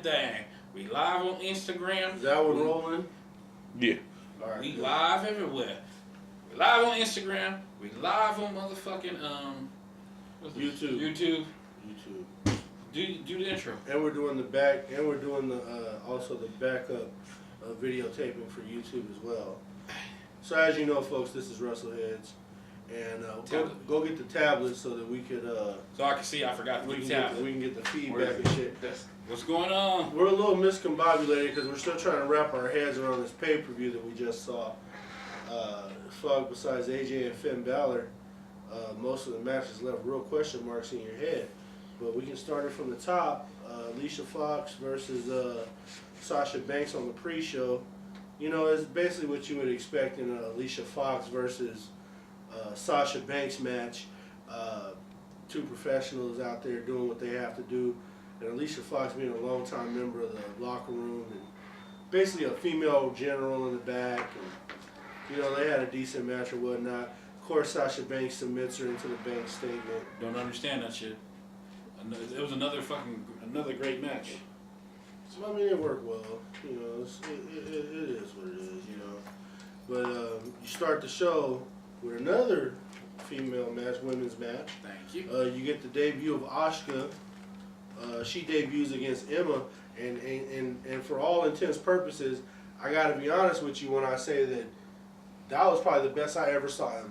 everything. We live on Instagram. Is that what rolling? Yeah. All right, We good. live everywhere. We live on Instagram. We live on motherfucking YouTube. Do the intro. And we're doing the back, and we're doing the also the backup videotaping for YouTube as well. So as you know, folks, this is Wrestleheads, and go get the tablet so that we could So I can see. I forgot to we get can the tablet. we can get the feedback and shit. What's going on? We're a little miscombobulated because we're still trying to wrap our heads around this pay-per-view that we just saw. Fuck, besides AJ and Finn Balor, most of the matches left real question marks in your head. But we can start it from the top. Alicia Fox versus Sasha Banks on the pre-show. You know, it's basically what you would expect in an Alicia Fox versus Sasha Banks match. Two professionals out there doing what they have to do. And Alicia Fox being a longtime member of the locker room and basically a female general in the back. And, you know, they had a decent match or whatnot. Of course, Sasha Banks submits her into the bank statement. Don't understand that shit. It was another great match. So, I mean, it worked well. You know, it is what it is, you know. But you start the show with another female match, women's match. Thank you. You get the debut of Asuka. She debuts against Emma, and for all intents purposes, I got to be honest with you when I say that was probably the best I ever saw Emma.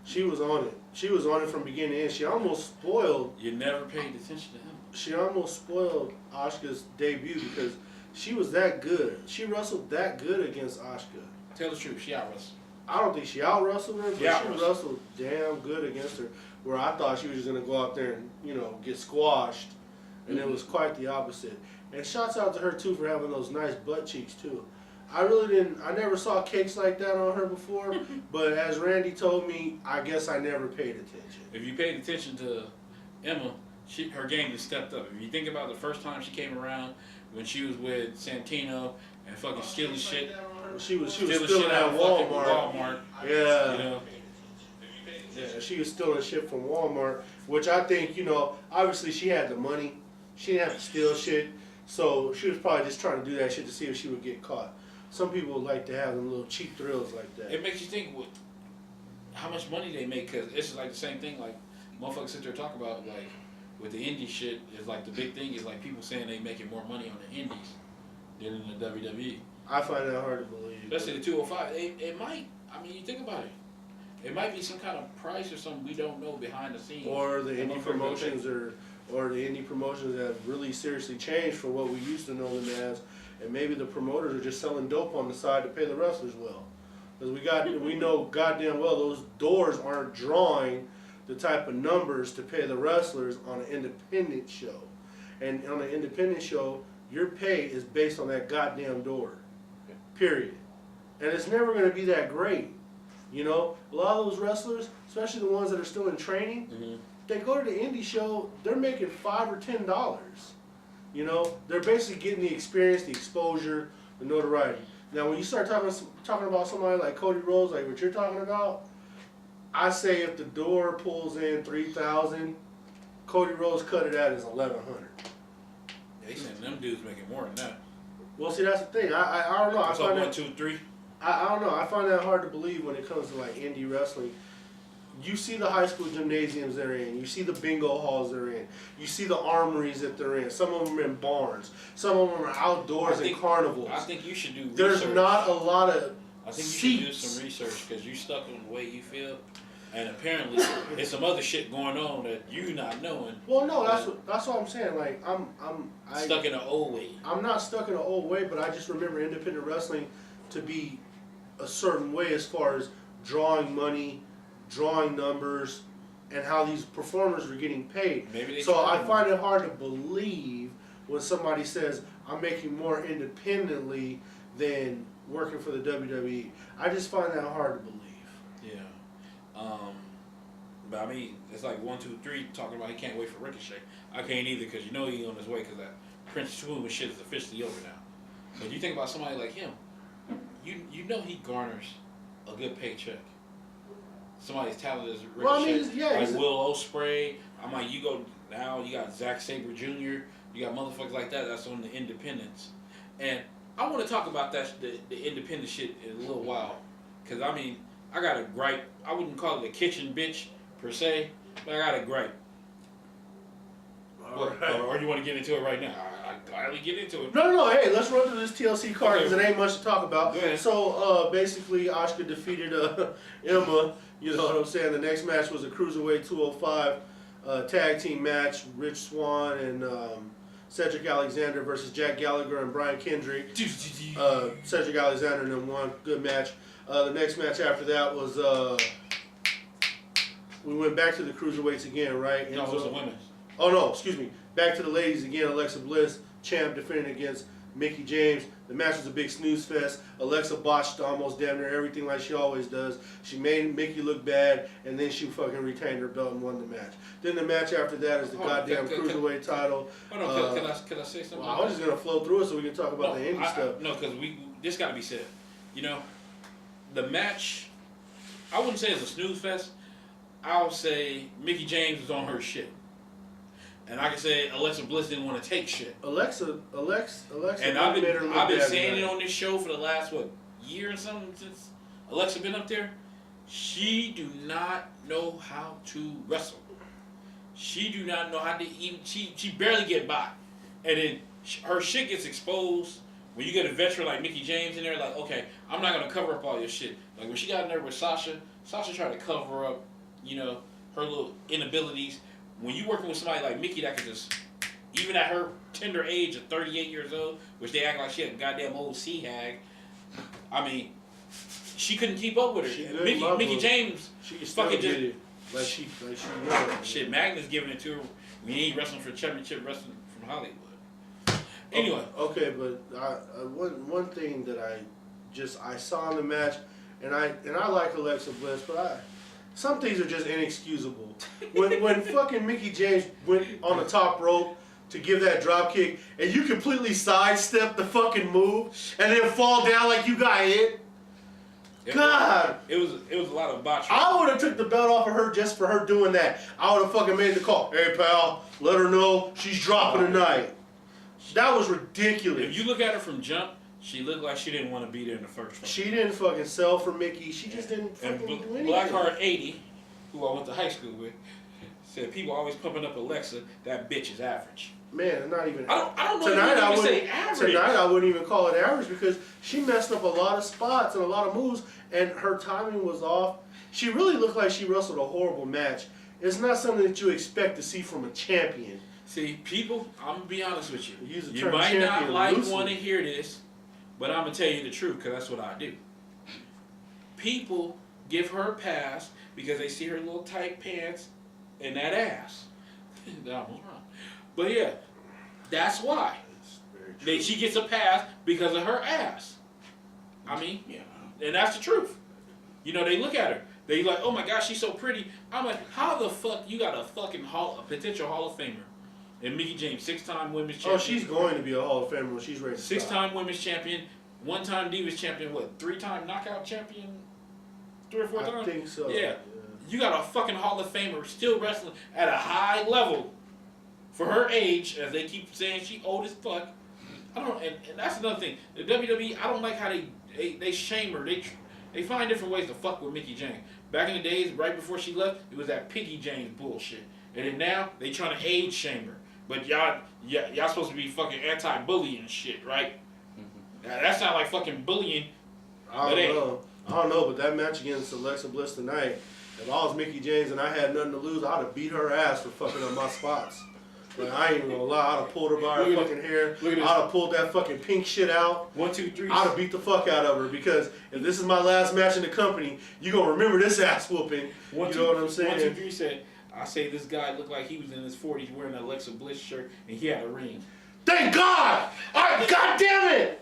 She was on it. She was on it from beginning to end. She almost spoiled. You never paid attention to him. She almost spoiled Asuka's debut because she was that good. She wrestled that good against Asuka. Tell the truth, she out wrestled. I don't think she out-wrestled her, but she out-wrestled. wrestled damn good against her, where I thought she was just going to go out there and, you know, get squashed, and it was quite the opposite. And shouts out to her, too, for having those nice butt cheeks, too. I never saw cakes like that on her before, but as Randy told me, I guess I never paid attention. If you paid attention to Emma, her game just stepped up. If you think about the first time she came around, when she was with Santino and fucking stealing shit. She was stealing stealing shit at out of Walmart. Yeah. Yeah. You know? Yeah, she was stealing shit from Walmart, which I think, you know, obviously she had the money. She didn't have to steal shit, so she was probably just trying to do that shit to see if she would get caught. Some people like to have them little cheap thrills like that. It makes you think how much money they make, because it's like the same thing, like, motherfuckers sit there and talk about, like, with the indie shit, is like the big thing is like people saying they making more money on the indies than in the WWE. I find that hard to believe. Especially the 205. It might, I mean, you think about it. It might be some kind of price or something we don't know behind the scenes. Or the indie promotions or the indie promotions have really seriously changed from what we used to know them as, and maybe the promoters are just selling dope on the side to pay the wrestlers well. Because we know goddamn well those doors aren't drawing the type of numbers to pay the wrestlers on an independent show. And on an independent show, your pay is based on that goddamn door. Period. And it's never going to be that great. You know, a lot of those wrestlers, especially the ones that are still in training, they go to the indie show, they're making $5 or $10. You know, they're basically getting the experience, the exposure, the notoriety. Now, when you start talking about somebody like Cody Rhodes, like what you're talking about, I say if the door pulls in $3,000, Cody Rhodes cut it at is $1,100. They saying them dudes making more than that. Well, see, that's the thing. I don't know. What's up, 1, 2, 3? I don't know. I find that hard to believe when it comes to like indie wrestling. You see the high school gymnasiums they're in. You see the bingo halls they're in. You see the armories that they're in. Some of them are in barns. Some of them are outdoors in carnivals. I think you should do research. There's not a lot of I think you seats. should do some research because you stuck on the way you feel. And apparently, there's some other shit going on that you not knowing. Well, no, that's what I'm saying. Like I'm stuck in an old way. I'm not stuck in an old way, but I just remember independent wrestling to be a certain way as far as drawing money, drawing numbers, and how these performers were getting paid. So I find it hard to believe when somebody says I'm making more independently than working for the WWE. I just find that hard to believe. Yeah. But I mean, it's like 1, 2, 3 talking about he can't wait for Ricochet. I can't either because you know he's on his way because that Prince Swoon shit is officially over now. But you think about somebody like him, you know he garners a good paycheck. Somebody's talented as Ricochet, well, I mean, like Will Ospreay. I'm like, you go now, you got Zack Sabre Jr. You got motherfuckers like that that's on the independents. And I want to talk about the independent shit in a little while. Because, I mean, I got a gripe. I wouldn't call it a kitchen bitch, per se, but I got a gripe. Or you want to get into it right now? I gladly get into it. No, hey, let's run through this TLC card because it ain't much to talk about. Go ahead. So, basically, Asuka defeated Emma. You know what I'm saying? The next match was a Cruiserweight 205 tag team match. Rich Swann and Cedric Alexander versus Jack Gallagher and Brian Kendrick. Cedric Alexander and them won. Good match. The next match after that was we went back to the Cruiserweights again, right? No, it was the women's. Oh no, excuse me. Back to the ladies again. Alexa Bliss, champ, defending against Mickie James. The match was a big snooze fest. Alexa botched almost damn near everything like she always does. She made Mickie look bad, and then she fucking retained her belt and won the match. Then the match after that is the goddamn Cruiserweight title. Hold on, can I say something? Well, I was just gonna flow through it so we can talk about the indie stuff. No, because this got to be said. You know, the match. I wouldn't say it's a snooze fest. I'll say Mickie James was on her shit. And I can say Alexa Bliss didn't want to take shit. Alexa. And I've been saying it on this show for the last year or something since Alexa been up there. She do not know how to wrestle. She do not know how to even. She barely get by, and then her shit gets exposed when you get a veteran like Mickie James in there. Like, okay, I'm not gonna cover up all your shit. Like when she got in there with Sasha tried to cover up, you know, her little inabilities. When you working with somebody like Mickie that can just, even at her tender age of 38 years old, which they act like she a goddamn old sea hag, I mean, she couldn't keep up with her. Mickie James, she fucking just it. Like she knows. Shit, Magnus giving it to her. We ain't wrestling for championship wrestling from Hollywood. Anyway. Okay, but one thing that I saw in the match, and I like Alexa Bliss, but some things are just inexcusable. When fucking Mickie James went on the top rope to give that drop kick, and you completely sidestep the fucking move, and then fall down like you got hit. God! It was a lot of botchery. I would have took the belt off of her just for her doing that. I would have fucking made the call. Hey pal, let her know she's dropping tonight. That was ridiculous. If you look at her from jump, she looked like she didn't want to be there in the first place. She didn't fucking sell for Mickie. She just didn't fucking do anything. Blackheart 80, who I went to high school with, said people always pumping up Alexa. That bitch is average. Man, not even. I don't know. Tonight I wouldn't even call it average because she messed up a lot of spots and a lot of moves, and her timing was off. She really looked like she wrestled a horrible match. It's not something that you expect to see from a champion. See, people, I'm gonna be honest with you. You might not want to hear this, but I'm gonna tell you the truth because that's what I do. People give her a pass because they see her little tight pants and that ass. That almost wrong. But yeah, that's why. She gets a pass because of her ass. I mean, yeah, and that's the truth. You know, they look at her. They like, oh my gosh, she's so pretty. I'm like, how the fuck you got a fucking potential Hall of Famer? And Mickie James, 6-time women's champion. Oh, she's going to be a Hall of Famer when she's ready to 6-time women's champion, 1-time Divas champion, 3-time knockout champion, 3 or 4 times? I think so. Yeah. You got a fucking Hall of Famer still wrestling at a high level for her age, as they keep saying she old as fuck. I don't, and that's another thing. The WWE, I don't like how they shame her. They find different ways to fuck with Mickie James. Back in the days, right before she left, it was that Piggy James bullshit. And then now, they trying to age shame her. But y'all supposed to be fucking anti-bullying shit, right? Mm-hmm. Now, that sound like fucking bullying. I don't know, but that match against Alexa Bliss tonight, if I was Mickie James and I had nothing to lose, I'd have beat her ass for fucking up my spots. Like, I ain't even gonna lie, I'd have pulled her by her fucking hair. I'd have pulled that fucking pink shit out. 1, 2, 3. I'd have beat the fuck out of her because if this is my last match in the company, you gonna remember this ass whooping. You know what I'm saying? 1, 2, 3 said, I say this guy looked like he was in his 40s wearing an Alexa Bliss shirt and he had a ring. Thank God! God damn it!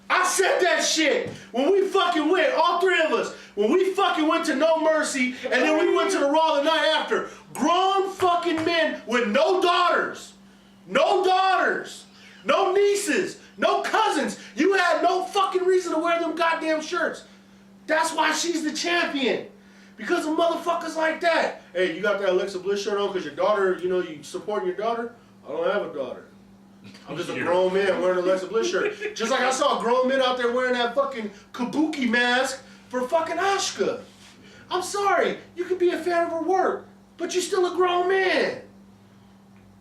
I said that shit when we fucking went, all 3 of us, when we fucking went to No Mercy and then we went to the Raw the night after. Grown fucking men with no daughters, no nieces, no cousins. You had no fucking reason to wear them goddamn shirts. That's why she's the champion. Because of motherfuckers like that. Hey, you got that Alexa Bliss shirt on because your daughter, you know, you supporting your daughter? I don't have a daughter. I'm just a grown man wearing an Alexa Bliss shirt. Just like I saw grown men out there wearing that fucking kabuki mask for fucking Asuka. I'm sorry, you can be a fan of her work, but you're still a grown man.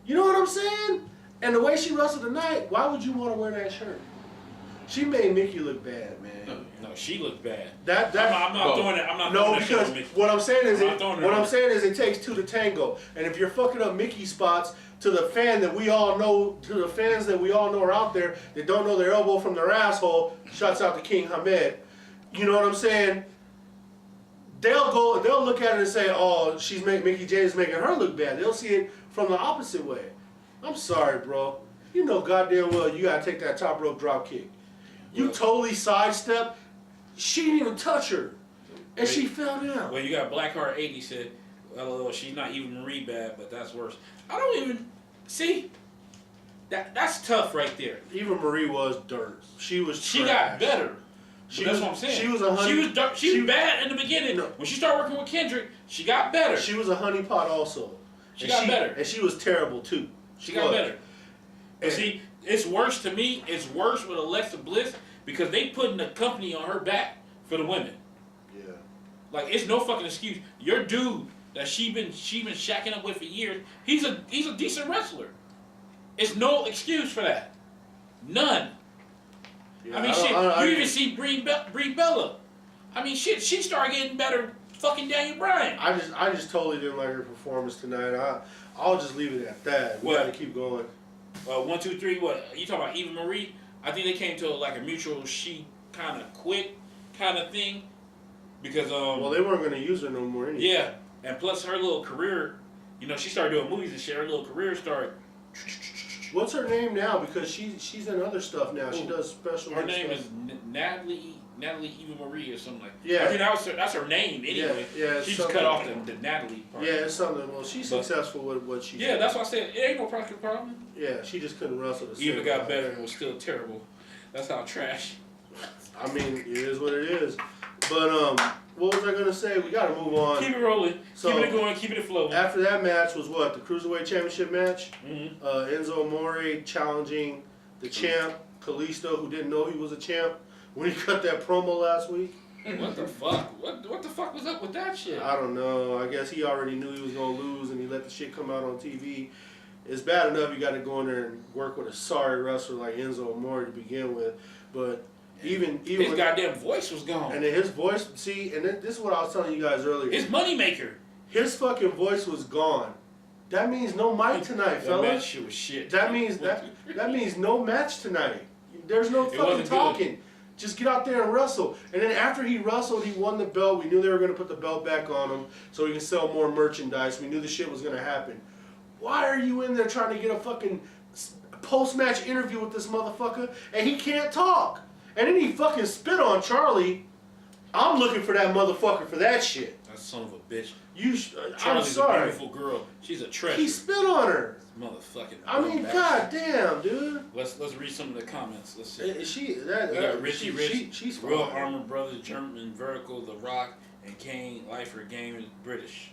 You know what I'm saying? And the way she wrestled tonight, why would you want to wear that shirt? She made Mickey look bad, man. No, she looked bad. I'm not doing it. I'm not no, doing that because shit on Mickey. what I'm saying is it takes two to tango. And if you're fucking up Mickey spots to the fans that we all know are out there that don't know their elbow from their asshole, shouts out to King Hamed. You know what I'm saying? They'll look at it and say, "Oh, Mickey James is making her look bad." They'll see it from the opposite way. I'm sorry, bro. You know goddamn well you gotta take that top rope drop kick. You totally sidestep. She didn't even touch her, and she fell down. Well, you got Blackheart 80 said, "LOL, she's not even Marie bad, but that's worse." I don't even see. That's tough right there. Even Marie was dirt. She was. She got better. That's what I'm saying. She was a honey. She was bad in the beginning. No. When she started working with Kendrick, she got better. She was a honeypot also. She got better, and she was terrible too. She got better. But see, it's worse to me. It's worse with Alexa Bliss because they putting the company on her back for the women. Yeah. Like it's no fucking excuse. Your dude that she been shacking up with for years, he's a decent wrestler. It's no excuse for that. None. Yeah, I mean, you even see Brie Bella. I mean, shit, she started getting better. Fucking Daniel Bryan. I just totally didn't like her performance tonight. I'll just leave it at that. We got to keep going. 1, 2, 3. What you talking about? Eva Marie? I think they came to like a mutual. She kind of quit, kind of thing, because well, they weren't going to use her no more anyway. Yeah, and plus her little career, you know, she started doing movies and shit. Her little career started. What's her name now? Because she's in other stuff now. She does special. Her name is Natalie Eva Marie or something like that. Yeah. I think that's her name anyway. Yeah. She just cut off the Natalie part. Yeah, it's something. Well, she's successful with what she. Yeah, that's why I said it ain't no problem. Yeah, she just couldn't wrestle. Eva got better and was still terrible. That's how trash. I mean, it is what it is. But what was I gonna say? We gotta move on. Keep it rolling. So, keep it going. Keep it flowing. After that match was what? The Cruiserweight Championship match? Mm-hmm. Enzo Amore challenging the champ, Kalisto, who didn't know he was a champ when he cut that promo last week. What the fuck? What the fuck was up with that shit? I don't know. I guess he already knew he was gonna lose and he let the shit come out on TV. It's bad enough you gotta go in there and work with a sorry wrestler like Enzo Amore to begin with. But even his goddamn voice was gone. And then his voice, see, and this is what I was telling you guys earlier. His moneymaker. His fucking voice was gone. That means no mic tonight, fellas. That shit was shit. That means no match tonight. There's no fucking talking. Good. Just get out there and wrestle. And then after he wrestled, he won the belt. We knew they were going to put the belt back on him so he can sell more merchandise. We knew the shit was going to happen. Why are you in there trying to get a fucking post-match interview with this motherfucker and he can't talk? And then he fucking spit on Charlie. I'm looking for that motherfucker for that shit. That son of a bitch. I'm sorry. A beautiful girl. She's a treasure. He spit on her. Motherfucking. I mean, goddamn, dude. Let's read some of the comments. Let's see. We got Richie Rich, she's Real Armor Brothers, German Vertical, The Rock, and Kane. Lifer Game is British.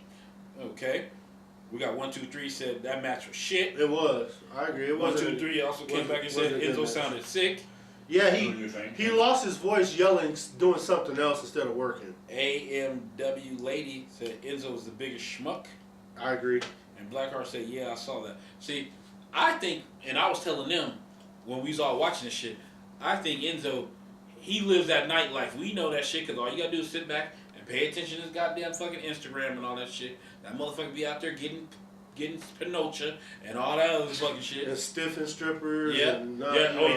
Okay. We got 1, 2, 3 said that match was shit. It was. I agree. It 1, 2, 3 also came back and said Enzo sounded sick. Yeah, he lost his voice yelling, doing something else instead of working. AMW Lady said Enzo was the biggest schmuck. I agree. And Blackheart said, yeah, I saw that. See, I think, and I was telling them when we was all watching this shit, I think Enzo, he lives that nightlife. We know that shit because all you got to do is sit back and pay attention to his goddamn fucking Instagram and all that shit. That motherfucker be out there getting Pinocha and all that other fucking shit. And stiffing strippers. Yeah. And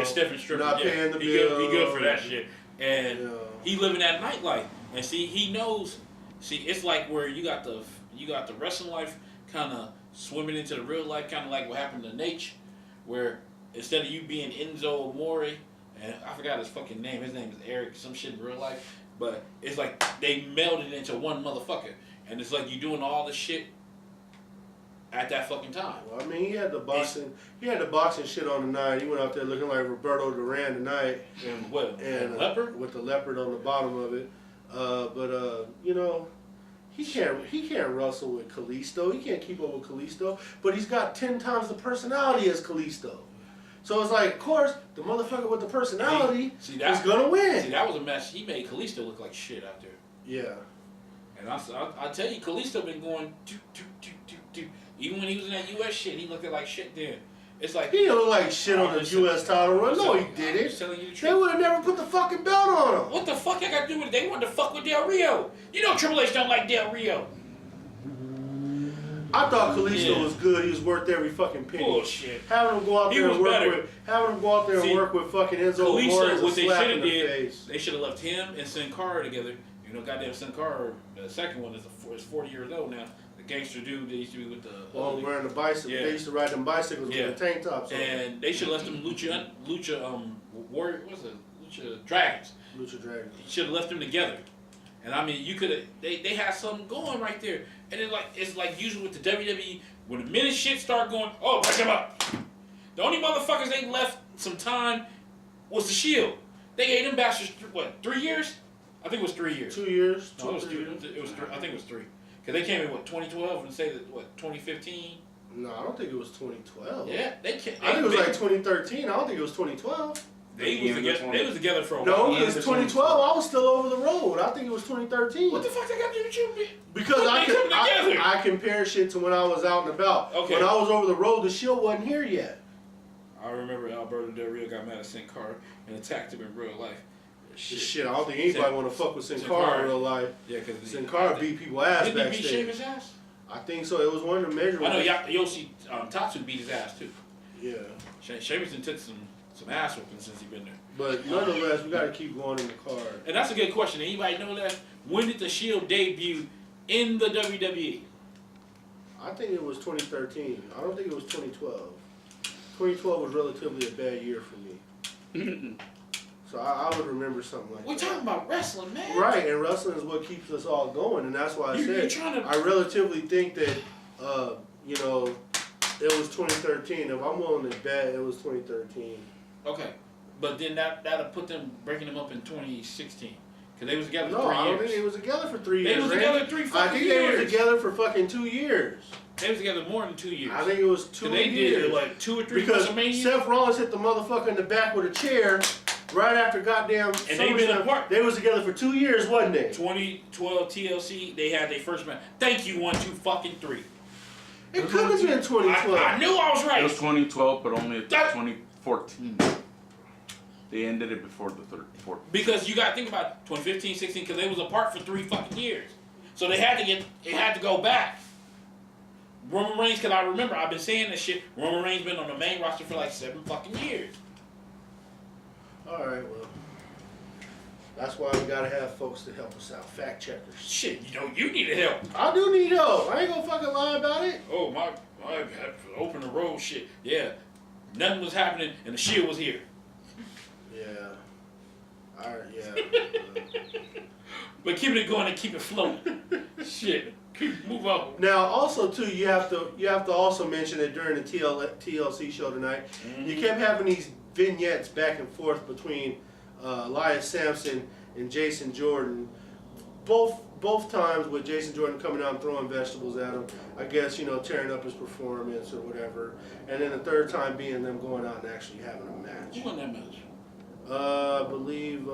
stiffing strippers. Not paying the bill. He good for that shit. And he living that nightlife. And see, he knows. See, it's like where you got the wrestling life kind of swimming into the real life, kind of like what happened to Nate, where instead of you being Enzo Amore, and I forgot his fucking name. His name is Eric, some shit in real life. But it's like they melded into one motherfucker. And it's like you doing all the shit at that fucking time. Well, I mean, he had the boxing shit on tonight. He went out there looking like Roberto Duran tonight. And what? And leopard? With the leopard on the bottom of it. You know, he can't wrestle with Kalisto. He can't keep up with Kalisto. But he's got 10 times the personality as Kalisto. So it's like, of course, the motherfucker with the personality is gonna win. See, that was a mess. He made Kalisto look like shit out there. Yeah. And I tell you, Kalisto been going do. Even when he was in that US shit, he looked like shit then. It's like he looked like shit on the US title run. No, he didn't. They would have never put the fucking belt on him. What the fuck I got to do with it? They wanted to fuck with Del Rio. You know Triple H don't like Del Rio. I thought Kalisto was good. He was worth every fucking penny. Bullshit. Having him go out there and work with fucking Enzo Amore what they should have did, face. they should have left him and Sin Cara together. You know, goddamn Sin Cara, the second one is 40 years old now. The gangster dude they used to be with the wearing the bicycle. Yeah. They used to ride them bicycles with the tank tops on. And they should have left them Warrior. What's it? Lucha Dragons. Lucha Dragons. You should have left them together. And I mean, you could have. They had something going right there. And it's like usually with the WWE, when the minute shit start going, oh, break them up. The only motherfuckers they left some time was the Shield. They gave them bastards 3 years? I think it was 3 years. 2 years. No, it was 3. It was 3. I think it was 3. Because they came in 2012 and say that 2015. No, I don't think it was 2012. Yeah, they came. I think it was like 2013. I don't think it was 2012. They was together for a while. No, it was 2012. I was still over the road. I think it was 2013. What the fuck they got to do with you? Because I compare shit to when I was out and about. Okay. When I was over the road, the Shield wasn't here yet. I remember Alberto Del Rio got mad at Sin Cara and attacked him in real life. Shit, I don't think anybody want to fuck with Sin Cara in real life. Yeah, because Sin Cara beat people ass backstage. Didn't he beat Sheamus' ass? I think so. It was one of the major ones. I know Yoshi Tatsu beat his ass too. Yeah. Sheamus took some ass whooping since he been there. But nonetheless, we got to keep going in the card. And that's a good question. Anybody know that? When did the Shield debut in the WWE? I think it was 2013. I don't think it was 2012. 2012 was relatively a bad year for me. So I would remember something like that. We're talking about wrestling, man. Right, and wrestling is what keeps us all going, and that's why I said I relatively think that, it was 2013. If I'm willing to bet, it was 2013. Okay, but then that'll put them breaking them up in 2016 because they was together for 3 years. No, I don't think they was together for 3 years. They was together 3 fucking years. I think they were together for fucking 2 years. They was together more than 2 years. I think it was 2 years. They did like 2 or 3 because WrestleMania. Seth Rollins hit the motherfucker in the back with a chair right after goddamn. And they been apart. They was together for 2 years, wasn't they? 2012 TLC, they had their first match. Thank you, 1, 2, fucking 3. It could have been 2012. I knew I was right. It was 2012, but only 2014. They ended it before the 4th. Because you got to think about it, 2015, 16, because they was apart for 3 fucking years. So it had to go back. Roman Reigns, because I remember, I've been saying this shit, Roman Reigns been on the main roster for like 7 fucking years. Alright, well, that's why we gotta have folks to help us out, fact checkers. Shit, you need help. I do need help. I ain't gonna fucking lie about it. Oh, my open the road shit. Yeah, nothing was happening and the Shield was here. Yeah. Alright, yeah. But keeping it going and keep it floating. Shit. Move on. Now, also too, you have to also mention that during the TLC show tonight, you kept having these vignettes back and forth between Elias Sampson and Jason Jordan. Both times with Jason Jordan coming out and throwing vegetables at him, I guess, tearing up his performance or whatever. And then the third time being them going out and actually having a match. Who won that match? I believe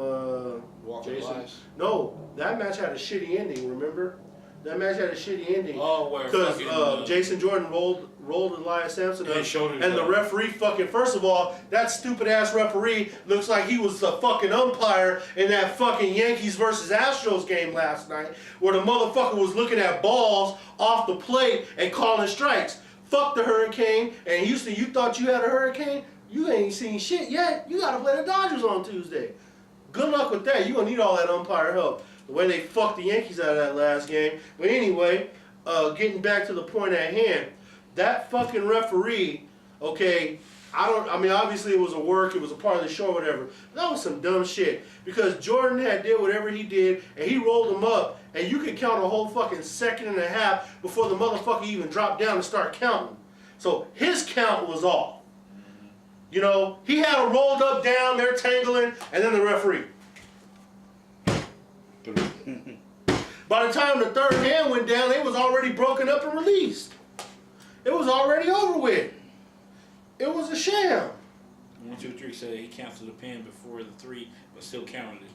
Jason. Elias? No, that match had a shitty ending, remember? That match had a shitty ending. Oh, where? Because Jason Jordan rolled Elias Sampson up, and the referee first of all, that stupid ass referee looks like he was the fucking umpire in that fucking Yankees versus Astros game last night, where the motherfucker was looking at balls off the plate and calling strikes. Fuck the Hurricane, and Houston, you thought you had a hurricane? You ain't seen shit yet. You gotta play the Dodgers on Tuesday. Good luck with that. You gonna need all that umpire help. The way they fucked the Yankees out of that last game. But anyway, getting back to the point at hand, that fucking referee, okay, obviously it was a work, it was a part of the show or whatever. That was some dumb shit. Because Jordan had did whatever he did, and he rolled him up, and you could count a whole fucking second and a half before the motherfucker even dropped down and start counting. So his count was off. He had a rolled up down, they're tangling, and then the referee. By the time the third hand went down, they was already broken up and released. It was already over with. It was a sham. 1, 2, 3 said he canceled the pin before the 3, but still counted it.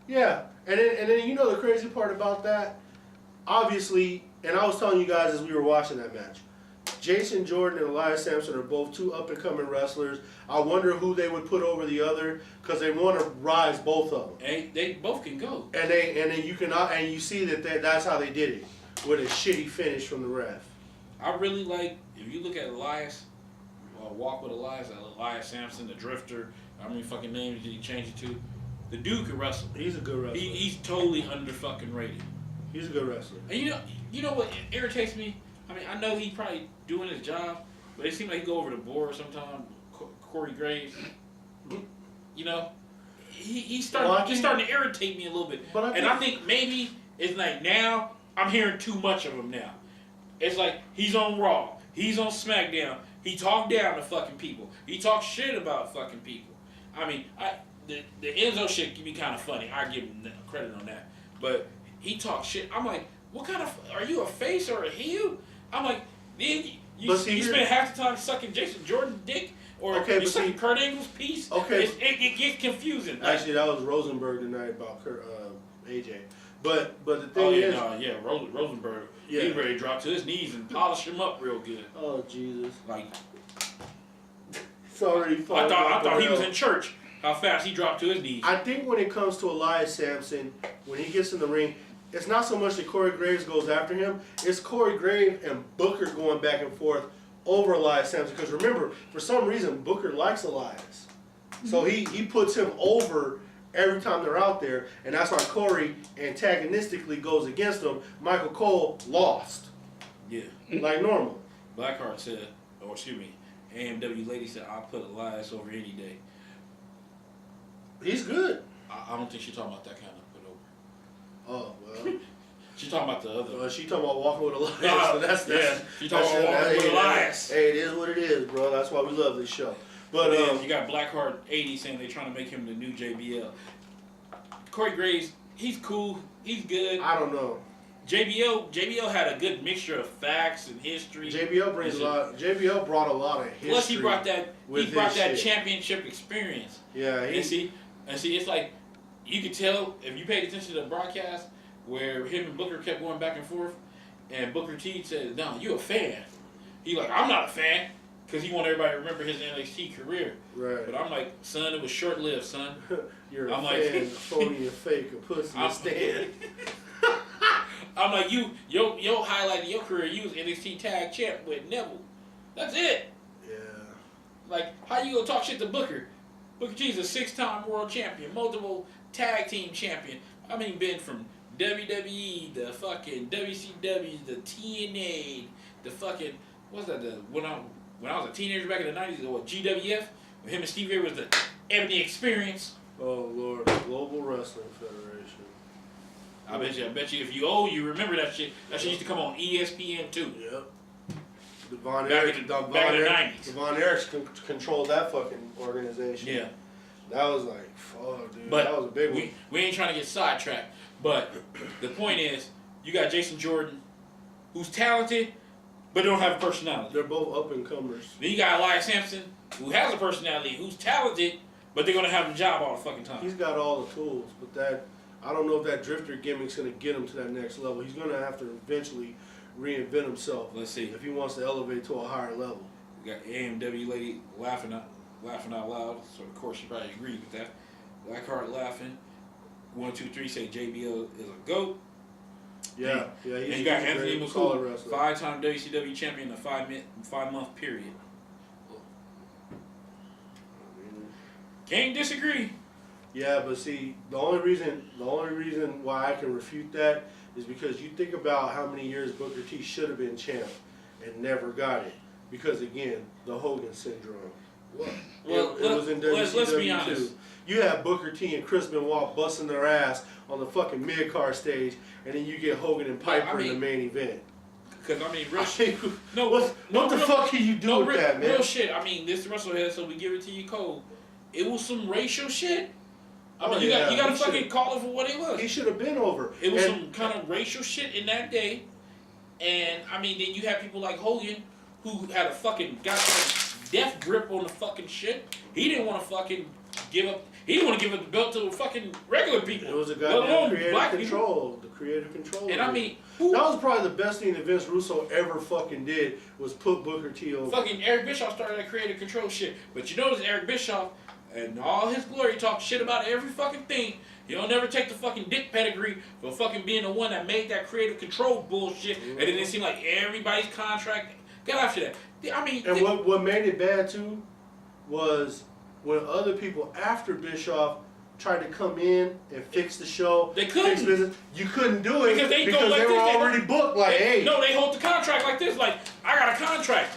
Yeah, and then you know the crazy part about that? Obviously, and I was telling you guys as we were watching that match, Jason Jordan and Elias Sampson are both 2 up-and-coming wrestlers. I wonder who they would put over the other because they want to rise both of them. And they both can go. And then you see that's how they did it with a shitty finish from the ref. I really like, if you look at Elias, Walk with Elias Sampson, the Drifter, how many fucking names did he change it to? The dude could wrestle. He's a good wrestler. He's totally under fucking rated. He's a good wrestler. And you know what irritates me? I mean, I know he probably doing his job, but it seems like he go over the board sometimes. Corey Graves, you know, he's starting to irritate me a little bit. I think maybe it's like now I'm hearing too much of him now. It's like he's on Raw, he's on SmackDown. He talked down to fucking people. He talks shit about fucking people. I mean, the Enzo shit can be kind of funny. I give him credit on that. But he talks shit. I'm like, what kind of, are you a face or a heel? I'm like, you spend half the time sucking Jason Jordan's dick or you sucking Kurt Angle's piece. Okay. It gets confusing. Actually, that was Rosenberg tonight about AJ. But the thing is... Rosenberg, he ready to drop to his knees and polish him up real good. Oh, Jesus. Like, it's already I thought he was in church, how fast he dropped to his knees. I think when it comes to Elias Sampson, when he gets in the ring, it's not so much that Corey Graves goes after him, it's Corey Graves and Booker going back and forth over Elias Sampson. Because remember, for some reason, Booker likes Elias. So he puts him over every time they're out there, and that's why Corey antagonistically goes against him. Michael Cole lost. Yeah. Like normal. Blackheart said, or excuse me, AMW lady said, I'll put Elias over any day. He's good. I don't think she's talking about that kind of put over. Oh, well. She's talking about the other. She talking about walking with Elias. No, so that's she's talking about walking with Elias. Hey, it is what it is, bro. That's why we love this show. But you got Blackheart 80 saying they're trying to make him the new JBL. Corey Graves, he's cool. He's good. I don't know. JBL had a good mixture of facts and history. JBL brings a lot. JBL brought a lot of history. Plus, he brought that championship experience. Yeah, and see, it's like you could tell if you paid attention to the broadcast where him and Booker kept going back and forth, and Booker T said, "No, you a fan." He like, "I'm not a fan." Because he wanted everybody to remember his NXT career. Right. But I'm like, son, it was short-lived, son. You're a fan, phony, a fake, a pussy, a stand. I'm like, your highlight of your career, you was NXT Tag Champ with Neville. That's it. Yeah. Like, how you gonna talk shit to Booker? Booker T's a 6-time world champion, multiple tag team champion. I mean, been from WWE, the fucking WCW, the TNA, the fucking, what's that, when I was a teenager back in the 90s, what, GWF? When him and Steve Air was the Ebony Experience. Oh, Lord. Global Wrestling Federation. I bet you if you old, you remember that shit. That shit used to come on ESPN too. Yep. Back in the 90s. Devon Eriks controlled that fucking organization. Yeah. That was like, fuck, dude. But that was a big one. We ain't trying to get sidetracked. But the point is, you got Jason Jordan, who's talented, but don't have a personality. They're both up-and-comers. Then you got Elias Sampson, who has a personality, who's talented, but they're going to have a job all the fucking time. He's got all the tools, but I don't know if that drifter gimmick's going to get him to that next level. He's going to have to eventually reinvent himself. Let's see. If he wants to elevate to a higher level. We got AMW lady laughing out loud, so of course she probably agreed with that. Blackheart laughing. 1, 2, 3 say JBL is a GOAT. Yeah. And you got Anthony McCool, 5-time WCW champion in a 5-month period. Can't disagree. Yeah, but see, the only reason why I can refute that is because you think about how many years Booker T should have been champ and never got it. Because again, the Hogan syndrome. Well, it was in WCW let's be honest. too. You have Booker T and Chris Benoit busting their ass on the fucking mid-card stage, and then you get Hogan and Piper in the main event. Because, I mean, real shit. What the fuck can you do with that, man? Real shit. I mean, this Wrestleheads, so we give it to you cold. It was some racial shit. I mean, you got to fucking call it for what it was. He should have been over. It was some kind of racial shit in that day. And, I mean, then you have people like Hogan, who had a fucking goddamn death grip on the fucking shit. He didn't want to fucking give up. He didn't want to give up the belt to the fucking regular people. It was a let alone goddamn creative black control. The creative control. And I mean, that was probably the best thing that Vince Russo ever fucking did was put Booker T over. fucking Eric Bischoff started that creative control shit. But you notice Eric Bischoff, and all his glory, talk shit about every fucking thing. He don't never take the fucking dick pedigree for fucking being the one that made that creative control bullshit. And then it seemed like everybody's contract got after that. I mean, and what made it bad too was when other people after Bischoff tried to come in and fix the show. They couldn't. Fix business. You couldn't do it because they were already booked. Like, hey. No, they hold the contract like this. Like, I got a contract.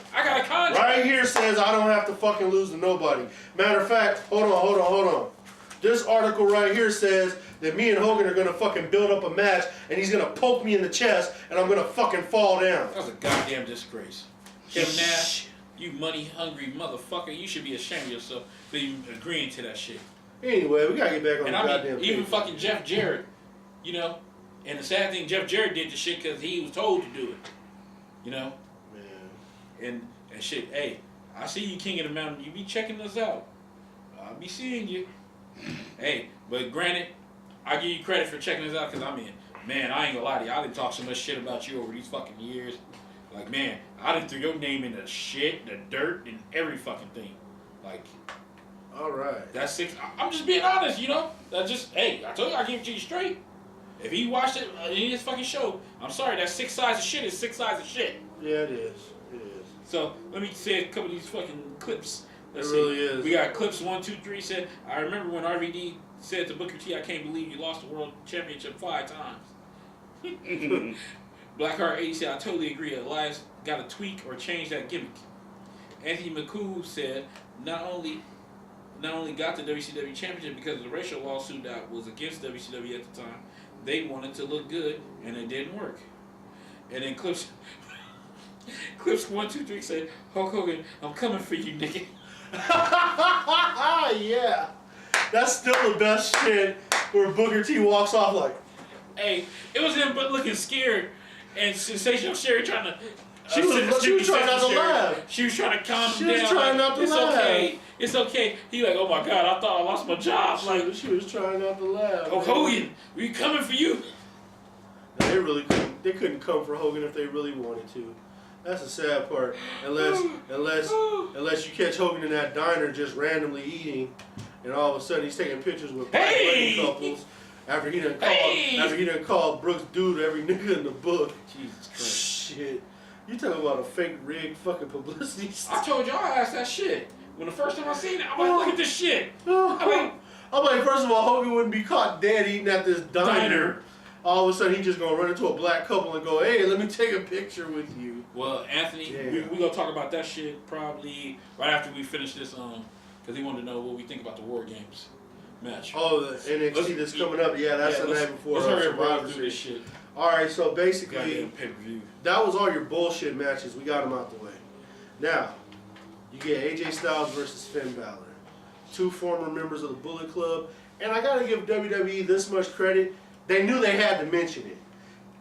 Right here says I don't have to fucking lose to nobody. Matter of fact, hold on. This article right here says that me and Hogan are gonna fucking build up a match, and he's gonna poke me in the chest, and I'm gonna fucking fall down. That was a goddamn disgrace. Kevin Nash, you money hungry motherfucker, you should be ashamed of yourself for even agreeing to that shit. Anyway, we gotta get back on And the goddamn even page. fucking Jeff Jarrett, you know, and the sad thing, Jeff Jarrett did the shit because he was told to do it, you know. Man. And shit, hey, I see you, King of the Mountain. You be checking us out. I'll be seeing you. Hey, but granted, I give you credit for checking us out because I mean, man, I ain't gonna lie to you. I done talked so much shit about you over these fucking years. Like, man, I done threw your name in the shit, the dirt, and every fucking thing. Like, All right. that's six. I'm just being honest, you know. That's just, hey, I told you I give it to you straight. If he watched it in his fucking show, I'm sorry, that 6 sides of shit is 6 sides of shit. Yeah, it is. It is. So let me say a couple of these fucking clips. Let's It really is. We got clips 1, 2, 3. Said, I remember when RVD said to Booker T, I can't believe you lost the world championship 5 times. Blackheart 80 said, I totally agree. Elias got to tweak or change that gimmick. Anthony McCool said, not only got the WCW championship because of the racial lawsuit that was against WCW at the time, they wanted to look good and it didn't work. And then clips 1, 2, 3 said, Hulk Hogan, I'm coming for you, nigga. Yeah. That's still the best shit where Booker T walks off like, Hey, it was him but looking scared and Sensational Sherry trying to She was trying not to laugh. She was trying to calm him She down. was trying not to it's laugh. okay. It's okay. He like, oh my God, I thought I lost my job. Like, she was trying not to laugh. oh, Hogan, we coming for you. They really couldn't. They couldn't come for Hogan if they really wanted to. That's the sad part. Unless you catch Hogan in that diner just randomly eating, and all of a sudden he's taking pictures with black wedding couples after he done called Brooks dude every nigga in the book. Jesus Christ. Shit. You talking about a fake rigged fucking publicity stunt. I told y'all I asked that shit. When the first time I seen it, I'm like, look at this shit. I'm like, first of all, Hogan wouldn't be caught dead eating at this diner. All of a sudden, he just gonna run into a black couple and go, hey, let me take a picture with you. Well, Anthony, Yeah. we gonna talk about that shit probably right after we finish this, because he wanted to know what we think about the War Games match. Oh, the NXT that's coming up. Yeah, that's the night before. Let's hurry up Survivor and do this Series. shit. All right, so basically, Goddamn pay-per-view. that was all your bullshit matches. We got them out the way. Now, you get AJ Styles versus Finn Balor. 2 former members of the Bullet Club. And I got to give WWE this much credit. They knew they had to mention it.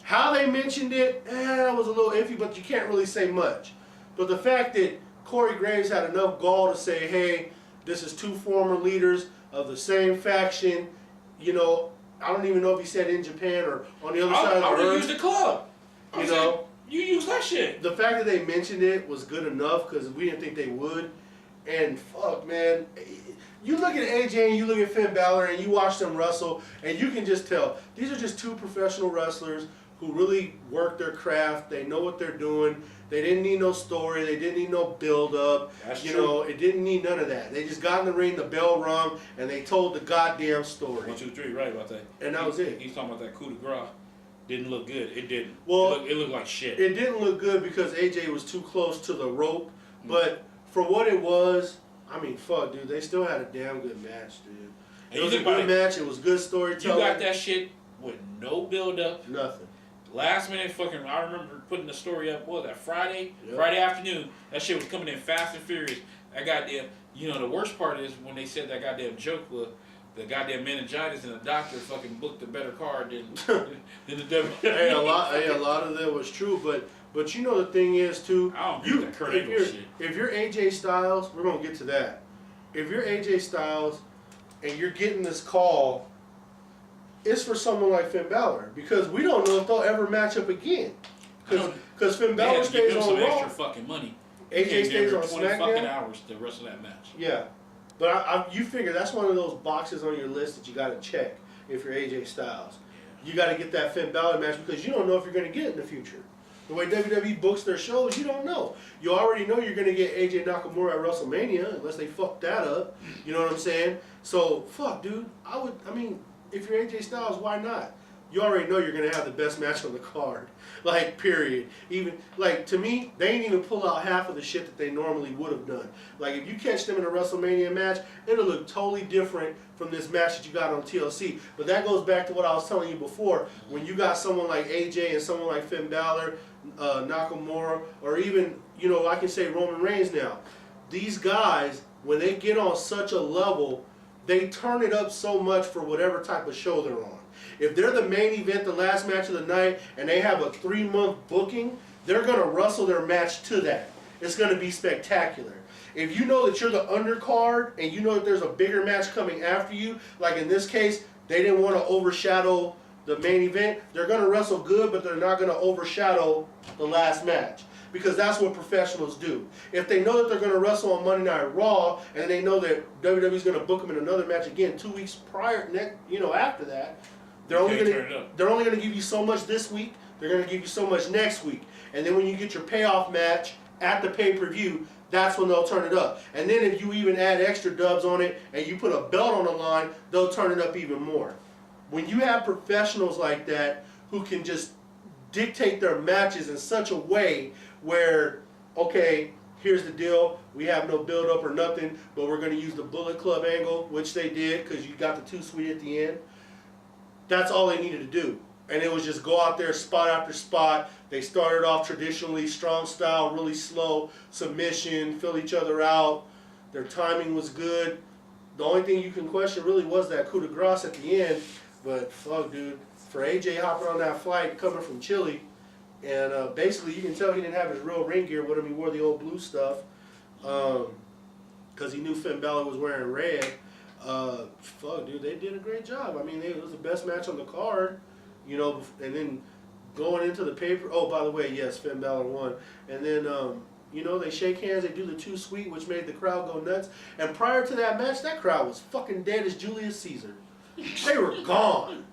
How they mentioned it, was a little iffy, but you can't really say much. But the fact that Corey Graves had enough gall to say, hey, this is 2 former leaders of the same faction, you know, I don't even know if he said in Japan or on the other side of the I would earth. use the club. You know, you use that shit. the fact that they mentioned it was good enough because we didn't think they would. And fuck, man, you look at AJ and you look at Finn Balor and you watch them wrestle, and you can just tell these are just 2 professional wrestlers who really work their craft. They know what they're doing. They didn't need no story. They didn't need no build up. That's you true. know, it didn't need none of that. They just got in the ring, the bell rung, and they told the goddamn story. 1, 2, 3, right about that. And that was it. He's talking about that coup de grace. Didn't look good. It didn't. Well, it looked like shit. It didn't look good because AJ was too close to the rope, but for what it was, I mean, fuck, dude, they still had a damn good match, dude. And It was a good match. It was good storytelling. You got that shit with no build up. Nothing. Last minute fucking, I remember putting the story up, what was that, Friday? Yep. Friday afternoon. That shit was coming in fast and furious. That goddamn, you know, the worst part is when they said that goddamn joke was the goddamn meningitis and the doctor fucking booked a better card than the WWE. Hey, a lot of that was true, but But you know the thing is too. I don't get that Kurt Angle shit. If you're AJ Styles, we're gonna get to that. If you're AJ Styles and you're getting this call, it's for someone like Finn Balor because we don't know if they'll ever match up again. Because Finn Balor stays on some Raw. extra fucking money. AJ stays on 20 fucking SmackDown. hours to wrestle that match. Yeah, but you figure that's one of those boxes on your list that you got to check if you're AJ Styles. You got to get that Finn Balor match because you don't know if you're going to get it in the future. The way WWE books their shows, you don't know. You already know you're going to get AJ Nakamura at WrestleMania unless they fuck that up. You know what I'm saying? So, fuck, dude. I mean, if you're AJ Styles, why not? You already know you're going to have the best match on the card. Like, period. Even, like, to me, they ain't even pull out half of the shit that they normally would have done. Like, if you catch them in a WrestleMania match, it'll look totally different from this match that you got on TLC. But that goes back to what I was telling you before. When you got someone like AJ and someone like Finn Balor, Nakamura, or even, you know, I can say Roman Reigns now. These guys, when they get on such a level, they turn it up so much for whatever type of show they're on. If they're the main event, the last match of the night, and they have a 3-month booking, they're going to wrestle their match to that. It's going to be spectacular. If you know that you're the undercard and you know that there's a bigger match coming after you, like in this case, they didn't want to overshadow the main event, they're going to wrestle good, but they're not going to overshadow the last match. Because that's what professionals do. If they know that they're going to wrestle on Monday Night Raw, and they know that WWE's going to book them in another match again 2 weeks prior, after that, they're only going to give you so much this week. They're going to give you so much next week, and then when you get your payoff match at the pay-per-view, that's when they'll turn it up. And then if you even add extra dubs on it and you put a belt on the line, they'll turn it up even more. When you have professionals like that who can just dictate their matches in such a way where, okay, here's the deal, we have no build-up or nothing, but we're going to use the Bullet Club angle, which they did because you got the too sweet at the end. That's all they needed to do. And it was just go out there spot after spot. They started off traditionally, strong style, really slow, submission, fill each other out. Their timing was good. The only thing you can question really was that coup de grace at the end. But fuck, dude, for AJ hopping on that flight coming from Chile, and basically you can tell he didn't have his real ring gear with him. He wore the old blue stuff because he knew Finn Balor was wearing red. Fuck, dude, they did a great job. I mean, it was the best match on the card, you know, and then going into the paper. Oh, by the way, yes, Finn Balor won. And then, you know, they shake hands, they do the too sweet, which made the crowd go nuts. And prior to that match, that crowd was fucking dead as Julius Caesar. They were gone.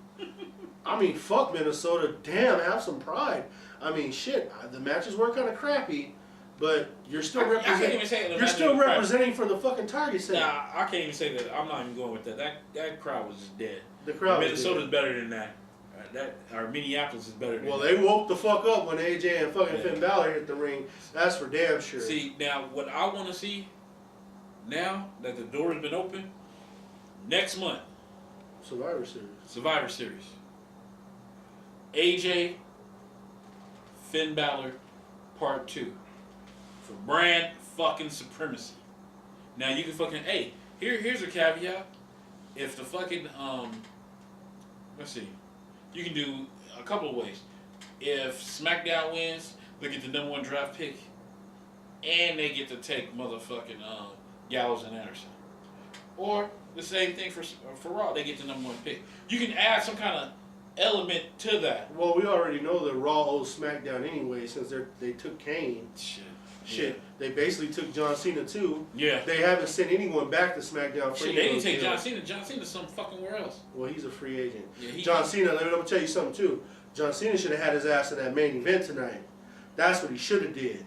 I mean, fuck Minnesota. Damn, have some pride. I mean, shit, the matches were kind of crappy, but you're still representing. You're still representing for the fucking Target Center. Nah, I can't even say that. I'm not even going with that. That crowd was just dead. The crowd. Minnesota's better than that. Or Minneapolis is better than that. Well, they woke the fuck up when AJ and fucking Finn Balor hit the ring. That's for damn sure. See, now what I want to see, now that the door has been open, next month, Survivor Series. AJ, Finn Balor, Part 2. For brand fucking supremacy. Now you can fucking, hey, here's a caveat. If the fucking, let's see. You can do a couple of ways. If SmackDown wins, they get the #1 draft pick, and they get to take motherfucking Gallows and Anderson. Or the same thing for Raw, they get the #1 pick. You can add some kind of element to that. Well, we already know that Raw owes SmackDown anyway, since they took Kane. Shit. Yeah. They basically took John Cena too. Yeah. They haven't sent anyone back to SmackDown for Shit, they didn't take John Cena. John Cena's some fucking where else. Well, he's a free agent. Yeah, John Cena, let me tell you something too. John Cena should have had his ass in that main event tonight. That's what he should have did.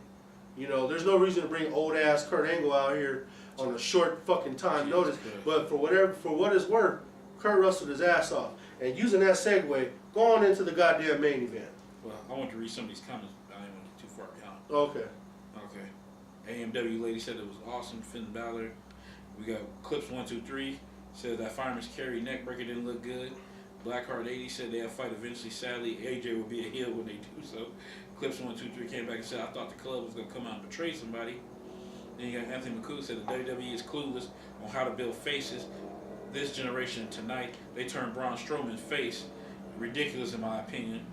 You know, there's no reason to bring old ass Kurt Angle out here on a short fucking time notice. But for what it's worth, Kurt wrestled his ass off. And using that segue, go on into the goddamn main event. Well, I want to read some of these comments. I didn't want to get too far behind. Okay. AMW lady said it was awesome. Finn Balor. We got Clips 123 said that Fireman's Carry neck breaker didn't look good. Blackheart 80 said they'll fight eventually. Sadly, AJ will be a heel when they do so. Clips 123 came back and said, I thought the club was going to come out and betray somebody. Then you got Anthony McCool said the WWE is clueless on how to build faces. This generation tonight, they turned Braun Strowman face. Ridiculous in my opinion.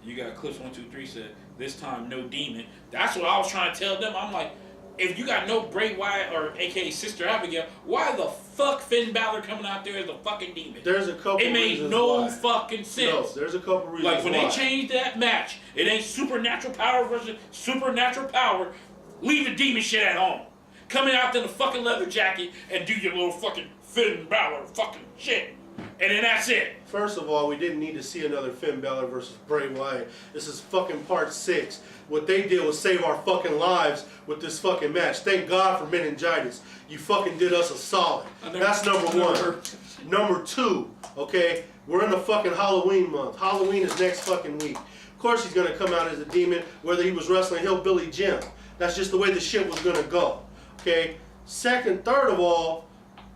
You got Clips 123 said this time no demon. That's what I was trying to tell them. I'm like, if you got no Bray Wyatt or AKA Sister Abigail, why the fuck Finn Balor coming out there as a fucking demon? There's a couple. It made reasons no why. fucking sense. No, there's a couple reasons. Like when why. they changed that match, it ain't supernatural power versus supernatural power. Leave the demon shit at home. Coming out in a fucking leather jacket and do your little fucking Finn Balor fucking shit. And then that's it. First of all, we didn't need to see another Finn Balor versus Bray Wyatt. This is fucking part 6. What they did was save our fucking lives with this fucking match. Thank God for meningitis. You fucking did us a solid. That's number 1. Number 2, okay? We're in the fucking Halloween month. Halloween is next fucking week. Of course he's gonna come out as a demon, whether he was wrestling Hillbilly Jim. That's just the way the shit was gonna go. Okay? Third of all,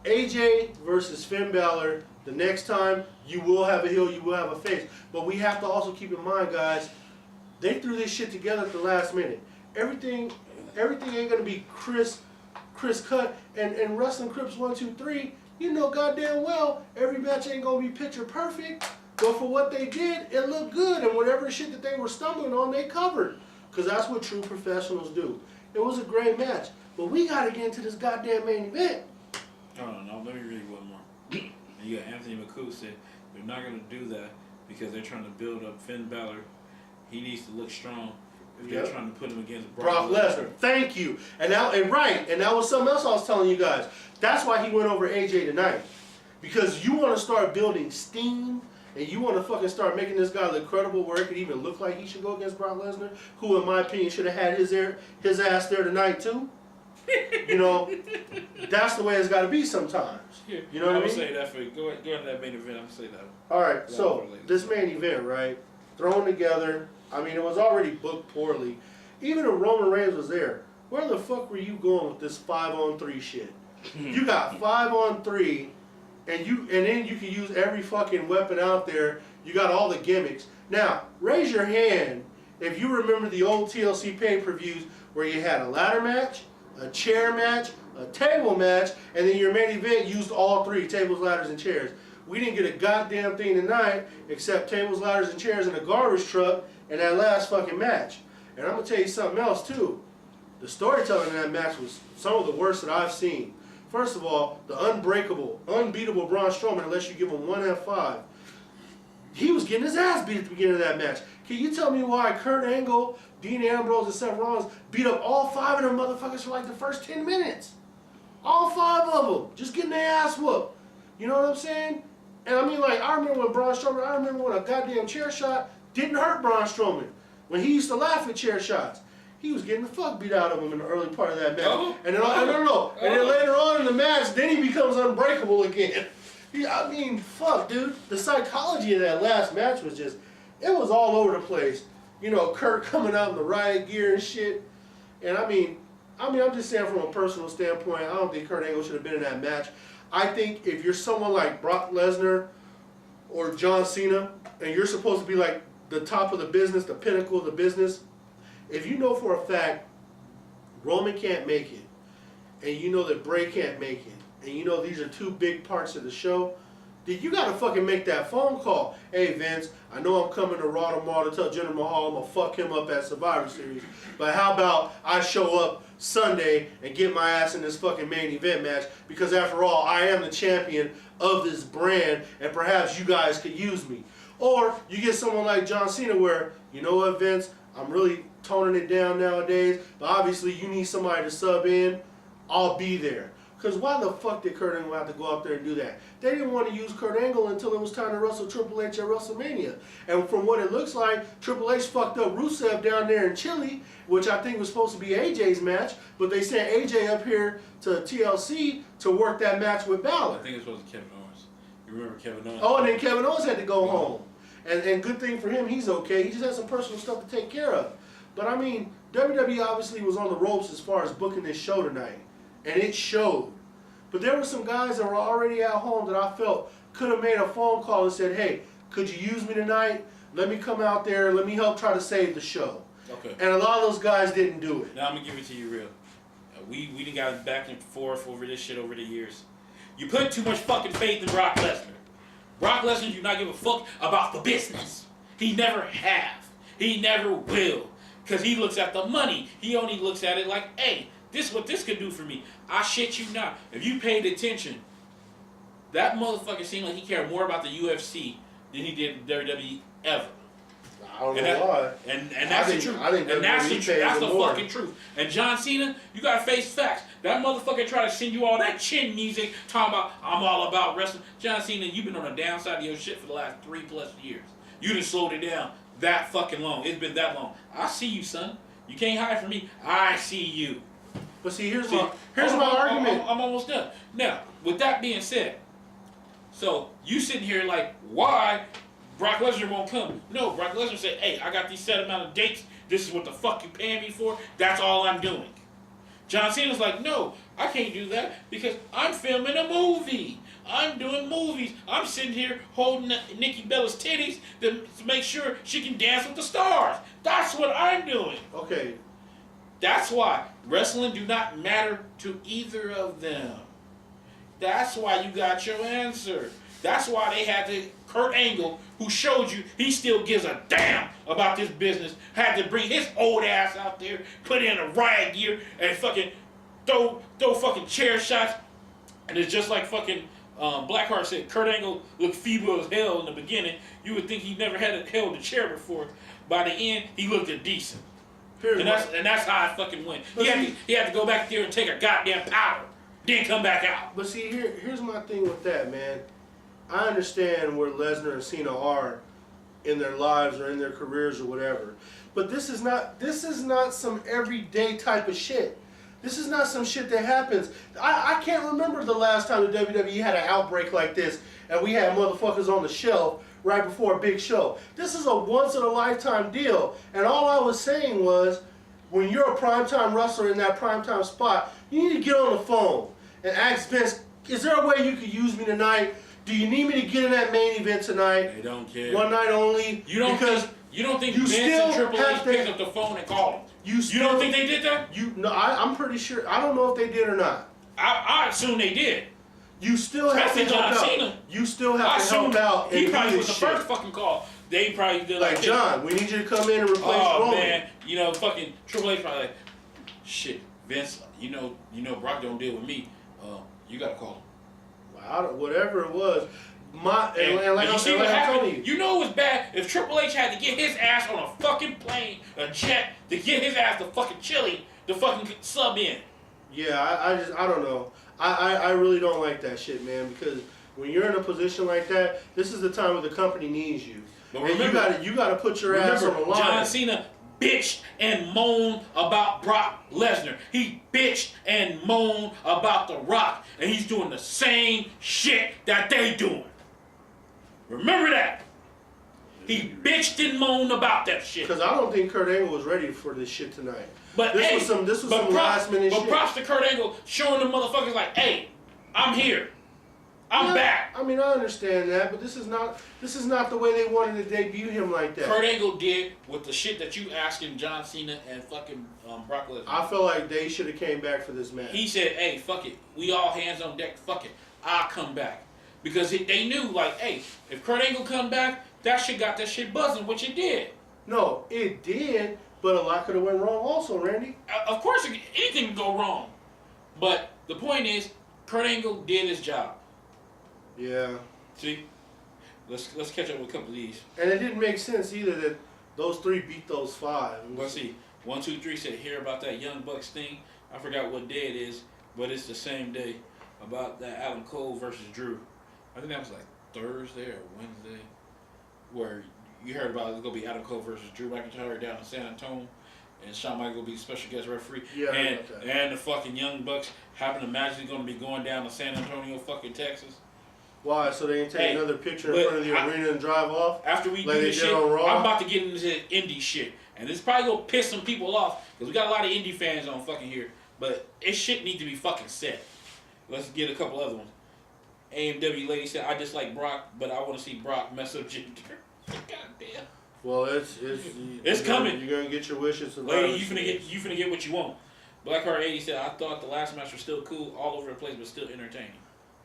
AJ versus Finn Balor. The next time, you will have a heel, you will have a face. But we have to also keep in mind, guys, they threw this shit together at the last minute. Everything ain't gonna be Chris cut. And Wrestling Crips 123, you know goddamn well every match ain't gonna be picture perfect. But for what they did, it looked good. And whatever shit that they were stumbling on, they covered. Because that's what true professionals do. It was a great match. But we gotta get into this goddamn main event. Oh no, let me read one more. And you got Anthony McCoo said they're not going to do that because they're trying to build up Finn Balor. He needs to look strong if they're trying to put him against Brock Lesnar. Thank you. And that was something else I was telling you guys. That's why he went over AJ tonight. Because you want to start building steam and you want to fucking start making this guy look credible where it could even look like he should go against Brock Lesnar, who in my opinion should have had his ass there tonight too. You know, that's the way it's got to be sometimes. You know what I mean? I'm going to say that for you. Go into that main event. I'm going to say that. All right, so this main event, right, thrown together. I mean, it was already booked poorly. Even if Roman Reigns was there, where the fuck were you going with this 5-on-3 shit? You got 5-on-3, and then you can use every fucking weapon out there. You got all the gimmicks. Now, raise your hand if you remember the old TLC pay-per-views where you had a ladder match, a chair match, a table match, and then your main event used all 3, tables, ladders, and chairs. We didn't get a goddamn thing tonight except tables, ladders, and chairs in a garbage truck in that last fucking match. And I'm going to tell you something else too. The storytelling in that match was some of the worst that I've seen. First of all, the unbreakable, unbeatable Braun Strowman, unless you give him 1 F5, he was getting his ass beat at the beginning of that match. Can you tell me why Kurt Angle, Dean Ambrose, and Seth Rollins beat up all 5 of them motherfuckers for like the first 10 minutes? All 5 of them, just getting their ass whooped. You know what I'm saying? And I mean, like, I remember when a goddamn chair shot didn't hurt Braun Strowman. When he used to laugh at chair shots, he was getting the fuck beat out of him in the early part of that match. And then later on in the match, then he becomes unbreakable again. I mean, fuck, dude. The psychology of that last match was just, it was all over the place. You know, Kurt coming out in the riot gear and shit. And I mean, I'm just saying from a personal standpoint, I don't think Kurt Angle should have been in that match. I think if you're someone like Brock Lesnar or John Cena, and you're supposed to be like the top of the business, the pinnacle of the business, if you know for a fact Roman can't make it, and you know that Bray can't make it, and you know these are 2 big parts of the show, then you gotta fucking make that phone call. Hey Vince, I know I'm coming to Raw tomorrow to tell Jinder Mahal I'm gonna fuck him up at Survivor Series, but how about I show up Sunday and get my ass in this fucking main event match, because after all, I am the champion of this brand, and perhaps you guys could use me. Or you get someone like John Cena where, you know what Vince, I'm really toning it down nowadays, but obviously you need somebody to sub in, I'll be there. Because why the fuck did Kurt Angle have to go out there and do that? They didn't want to use Kurt Angle until it was time to wrestle Triple H at WrestleMania. And from what it looks like, Triple H fucked up Rusev down there in Chile, which I think was supposed to be AJ's match, but they sent AJ up here to TLC to work that match with Balor. I think it's supposed to be Kevin Owens. You remember Kevin Owens? Oh, and then Kevin Owens had to go home. And good thing for him, he's okay. He just had some personal stuff to take care of. But I mean, WWE obviously was on the ropes as far as booking this show tonight. And it showed. But there were some guys that were already at home that I felt could have made a phone call and said, hey, could you use me tonight? Let me come out there. Let me help try to save the show. Okay. And a lot of those guys didn't do it. Now I'm going to give it to you real. We done got back and forth over this shit over the years. You put too much fucking faith in Brock Lesnar. Brock Lesnar do not give a fuck about the business. He never have. He never will. Because he looks at the money. He only looks at it like, hey, this is what this could do for me. I shit you not. If you paid attention, that motherfucker seemed like he cared more about the UFC than he did WWE ever. I don't know why. And that's the truth. And that's the truth. That's the fucking truth. And John Cena, you gotta face facts. That motherfucker try to send you all that chin music, talking about I'm all about wrestling. John Cena, you've been on the downside of your shit for the last 3+ years. You done slowed it down that fucking long. It's been that long. I see you, son. You can't hide from me. I see you. But see, here's my argument. I'm almost done. Now, with that being said, so you sitting here like, why Brock Lesnar won't come? No, Brock Lesnar said, hey, I got these set amount of dates. This is what the fuck you paying me for. That's all I'm doing. John Cena's like, no, I can't do that because I'm filming a movie. I'm doing movies. I'm sitting here holding Nikki Bella's titties to make sure she can dance with the stars. That's what I'm doing. Okay. That's why wrestling do not matter to either of them. That's why you got your answer. That's why they had to, Kurt Angle, who showed you he still gives a damn about this business, had to bring his old ass out there, put in a riot gear, and fucking throw fucking chair shots. And it's just like fucking Blackheart said, Kurt Angle looked feeble as hell in the beginning. You would think he never had held a chair before. By the end, he looked decent. And that's how I fucking went. He had to go back there and take a goddamn powder, then come back out. But see, here's my thing with that, man. I understand where Lesnar and Cena are in their lives or in their careers or whatever. But this is not some everyday type of shit. This is not some shit that happens. I can't remember the last time the WWE had an outbreak like this and we had motherfuckers on the shelf right before a big show. This is a once-in-a-lifetime deal. And all I was saying was, when you're a primetime wrestler in that primetime spot, you need to get on the phone and ask Vince, is there a way you could use me tonight? Do you need me to get in that main event tonight? They don't care. One night only? You don't think Vince and Triple H picked up the phone and called him? You don't think they did that? No, I'm pretty sure. I don't know if they did or not. I assume they did. You still have to help out. You still have to help out. He probably was the first fucking call. They probably did like John, we need you to come in and replace Roman. Oh man, fucking Triple H probably like, shit, Vince, you know Brock don't deal with me. You gotta call him. Whatever it was. And you see what happened? You know it was bad if Triple H had to get his ass on a fucking plane, a jet, to get his ass to fucking Chile to fucking sub in. Yeah, I don't know. I really don't like that shit, man, because when you're in a position like that, this is the time where the company needs you. But remember, you gotta put your ass on the line. John Cena bitched and moaned about Brock Lesnar. He bitched and moaned about The Rock, and he's doing the same shit that they doing. Remember that. He bitched and moaned about that shit. Because I don't think Kurt Angle was ready for this shit tonight. But this was some last minute shit. But props to Kurt Angle showing the motherfuckers like, hey, I'm here. I'm back. I mean, I understand that, but this is not the way they wanted to debut him like that. Kurt Angle did with the shit that you asking John Cena and fucking Brock Lesnar. I feel like they should have came back for this match. He said, hey, fuck it. We all hands on deck. Fuck it. I'll come back. Because they knew, like, hey, if Kurt Angle come back, that shit got that shit buzzing, which it did. No, it did, but a lot could have went wrong also, Randy. Of course, anything can go wrong. But the point is, Kurt Angle did his job. Yeah. See? Let's catch up with a couple of these. And it didn't make sense either that those three beat those five. Let's see. 1, 2, 3 said, hear about that Young Bucks thing. I forgot what day it is, but it's the same day about that Adam Cole versus Drew. I think that was like Thursday or Wednesday, where you heard about it's going to be Adam Cole versus Drew McIntyre down in San Antonio, and Shawn Michaels will be special guest referee. Yeah, and the fucking Young Bucks happen to magically going to be going down to San Antonio, fucking Texas. Why? So they ain't take another picture in front of the arena and drive off? After we do this shit, I'm about to get into indie shit. And it's probably going to piss some people off, because we got a lot of indie fans on fucking here. But it shit need to be fucking set. Let's get a couple other ones. AMW lady said, I just like Brock, but I want to see Brock mess up Jinder. Goddamn. Well, it's coming. You're going to get your wishes. Lady, you finna get what you want. Blackheart 80 said, I thought the last match was still cool, all over the place, but still entertaining.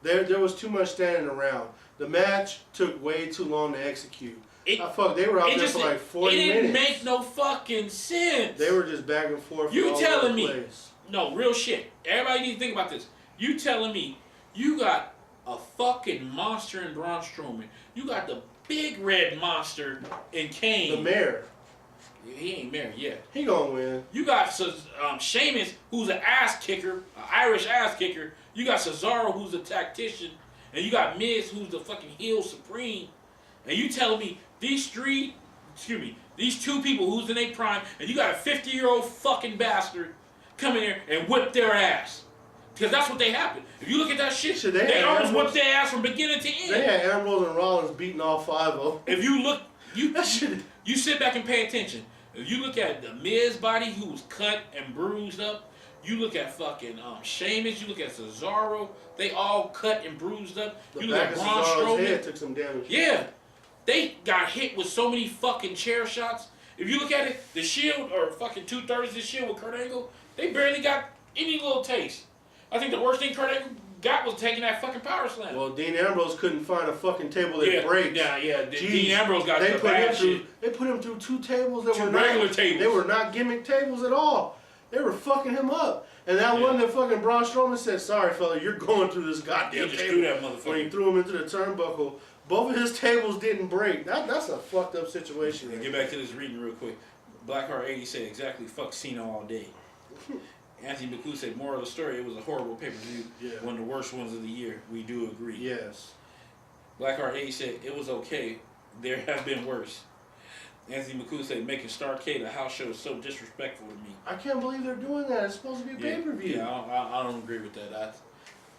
There was too much standing around. The match took way too long to execute. They were out there for like 40 minutes. It didn't make no fucking sense. They were just back and forth. You all telling over the me? place. No, real shit. Everybody needs to think about this. You telling me you got a fucking monster in Braun Strowman? You got the big red monster in Kane. The mayor. He ain't married yet. He gonna win. You got Sheamus, who's an ass kicker, an Irish ass kicker. You got Cesaro, who's a tactician, and you got Miz, who's the fucking heel supreme. And you telling me these two people who's in their prime, and you got a 50-year-old fucking bastard come in here and whip their ass. Because that's what they happened. If you look at that shit, they almost whipped their ass from beginning to end. They had Ambrose and Rollins beating all 5 of them. If you look, you sit back and pay attention. If you look at the Miz body, who was cut and bruised up, you look at fucking Sheamus, you look at Cesaro, they all cut and bruised up. You look at Braun Strowman. Head took some damage. Yeah. They got hit with so many fucking chair shots. If you look at it, the Shield, or fucking 2/3 of the Shield with Kurt Angle, they barely got any little taste. I think the worst thing Kurt Angle got was taking that fucking power slam. Well, Dean Ambrose couldn't find a fucking table that breaks. Yeah. Dean Ambrose got the bad shit. They put him through 2 tables that were regular tables. They were not gimmick tables at all. They were fucking him up. And that one that fucking Braun Strowman said, "Sorry, fella, you're going through this goddamn just table." threw that motherfucker. When he threw him into the turnbuckle, both of his tables didn't break. That's a fucked up situation. Get back to this reading real quick. Blackheart 80 said exactly fuck Cena all day. Anthony McClue said, moral of the story, it was a horrible pay-per-view. Yeah. One of the worst ones of the year. We do agree. Yes. Blackheart 80 said, it was okay. There have been worse. Anthony McClue said, making Starrcade a house show is so disrespectful to me. I can't believe they're doing that. It's supposed to be a pay-per-view. Yeah, I don't agree with that.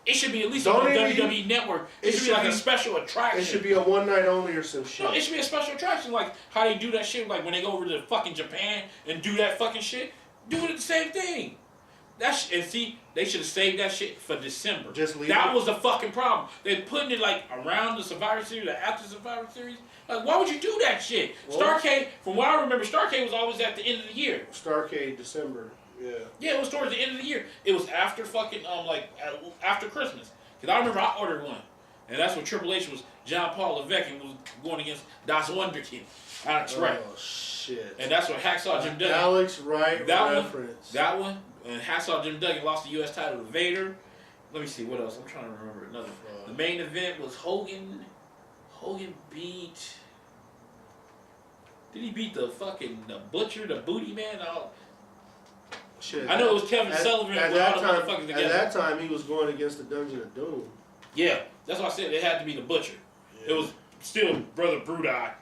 It should be at least on the WWE Network. It should be like a special attraction. It should be a one night only or some shit. No, it should be a special attraction, like how they do that shit, like when they go over to fucking Japan and do that fucking shit. Do it the same thing. And see, they should have saved that shit for December. Just leave that it. was the fucking problem. They're putting it like around the Survivor Series or after Survivor Series. Like, why would you do that shit? Well, Starrcade, from what I remember, Starrcade was always at the end of the year. Starrcade December. Yeah. Yeah, it was towards the end of the year. It was after fucking after Christmas. Cause I remember I ordered one, and that's when Triple H was John Paul Levesque and was going against Das Wunderkind out of Trek. Oh shit. And that's what Hacksaw Jim Duggan. Alex Wright reference. That one. And Hacksaw Jim Duggan lost the U.S. title to Vader. Let me see what else. I'm trying to remember another. The main event was Hogan. Hogan beat. Did he beat the Butcher, the Booty Man? Shit. I know it was Kevin Sullivan at with that all the time, motherfuckers together. At that time, he was going against the Dungeon of Doom. Yeah, that's why I said it had to be the Butcher. Yeah. It was still Brother Brudeye.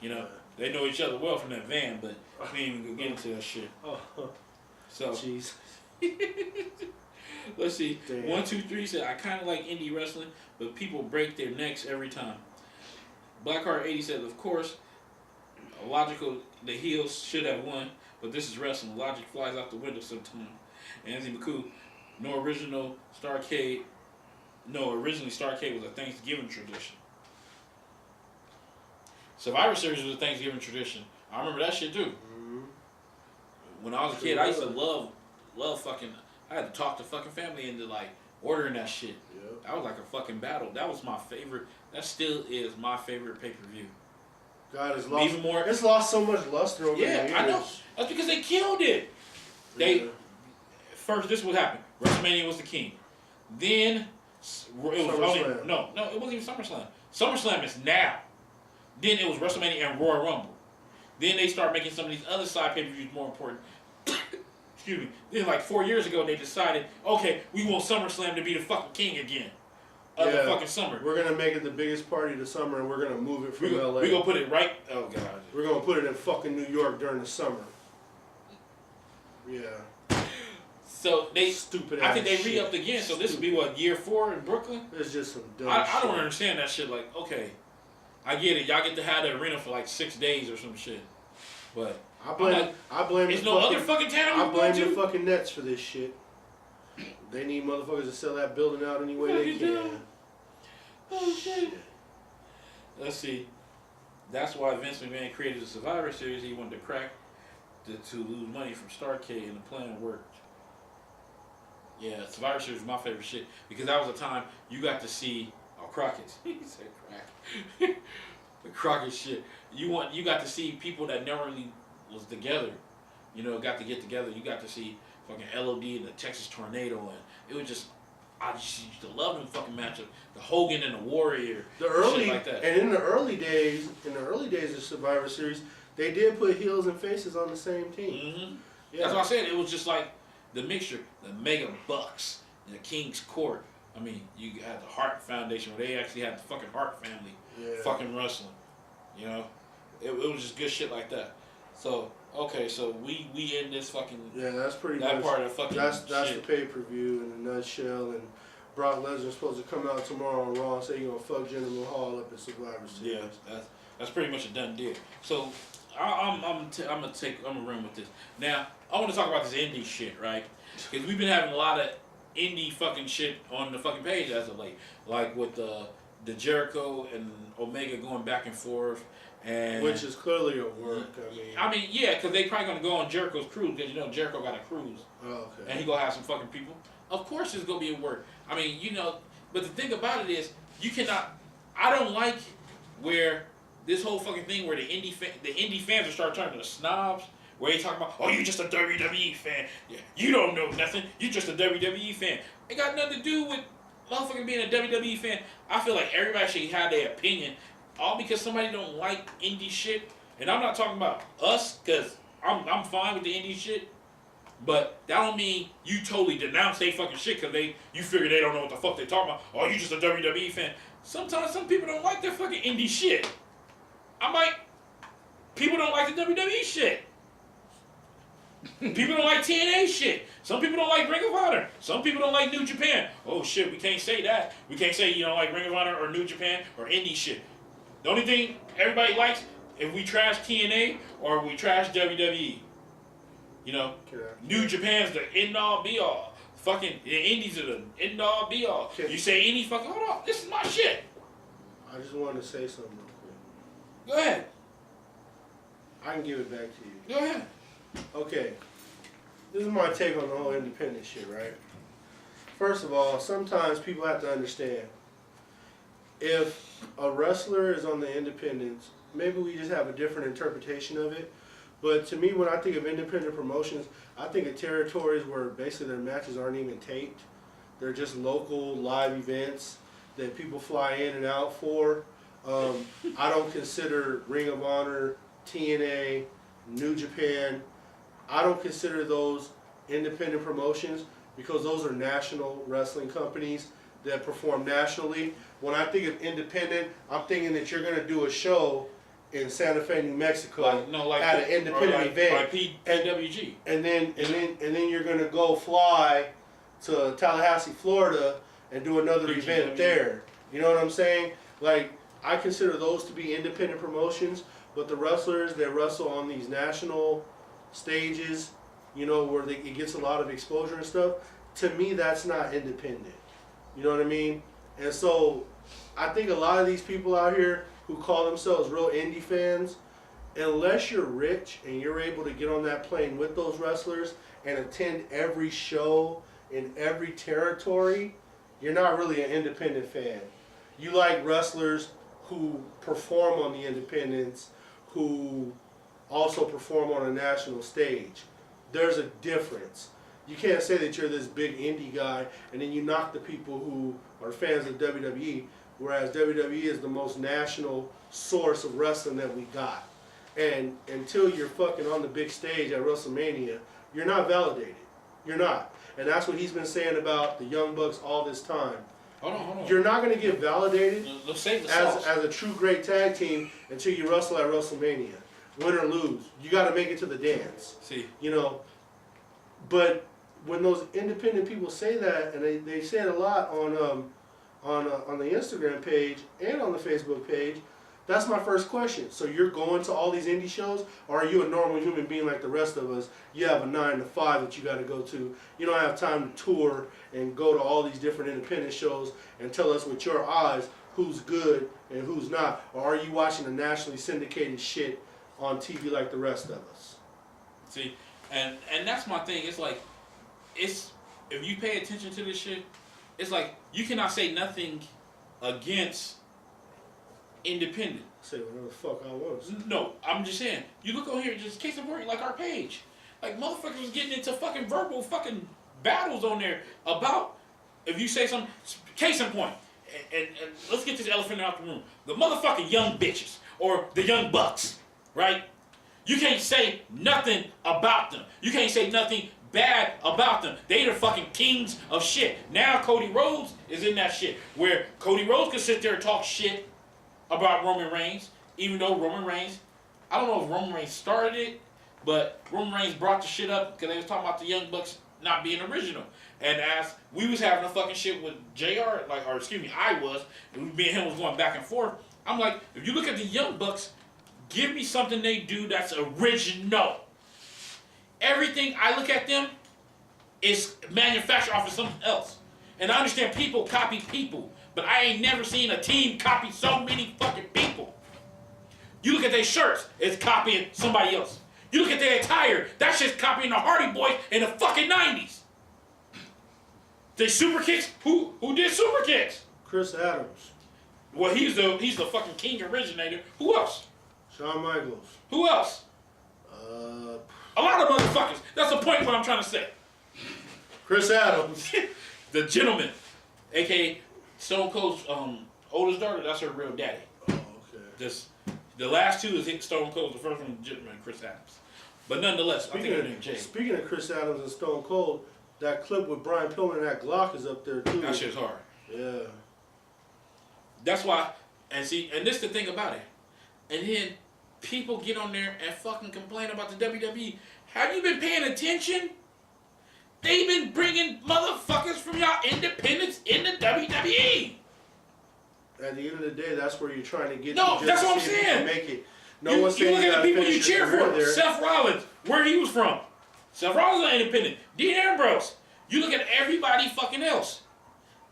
You know, they know each other well from that van, but we ain't even gonna get into that shit. So, jeez. Let's see. Damn. 1, 2, 3 said, I kind of like indie wrestling, but people break their necks every time. Blackheart 80 said, of course, the heels should have won, but this is wrestling. Logic flies out the window sometimes. Anthony McCoo, originally Starrcade was a Thanksgiving tradition. Survivor Series was a Thanksgiving tradition. I remember that shit too. Mm-hmm. When I was a kid, I used to love fucking. I had to talk the fucking family into like ordering that shit. Yep. That was like a fucking battle. That was my favorite. That still is my favorite pay-per-view. God, it's lost. Even more. It's lost so much luster over the years. Yeah, I know. That's because they killed it. First, this is what happened. WrestleMania was the king. Then it was it wasn't even SummerSlam. SummerSlam is now. Then it was WrestleMania and Royal Rumble. Then they start making some of these other side pay-per-views more important. Excuse me. Then like 4 years ago, they decided, okay, we want SummerSlam to be the fucking king again. Of the fucking summer. We're gonna make it the biggest party of the summer, and we're gonna move it from LA. We're gonna put it right. Oh god. We're gonna put it in fucking New York during the summer. Yeah. So they stupid. I think they re-upped again. So this would be what, year 4 in Brooklyn? It's just some dumb I don't understand that shit. Like, okay, I get it. Y'all get to have the arena for like 6 days or some shit. But I blame. There's no other fucking town. I blame the fucking Nets for this shit. They need motherfuckers to sell that building out any way they can. Oh shit. Let's see. That's why Vince McMahon created the Survivor Series. He wanted to crack to lose money from Starrcade, and the plan worked. Yeah, Survivor Series was my favorite shit because that was a time you got to see Crockett's. He said crack. the Crockett shit. You got to see people that never really was together. You know, got to get together. You got to see fucking LOD and the Texas Tornado, and it was just. I just used to love them fucking matchup. The Hogan and the Warrior. The early shit like that. and in the early days of Survivor Series, they did put heels and faces on the same team. Mm-hmm. Yeah. That's what I said. It was just like the mixture, the Mega Bucks, the King's Court. I mean, you had the Hart Foundation where they actually had the fucking Hart family fucking wrestling. You know, it was just good shit like that. So okay, so we in this fucking that's pretty that much part of the fucking that's shit. the pay-per-view in a nutshell. And Brock Lesnar's supposed to come out tomorrow on Raw and say he's gonna fuck Jinder Mahal up at Survivor Series. Yeah, that's pretty much a done deal. So I'm gonna run with this. Now I want to talk about this indie shit, right? Because we've been having a lot of indie fucking shit on the fucking page as of late, like with the Jericho and Omega going back and forth, and Which is clearly a work. I mean, yeah, because they probably gonna go on Jericho's cruise because you know Jericho got a cruise, Okay. and he gonna have some fucking people. Of course, it's gonna be a work. I mean, you know, but the thing about it is, you cannot. I don't like where this whole fucking thing where the indie fans will start turning to snobs. Where they talking about, oh, you just a WWE fan. Yeah, you don't know nothing. You just a WWE fan. It got nothing to do with motherfucking being a WWE fan. I feel like everybody should have their opinion, all because somebody don't like indie shit. And I'm not talking about us, because I'm fine with the indie shit. But that don't mean you totally denounce they fucking shit because you figure they don't know what the fuck they talking about. Oh, you just a WWE fan. Sometimes some people don't like their fucking indie shit. People don't like the WWE shit. People don't like TNA shit. Some people don't like Ring of Honor. Some people don't like New Japan. Oh shit, we can't say that. We can't say you don't like Ring of Honor or New Japan or indie shit. The only thing everybody likes if we trash TNA or we trash WWE. You know, New Japan's the end all be all. Fucking the indies are the end all be all. You say any fucking hold on, this is my shit. I just wanted to say something real quick. Go ahead. I can give it back to you. Go ahead. Okay, this is my take on the whole independent shit, right? First of all, sometimes people have to understand, if a wrestler is on the independents, maybe we just have a different interpretation of it, but to me, when I think of independent promotions, I think of territories where basically their matches aren't even taped. They're just local live events that people fly in and out for. I don't consider Ring of Honor, TNA, New Japan, I don't consider those independent promotions because those are national wrestling companies that perform nationally. When I think of independent, I'm thinking that you're going to do a show in Santa Fe, New Mexico, at an independent event, like PWG, and then you're going to go fly to Tallahassee, Florida, and do another event there. You know what I'm saying? Like, I consider those to be independent promotions, but the wrestlers that wrestle on these national stages, you know, where it gets a lot of exposure and stuff, to me that's not independent. You know what I mean? And so I think a lot of these people out here who call themselves real indie fans, unless you're rich and you're able to get on that plane with those wrestlers and attend every show in every territory, you're not really an independent fan. You like wrestlers who perform on the independents, who also perform on a national stage. There's a difference. You can't say that you're this big indie guy and then you knock the people who are fans of WWE, whereas WWE is the most national source of wrestling that we got. And until you're fucking on the big stage at WrestleMania, you're not validated. You're not. And that's what he's been saying about the Young Bucks all this time. Hold on. You're not going to get validated Let's save the sauce. as a true great tag team until you wrestle at WrestleMania. Win or lose, you got to make it to the dance. See, you know, but when those independent people say that, and they say it a lot on the Instagram page and on the Facebook page, that's my first question. So you're going to all these indie shows, or are you a normal human being like the rest of us? You have a 9 to 5 that you got to go to. You don't have time to tour and go to all these different independent shows and tell us with your eyes who's good and who's not, or are you watching the nationally syndicated shit on TV like the rest of us? See, and that's my thing. It's like, if you pay attention to this shit, it's like you cannot say nothing against independent. Say whatever the fuck I want to say. No, I'm just saying. You look over here, just case in point, like our page. Like, motherfuckers was getting into fucking verbal fucking battles on there about, if you say something, case in point, and let's get this elephant out the room. The motherfucking young bitches, or the young bucks, right? You can't say nothing about them. You can't say nothing bad about them. They the fucking kings of shit. Now Cody Rhodes is in that shit, where Cody Rhodes can sit there and talk shit about Roman Reigns, even though Roman Reigns, I don't know if Roman Reigns started it, but Roman Reigns brought the shit up because they was talking about the Young Bucks not being original. And as we was having a fucking shit with JR, like, or excuse me, I was, and me and him was going back and forth. I'm like, if you look at the Young Bucks, give me something they do that's original. Everything I look at them is manufactured off of something else. And I understand people copy people, but I ain't never seen a team copy so many fucking people. You look at their shirts, it's copying somebody else. You look at their attire, that shit's copying the Hardy Boys in the fucking 90s. They super kicks, who did super kicks? Chris Adams. Well, he's the fucking king originator. Who else? Shawn Michaels. Who else? A lot of motherfuckers. That's the point what I'm trying to say. Chris Adams. The gentleman, aka Stone Cold's oldest daughter, that's her real daddy. Oh, okay. The last two is Stone Cold, the first one, the gentleman, Chris Adams. But nonetheless, I think her name Jay. Speaking of Chris Adams and Stone Cold, that clip with Brian Pillman and that Glock is up there too. That shit's hard. Yeah. That's why, and see, and this is the thing about it. And then people get on there and fucking complain about the WWE. Have you been paying attention? They've been bringing motherfuckers from y'all independents in the WWE. At the end of the day, that's where you're trying to get. No, to that's just what I'm see if you saying. can make it. No You one's saying look you at gotta the people you finish cheer your career for. there. Seth Rollins, where he was from. Seth Rollins is an independent. Dean Ambrose. You look at everybody fucking else.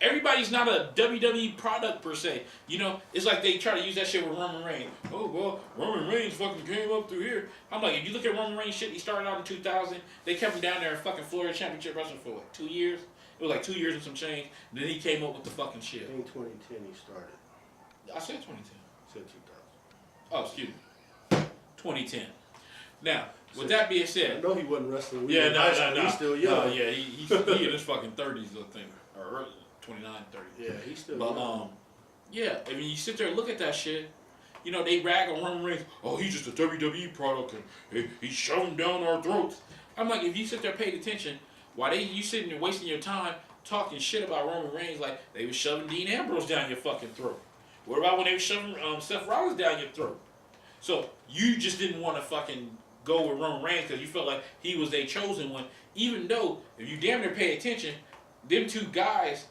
Everybody's not a WWE product per se. You know, it's like they try to use that shit with Roman Reigns. Oh, well, Roman Reigns fucking came up through here. I'm like, if you look at Roman Reigns shit, he started out in 2000. They kept him down there in fucking Florida Championship Wrestling for what, 2 years? It was like 2 years and some change. Then he came up with the fucking shit. In 2010 he started. I said 2010. Said 2000. Oh, excuse me. 2010. Now, with that being I said, know he wasn't wrestling. yeah, no. He's still young. No, yeah, he in his fucking 30s, I think, or early 29, 30. Yeah, he's still But young. yeah, I mean, you sit there and look at that shit. You know, they rag on Roman Reigns. Oh, he's just a WWE product, and he's shoving down our throats. I'm like, if you sit there paying attention, why you sitting there wasting your time talking shit about Roman Reigns like they was shoving Dean Ambrose down your fucking throat? What about when they were shoving Seth Rollins down your throat? So you just didn't want to fucking go with Roman Reigns because you felt like he was their chosen one, even though if you damn near pay attention, them two guys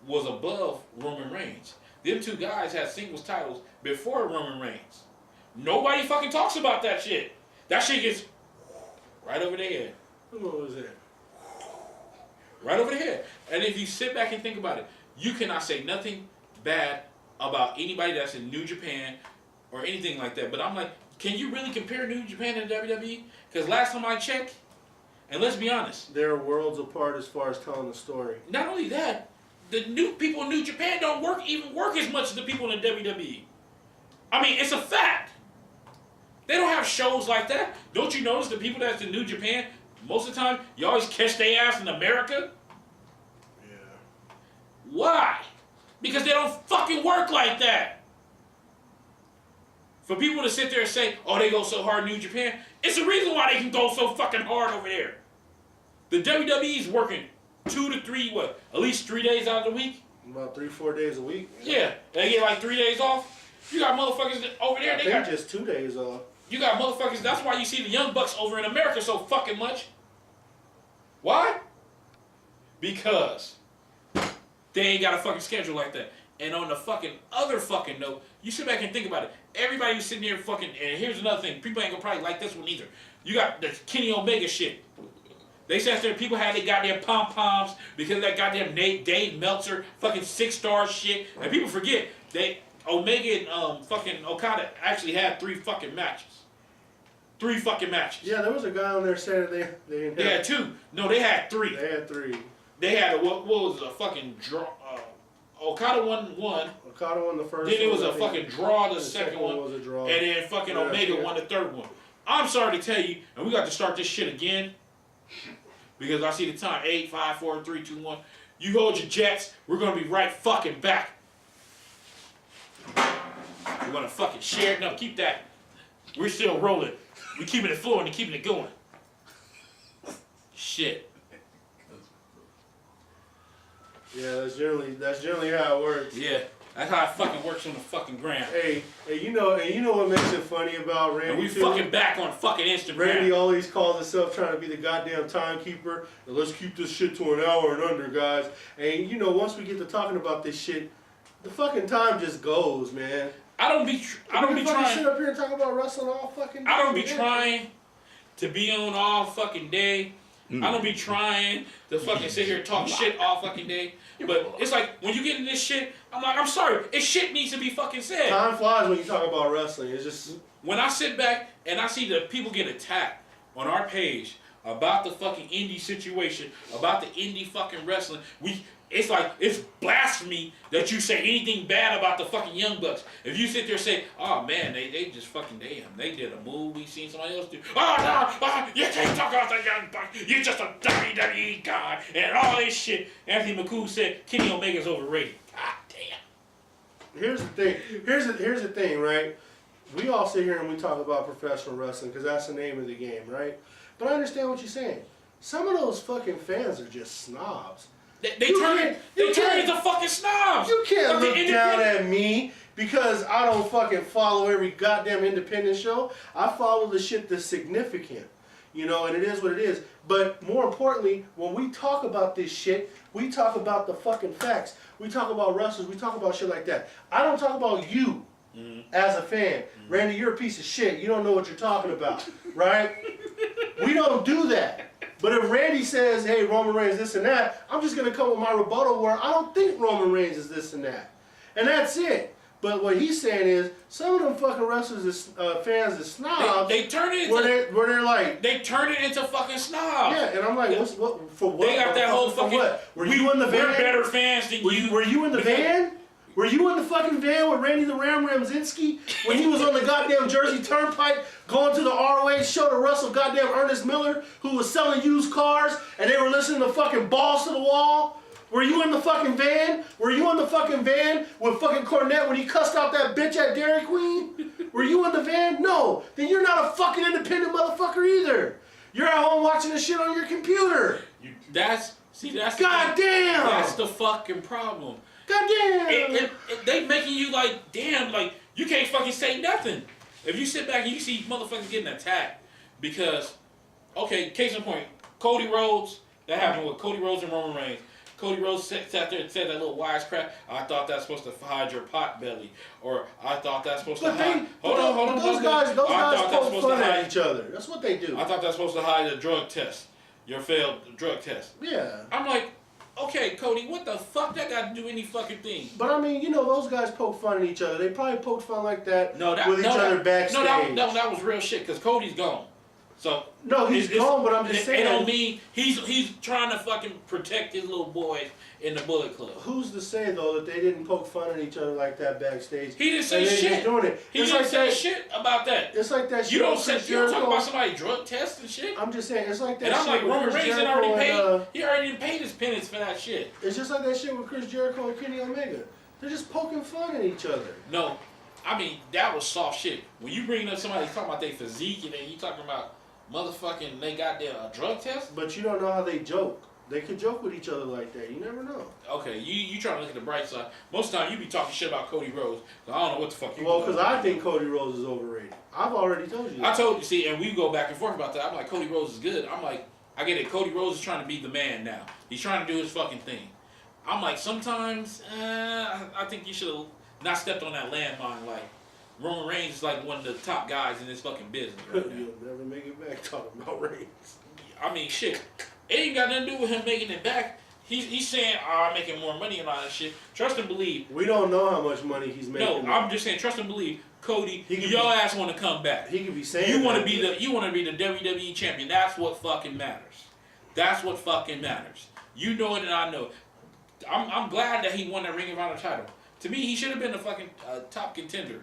was above Roman Reigns. Them two guys had singles titles before Roman Reigns. Nobody fucking talks about that shit. That shit gets right over their head. What was that? Right over the head. And if you sit back and think about it, you cannot say nothing bad about anybody that's in New Japan or anything like that. But I'm like, can you really compare New Japan to WWE? Because last time I checked, and let's be honest, They're worlds apart as far as telling the story. not only that, the new people in New Japan don't work as much as the people in the WWE. I mean, it's a fact. They don't have shows like that. Don't you notice the people that's in New Japan, most of the time, you always catch their ass in America? Yeah. Why? Because they don't fucking work like that. For people to sit there and say, oh, they go so hard in New Japan, it's the reason why they can go so fucking hard over there. The WWE's working 2 to 3, at least 3 days out of the week? About 3-4 days a week. Yeah. They get like 3 days off. You got motherfuckers over there, I think just 2 days off. You got motherfuckers, that's why you see the Young Bucks over in America so fucking much. Why? Because they ain't got a fucking schedule like that. And on the fucking other fucking note, you sit back and think about it. Everybody who's sitting here fucking, and here's another thing, people ain't gonna probably like this one either. You got the Kenny Omega shit. They sat there, people had their goddamn pom-poms because of that goddamn Dave Meltzer fucking 6-star shit. And people forget, Omega and fucking Okada actually had 3 fucking matches. 3 fucking matches. Yeah, there was a guy on there saying they They had 2. No, they had 3. They had 3. They had what was a fucking Okada won one. Okada won the first. Then it was one, a fucking draw. The second one was a draw. And then fucking Omega won the third one. I'm sorry to tell you, and we got to start this shit again because I see the time 8, 5, 4, 3, 2, 1. You hold your jets. We're gonna be right fucking back. We're gonna fucking share it. No, keep that. We're still rolling. We're keeping it flowing and keeping it going. Shit. Yeah, that's generally how it works. Yeah, that's how it fucking works on the fucking ground. Hey, you know what makes it funny about Randy? And we too? fucking back on fucking Instagram. Randy always calls himself trying to be the goddamn timekeeper. And let's keep this shit to an hour and under, guys. And you know, once we get to talking about this shit, the fucking time just goes, man. I don't be trying. Sit up here and talk about wrestling all fucking day. I don't be trying to be on all fucking day. I don't be trying to fucking sit here and talk shit all fucking day. But it's like, when you get in this shit, I'm like, I'm sorry, this shit needs to be fucking said. Time flies when you talk about wrestling. It's just... When I sit back and I see the people get attacked on our page about the fucking indie situation, about the indie fucking wrestling, it's like, it's blasphemy that you say anything bad about the fucking Young Bucks. If you sit there and say, oh man, they just fucking, they did a move we seen somebody else do. Oh no, you can't talk about the Young Bucks. You're just a WWE guy and all this shit. Anthony McCool said Kenny Omega's overrated. God damn. Here's the thing. Here's the thing, right? We all sit here and we talk about professional wrestling because that's the name of the game, right? But I understand what you're saying. Some of those fucking fans are just snobs. They turn into fucking snobs. You can't look down at me because I don't fucking follow every goddamn independent show. I follow the shit that's significant. You know, and it is what it is. But more importantly, when we talk about this shit, we talk about the fucking facts. We talk about wrestlers. We talk about shit like that. I don't talk about you as a fan. Randy, you're a piece of shit. You don't know what you're talking about, right? We don't do that. But if Randy says, hey, Roman Reigns this and that, I'm just going to come with my rebuttal where I don't think Roman Reigns is this and that. And that's it. But what he's saying is, some of them fucking wrestlers, is, fans, is snobs. They turn it into... Where they're like... They turn it into fucking snobs. Yeah, and I'm like, for what? They got that whole fucking... What? Were you in the van? We're better fans than you. Were you in the van? Were you in the fucking van with Randy the Ram Ramzinski when he was on the goddamn Jersey Turnpike going to the ROH show to wrestle goddamn Ernest Miller who was selling used cars and they were listening to fucking Balls to the Wall? Were you in the fucking van? Were you in the fucking van with fucking Cornette when he cussed out that bitch at Dairy Queen? Were you in the van? No. Then you're not a fucking independent motherfucker either. You're at home watching this shit on your computer. That's goddamn. That's the fucking problem. Goddamn! They making you like, damn, like, you can't fucking say nothing. If you sit back and you see motherfuckers getting attacked because, okay, case in point, Cody Rhodes, that happened with Cody Rhodes and Roman Reigns. Cody Rhodes sat there and said that little wisecrack, I thought that's supposed to hide your pot belly. Or, I thought that's supposed to hide... Hold on. Those guys poke fun at each other. That's what they do. I thought that's supposed to hide a drug test. Your failed drug test. Yeah. I'm like... Okay, Cody, what the fuck that got to do any fucking thing? But I mean, you know, those guys poke fun at each other. They probably poked fun like that with each other backstage. No, that was real shit, because Cody's gone. So no, he's gone, but I'm just saying. It don't mean he's trying to fucking protect his little boys in the Bullet Club. Who's to say, though, that they didn't poke fun at each other like that backstage? He didn't say shit. Just doing it. He didn't say shit about that. It's like that shit. You don't talk about somebody's drug test and shit. I'm just saying, it's like that shit. And I'm like, Roman Reigns had already paid. He already paid his penance for that shit. It's just like that shit with Chris Jericho and Kenny Omega. They're just poking fun at each other. No, I mean, that was soft shit. When you bring up somebody talking about their physique and then you talking about motherfucking they got their drug test? But you don't know how they joke. They could joke with each other like that. You never know. Okay, you trying to look at the bright side. Most of the time you be talking shit about Cody Rhodes. So I don't know what the fuck you Well, because I think Cody Rhodes is overrated. I've already told you that. I told you, see, and we go back and forth about that. I'm like, Cody Rhodes is good. I'm like, I get it. Cody Rhodes is trying to be the man now. He's trying to do his fucking thing. I'm like, sometimes, I think you should have not stepped on that landmine. Like, Roman Reigns is like one of the top guys in this fucking business right now. You'll never make it back talking about Reigns. I mean, shit. It ain't got nothing to do with him making it back. He's saying, I'm making more money and all that shit. Trust and believe. We don't know how much money he's making. No, I'm just saying, trust and believe. Cody, your ass want to come back. He could be saying you want to be the WWE champion. That's what fucking matters. That's what fucking matters. You know it and I know. I'm glad that he won that Ring of Honor title. To me, he should have been a fucking top contender.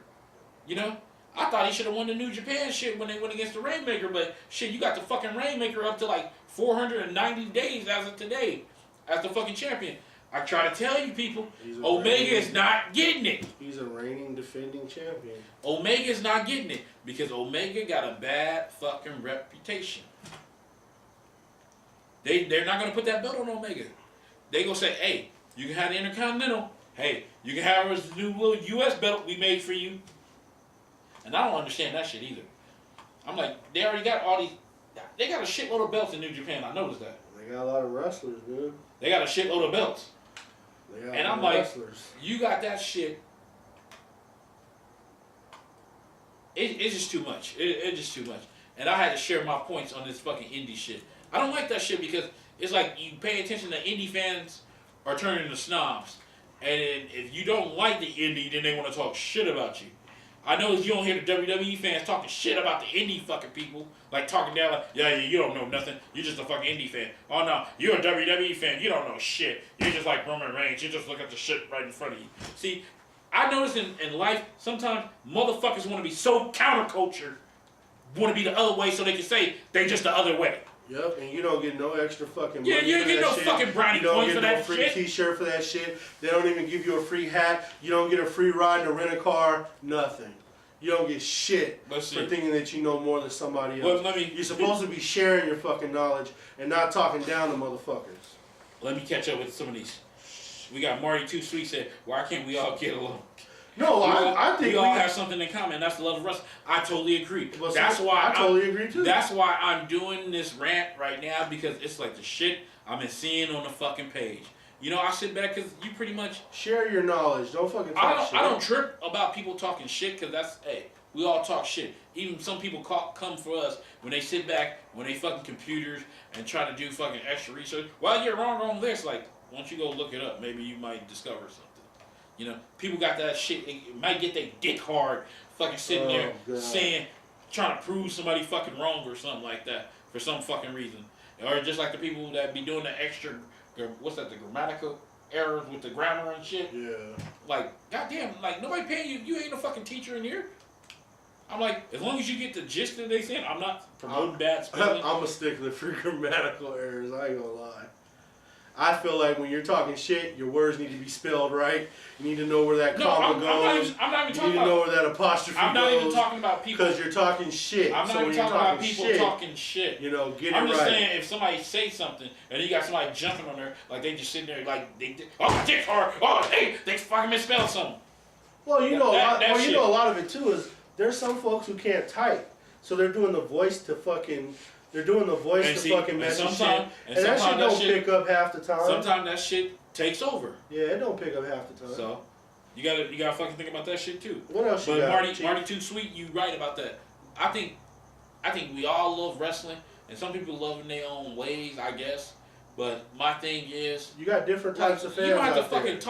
You know? I thought he should have won the New Japan shit when they went against the Rainmaker, but shit, you got the fucking Rainmaker up to like 490 days as of today as the fucking champion. I try to tell you people, Omega is not getting it. He's a reigning, defending champion. Omega is not getting it because Omega got a bad fucking reputation. They're not gonna put that belt on Omega. They gonna say, hey, you can have the Intercontinental. Hey, you can have this new little U.S. belt we made for you. And I don't understand that shit either. I'm like, they already got all these. They got a shitload of belts in New Japan. I noticed that. They got a lot of wrestlers, dude. They got a shitload of belts. And I'm like, you got that shit. It's just too much. It's just too much. And I had to share my points on this fucking indie shit. I don't like that shit because it's like you pay attention to indie fans are turning into snobs. And if you don't like the indie, then they want to talk shit about you. I know you don't hear the WWE fans talking shit about the indie fucking people. Like talking down like, yeah, you don't know nothing. You're just a fucking indie fan. Oh no, you're a WWE fan. You don't know shit. You're just like Roman Reigns. You just look at the shit right in front of you. See, I notice in life, sometimes motherfuckers want to be so counterculture, want to be the other way so they can say they just the other way. Yep, and you don't get no extra fucking money. Yeah, you don't get no shit. fucking brownie points for that shit. You don't get no free t-shirt for that shit. They don't even give you a free hat. You don't get a free ride to rent a car. Nothing. You don't get shit for thinking that you know more than somebody else. Well, you're supposed to be sharing your fucking knowledge and not talking down to motherfuckers. Let me catch up with some of these. We got Marty Too Sweet said, why can't we all get along? No, I think we all have something in common. That's the love of wrestling. I totally agree. Well, that's why I totally agree too. That's why I'm doing this rant right now because it's like the shit I've been seeing on the fucking page. You know, I sit back because you pretty much share your knowledge. Don't fucking talk shit. I don't trip about people talking shit because that's we all talk shit. Even some people come for us when they sit back when they fucking computers and try to do fucking extra research. Well, you're wrong on this. Like, once you go look it up, maybe you might discover something. You know, people got that shit. It might get their dick hard, fucking sitting there saying, trying to prove somebody fucking wrong or something like that for some fucking reason. Or just like the people that be doing the extra, what's that, the grammatical errors with the grammar and shit. Yeah. Like, goddamn, like nobody paying you. You ain't no fucking teacher in here. I'm like, as long as you get the gist that they saying, I'm not promoting bad spelling. I'm a stickler for grammatical errors. I ain't gonna lie. I feel like when you're talking shit, your words need to be spelled right. You need to know where that comma goes. I'm not even talking about. You need to know where that apostrophe goes. I'm not even talking about people. Because you're talking shit. I'm not even talking about people talking shit. You know, get it right. I'm just saying, if somebody say something and you got somebody jumping on there, like they just sitting there, like oh my dick hard, oh they fucking misspelled something. Well, you know, a lot of it too is there's some folks who can't type, so they're doing the voice to fucking. They're doing the voice to fucking message shit. And that shit don't pick up half the time. Sometimes that shit takes over. Yeah, it don't pick up half the time. So, you gotta fucking think about that shit too. What else you got? But Marty Too Sweet, you right about that. I think we all love wrestling, and some people love it in their own ways, I guess. But my thing is, you got different types of fans. You don't have to fucking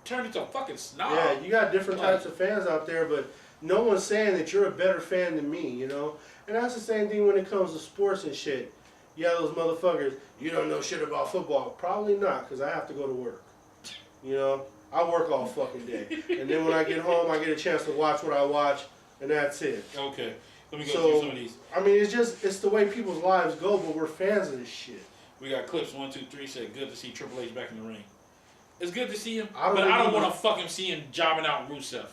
turn into a fucking snob. Yeah, you got different types of fans out there, but no one's saying that you're a better fan than me, you know? And that's the same thing when it comes to sports and shit. Yeah, those motherfuckers, you don't know shit about football. Probably not, because I have to go to work. You know? I work all fucking day. And then when I get home, I get a chance to watch what I watch, and that's it. Okay. Let me go through some of these. I mean, it's the way people's lives go, but we're fans of this shit. We got clips. 1, 2, 3 said, good to see Triple H back in the ring. It's good to see him, but I don't want to fucking see him jobbing out Rusev.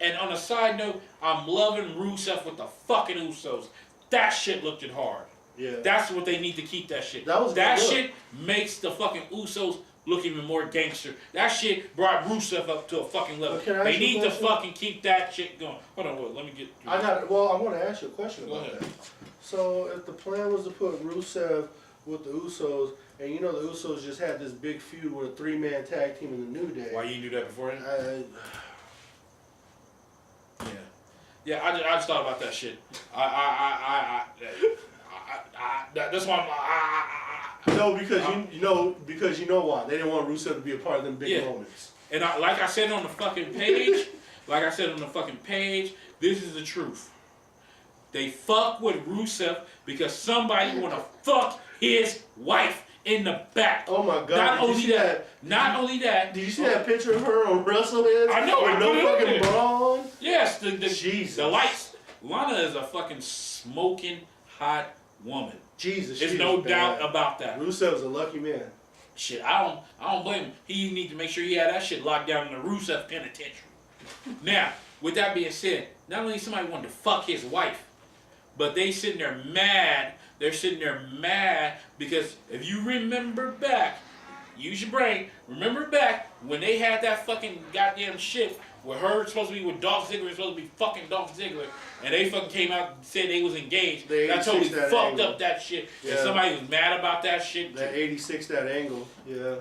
And on a side note, I'm loving Rusev with the fucking Usos. That shit looked it hard. Yeah. That's what they need to keep that shit. That shit makes the fucking Usos look even more gangster. That shit brought Rusev up to a fucking level. They need to fucking keep that shit going. Hold on, let me get... I want to ask you a question about that. So, if the plan was to put Rusev with the Usos, and you know the Usos just had this big feud with a 3-man tag team in the New Day. Why you didn't do that before? Yeah, I just thought about that shit. That's why I'm. No, because you know why they didn't want Rusev to be a part of them big moments. And like I said on the fucking page, this is the truth. They fuck with Rusev because somebody want to fuck his wife in the back. Oh my God! Not only that. Did you see that picture of her on Wrestleheads? I know. With no fucking Braun. Yes, Jesus. The lights. Lana is a fucking smoking hot woman. Jesus. There's no doubt about that. Rusev's a lucky man. Shit, I don't blame him. He need to make sure he had that shit locked down in the Rusev penitentiary. Now, with that being said, not only somebody wanted to fuck his wife, but they sitting there mad. They're sitting there mad because if you remember back, use your brain, remember back when they had that fucking goddamn shit where her supposed to be with Dolph Ziggler, supposed to be fucking Dolph Ziggler, and they fucking came out and said they was engaged. That totally fucked up that shit. Yeah. And somebody was mad about that shit. That 86, that angle, yeah.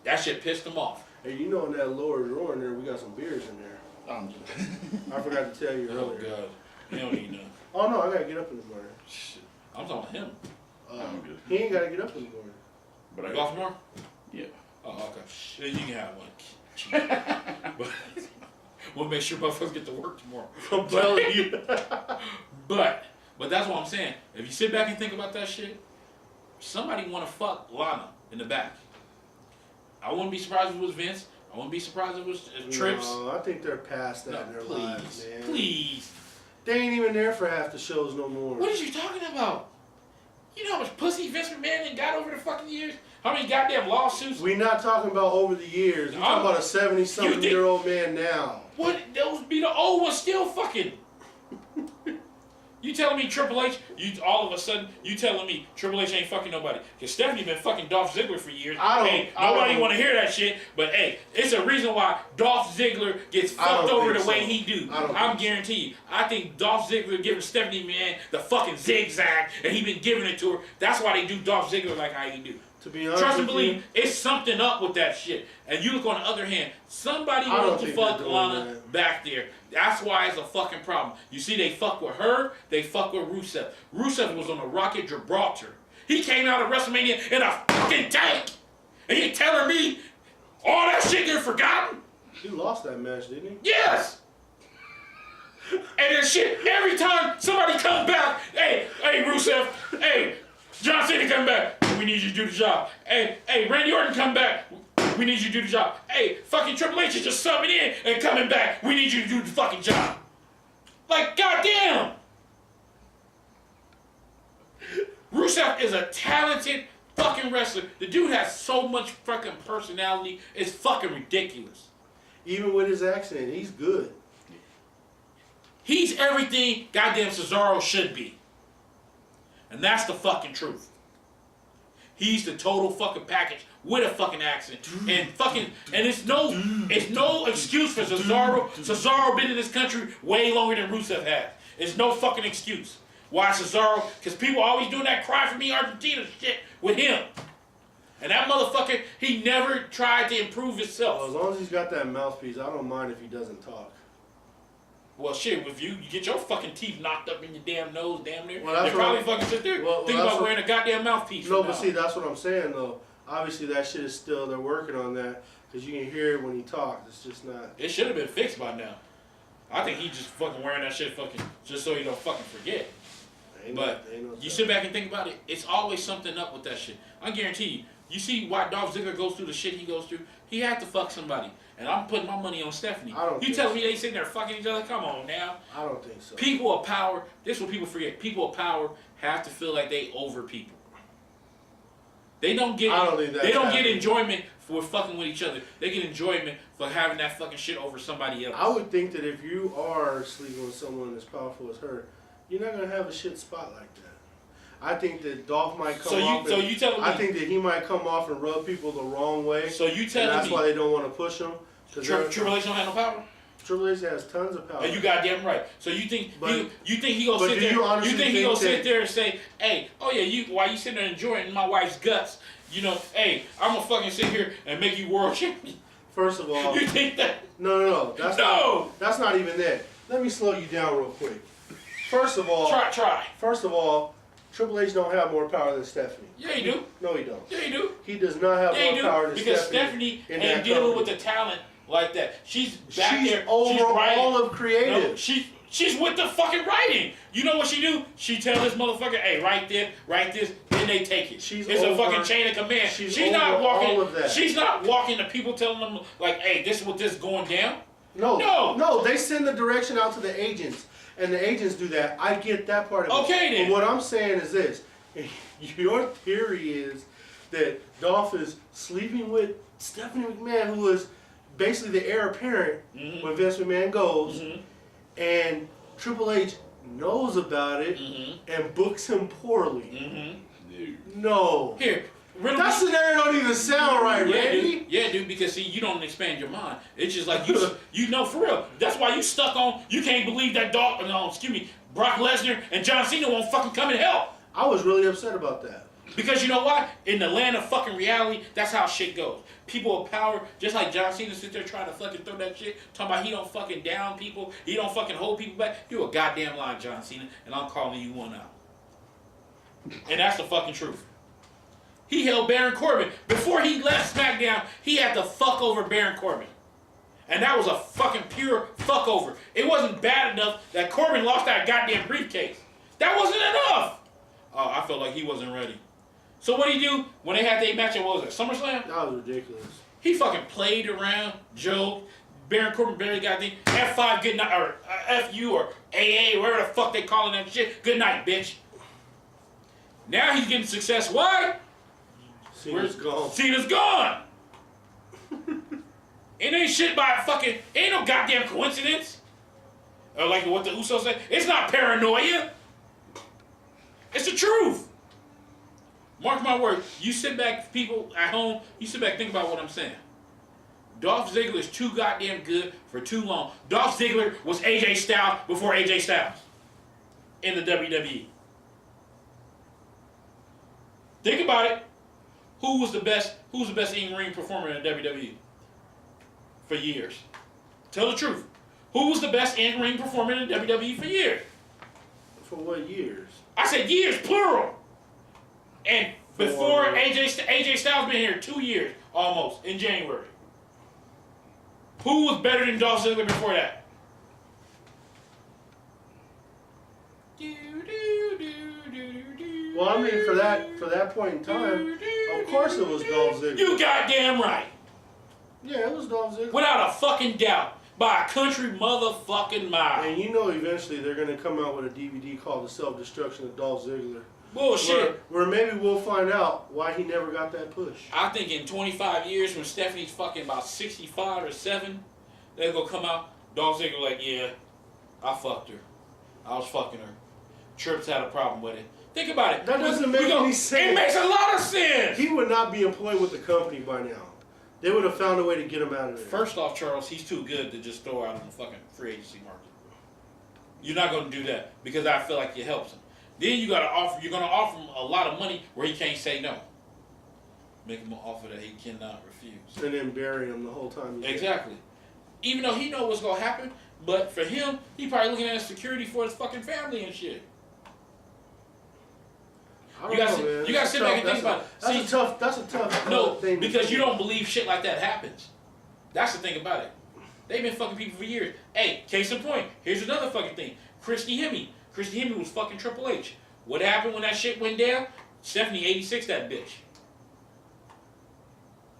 That shit pissed them off. Hey, you know in that lower drawer in there, we got some beers in there. I forgot to tell you earlier. Oh, God. You don't need none. Oh, no, I got to get up in the morning. Shit. I'm talking about him. I'm good. He ain't got to get up in the morning. But I go off tomorrow? Yeah. Oh, okay. Then you can have one. But we'll make sure both of us get to work tomorrow. I'm telling you. But that's what I'm saying. If you sit back and think about that shit, somebody want to fuck Lana in the back. I wouldn't be surprised if it was Vince. I wouldn't be surprised if it was Trips. No, I think they're past that in their lives, man. Please. They ain't even there for half the shows no more. What are you talking about? You know how much pussy Vince McMahon got over the fucking years? How many goddamn lawsuits? We're not talking about over the years. We're talking about a 70-something-year-old man now. What? Those be the old ones still fucking. You telling me Triple H, all of a sudden, you telling me Triple H ain't fucking nobody. Because Stephanie been fucking Dolph Ziggler for years. Nobody want to hear that shit. But hey, it's a reason why Dolph Ziggler gets fucked over the way he do. I'm guarantee you. I think Dolph Ziggler giving Stephanie, man, the fucking zigzag, and he been giving it to her. That's why they do Dolph Ziggler like how he do. To be honest Trust and believe, it's something up with that shit. And you look on the other hand, somebody wants to fuck Lana back there. That's why it's a fucking problem. You see, they fuck with her, they fuck with Rusev. Rusev was on a rocket Gibraltar. He came out of WrestleMania in a fucking tank. And you telling me all that shit get forgotten? He lost that match, didn't he? Yes! And then shit, every time somebody comes back, hey, Rusev, hey, John Cena come back. We need you to do the job. Hey, Randy Orton come back. We need you to do the job. Hey, fucking Triple H is just subbing in and coming back. We need you to do the fucking job. Like, goddamn. Rusev is a talented fucking wrestler. The dude has so much fucking personality. It's fucking ridiculous. Even with his accent, he's good. He's everything goddamn Cesaro should be. And that's the fucking truth. He's the total fucking package with a fucking accent. And it's no excuse for Cesaro. Cesaro been in this country way longer than Rusev has. It's no fucking excuse. Why Cesaro? Because people always doing that cry for me Argentina shit with him. And that motherfucker, he never tried to improve himself. Well, as long as he's got that mouthpiece, I don't mind if he doesn't talk. Well, shit, if you get your fucking teeth knocked up in your damn nose, damn near, well, they probably fucking sit there think about wearing a goddamn mouthpiece. No, but see, that's what I'm saying, though. Obviously, that shit is still, they're working on that, because you can hear it when he talks. It's just not. It should have been fixed by now. I think he just fucking wearing that shit fucking just so he don't fucking forget. You sit back and think about it, it's always something up with that shit. I guarantee you. You see why Dolph Ziggler goes through the shit he goes through? He had to fuck somebody. And I'm putting my money on Stephanie. You telling me they sitting there fucking each other? Come on now. I don't think so. People of power, this is what people forget. People of power have to feel like they over people. They don't get get enjoyment for fucking with each other. They get enjoyment for having that fucking shit over somebody else. I would think that if you are sleeping with someone as powerful as her, you're not gonna have a shit spot like that. I think that Dolph might come off. You telling me? I think that he might come off and rub people the wrong way. So you telling me? That's why they don't want to push him. Triple H don't have no power. Triple H has tons of power. And you goddamn right. So you think he gonna sit there? You think he gonna sit there and say, "Hey, oh yeah, why you sitting there enjoying my wife's guts? You know, hey, I'm gonna fucking sit here and make you world champion." First of all, you think that? No. That's not even that. Let me slow you down real quick. First of all, try. First of all, Triple H don't have more power than Stephanie. Yeah, he do. No, he don't. Yeah, he do. He does not have more power than Stephanie. Because Stephanie ain't dealing with the talent like that. She's back She's there. over She's writing. all of creative. No, she's with the fucking writing. You know what she do? She tell this motherfucker, hey, write this, then they take it. It's a fucking chain of command. She's not walking. All of that. She's not walking to people telling them like, hey, this is what this is going down. No. They send the direction out to the agents, and the agents do that. I get that part of it. Okay then. But what I'm saying is this: your theory is that Dolph is sleeping with Stephanie McMahon, who was basically the heir apparent when Vince McMahon goes, and Triple H knows about it and books him poorly. No. Here. That scenario don't even sound right, Randy. Yeah, dude, because see, you don't expand your mind. It's just like you know for real. That's why you stuck on, you can't believe that Brock Lesnar and John Cena won't fucking come and help. I was really upset about that. Because you know what? In the land of fucking reality, that's how shit goes. People of power, just like John Cena sits there trying to fucking throw that shit, talking about he don't fucking down people, he don't fucking hold people back. You a goddamn lie, John Cena, and I'm calling you one out. And that's the fucking truth. He held Baron Corbin. Before he left SmackDown, he had to fuck over Baron Corbin. And that was a fucking pure fuck over. It wasn't bad enough that Corbin lost that goddamn briefcase. That wasn't enough. Oh, I felt like he wasn't ready. So what did he do when they had their match at, what was it, SummerSlam? That was ridiculous. He fucking played around, joked. Baron Corbin barely got the F5 good night, or FU or AA, whatever the fuck they calling that shit. Good night, bitch. Now he's getting success. Why? Cena's gone. Cena's gone. It ain't shit by fucking, ain't no goddamn coincidence. Or like what the Usos said, it's not paranoia. It's the truth. Mark my word, you sit back, people at home, you sit back, think about what I'm saying. Dolph Ziggler is too goddamn good for too long. Dolph Ziggler was AJ Styles before AJ Styles in the WWE. Think about it. Who was the best in-ring performer in the WWE for years? Tell the truth. Who was the best in-ring performer in the WWE for years? For what years? I said years, plural. And before AJ Styles been here 2 years, almost, in January. Who was better than Dolph Ziggler before that? Well, I mean, for that point in time, of course it was Dolph Ziggler. You goddamn right. Yeah, it was Dolph Ziggler. Without a fucking doubt. By a country motherfucking mile. And you know eventually they're going to come out with a DVD called The Self-Destruction of Dolph Ziggler. Bullshit. Where maybe we'll find out why he never got that push. I think in 25 years when Stephanie's fucking about 65 or 7, they're going to come out. Dolph Ziggler like, yeah, I fucked her. I was fucking her. Trips had a problem with it. Think about it. That doesn't make any sense. It makes a lot of sense. He would not be employed with the company by now. They would have found a way to get him out of there. First off, Charles, he's too good to just throw out on the fucking free agency market. You're not going to do that because I feel like it helps him. Then you're going to offer him a lot of money where he can't say no. Make him an offer that he cannot refuse. And then bury him the whole time. Exactly. Even though he knows what's going to happen, but for him, he probably looking at security for his fucking family and shit. You gotta sit back and think about it. That's a tough No, thing. because you don't believe shit like that happens. That's the thing about it. They've been fucking people for years. Hey, case in point, here's another fucking thing. Christy Hemme was fucking Triple H. What happened when that shit went down? Stephanie 86 that bitch.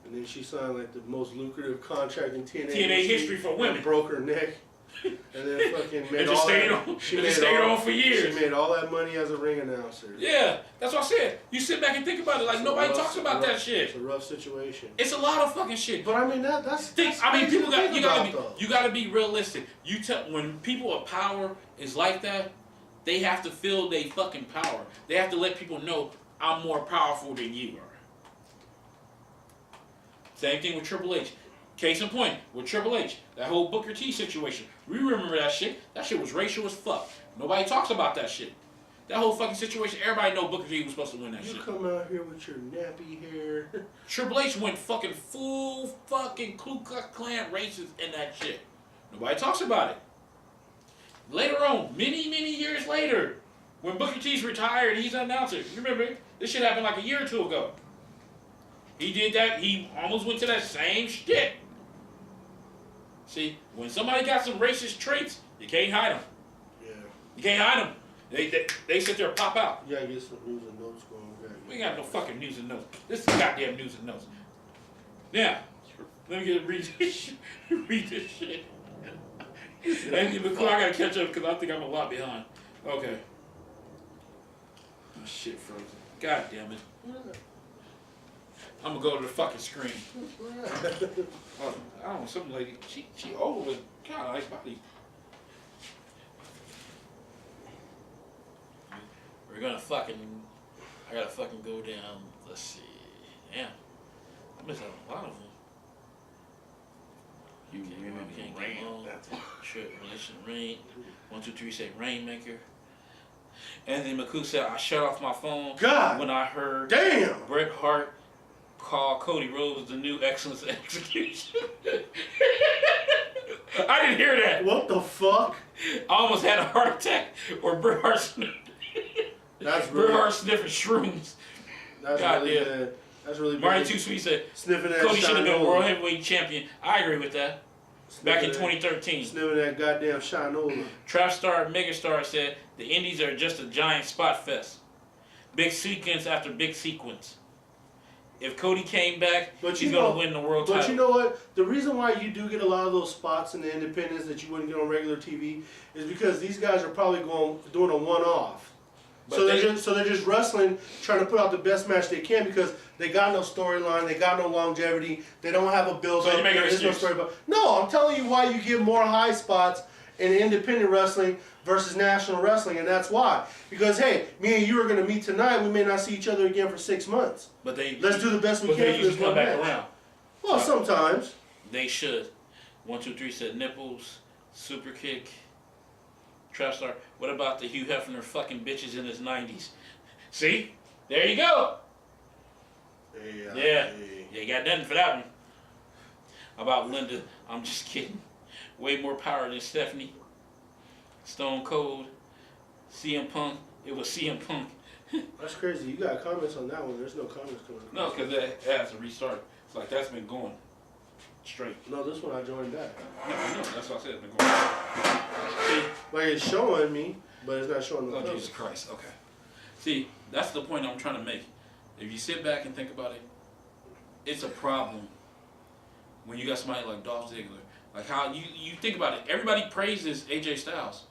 And then she signed like the most lucrative contract in TNA history for women. And broke her neck. And then fucking made and all stayed that. on, She stayed on for years. She made all that money as a ring announcer. Yeah, that's what I said. You sit back and think about it. Like nobody talks about that shit. It's a rough situation. It's a lot of fucking shit. But I mean that's people you gotta be realistic. When people of power is like that, they have to feel they fucking power. They have to let people know I'm more powerful than you are. Same thing with Triple H. Case in point, with Triple H, that whole Booker T situation. We remember that shit. That shit was racial as fuck. Nobody talks about that shit. That whole fucking situation, everybody know Booker T was supposed to win that shit. You come out here with your nappy hair. Triple H went fucking full fucking Ku Klux Klan racist in that shit. Nobody talks about it. Later on, many years later, when Booker T's retired, he's an announcer. You remember, this shit happened like a year or two ago. He did that. He almost went to that same shit. See, when somebody got some racist traits, you can't hide them. Yeah. You can't hide them. They sit there and pop out. You gotta get some news and notes going. We ain't got no fucking news and notes. This is goddamn news and notes. Now, let me read this shit. Read this shit. And before I gotta catch up because I think I'm a lot behind. Okay. Oh, shit frozen. God damn it. I'm gonna go to the fucking screen. Oh, I don't know, some lady. She old with kind of nice body. We're gonna fucking. I gotta fucking go down. Let's see. Damn. I missed out a lot of them. You win Can't and rain. get along. That's Shit, relation rain. 1, 2, 3 say Rainmaker. Anthony McCoo said I shut off my phone God when I heard damn. Bret Hart call Cody Rhodes the new excellence execution. I didn't hear that. What the fuck? I almost had a heart attack or Bret Hart sniffing shrooms. That's God really damn. bad. That's really Marty bad. Too Sweet said Sniffing that Cody should have been world Shinola. heavyweight champion. I agree with that. Back in 2013. Sniffing that goddamn Shinola. Trap Star Megastar said the Indies are just a giant spot fest. Big sequence after big sequence. If Cody came back, he's going to win the world title. But you know what? The reason why you do get a lot of those spots in the independents that you wouldn't get on regular TV is because these guys are probably doing a one-off. So they're just wrestling, trying to put out the best match they can because they got no storyline, they got no longevity, they don't have a build So up. you make an There's no excuse. story. No, I'm telling you why you get more high spots in independent wrestling versus national wrestling, and that's why. Because hey, me and you are going to meet tonight. We may not see each other again for 6 months. But let's do the best we can they for usually this one come back match. around. Well, sometimes. They should. 1, 2, 3 said nipples, super kick, Trap Star. What about the Hugh Hefner fucking bitches in his 90s? See? There you go. Yeah. You got nothing for that one. About Linda, I'm just kidding. Way more power than Stephanie. Stone Cold, CM Punk. It was CM Punk. That's crazy. You got comments on that one. There's no comments coming. No, because it has to restart. It's like that's been going straight. No, this one I joined back. No, that's what I said. It's been going. See? Like it's showing me, but it's not showing the Oh, Jesus Christ. Okay. See, that's the point I'm trying to make. If you sit back and think about it, it's a problem when you got somebody like Dolph Ziggler. Like how you think about it. Everybody praises AJ Styles.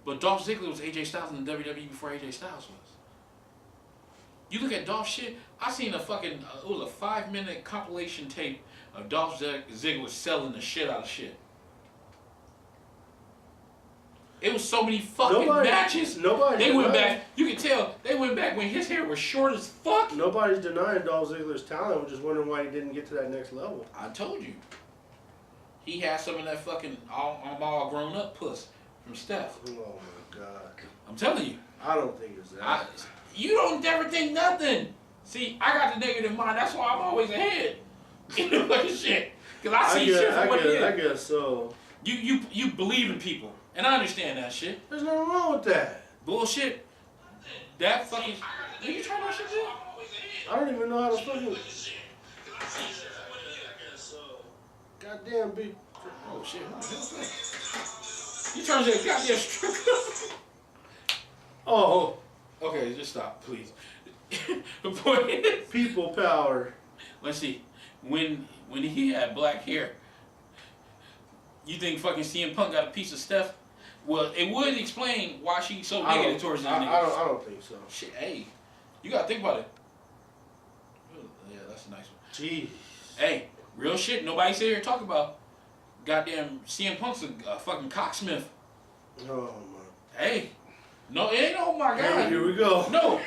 But Dolph Ziggler was AJ Styles in the WWE before AJ Styles was. You look at Dolph shit, I seen a fucking, it was a 5-minute compilation tape of Dolph Ziggler selling the shit out of shit. It was so many fucking matches. They went back, you can tell, they went back when his hair was short as fuck. Nobody's denying Dolph Ziggler's talent. We're just wondering why he didn't get to that next level. I told you. He had some of that fucking I'm all grown up puss from Steph. Oh my God. I'm telling you. I don't think it's that. You don't ever think nothing. See, I got the negative mind. That's why I'm always ahead. You know, like shit. Because I see shit for what it is. I guess so. You believe in people. And I understand that shit. There's nothing wrong with that. Bullshit. That fucking... Are you trying that shit too? I don't even know how to fucking... Goddamn big... Oh shit. What the hell's that? You trying to say goddamn stripper? Oh. Okay, just stop, please. The point is... People power. Let's see. When he had black hair, you think fucking CM Punk got a piece of Steph? Well, it would explain why she's so negative towards this nigga. I don't think so. Shit, hey, you gotta think about it. Yeah, that's a nice one. Jeez. Hey, real shit. Nobody sit here and talk about goddamn CM Punk's a fucking cocksmith. Oh my. Hey, no, it ain't. Oh my God. Here we go. No,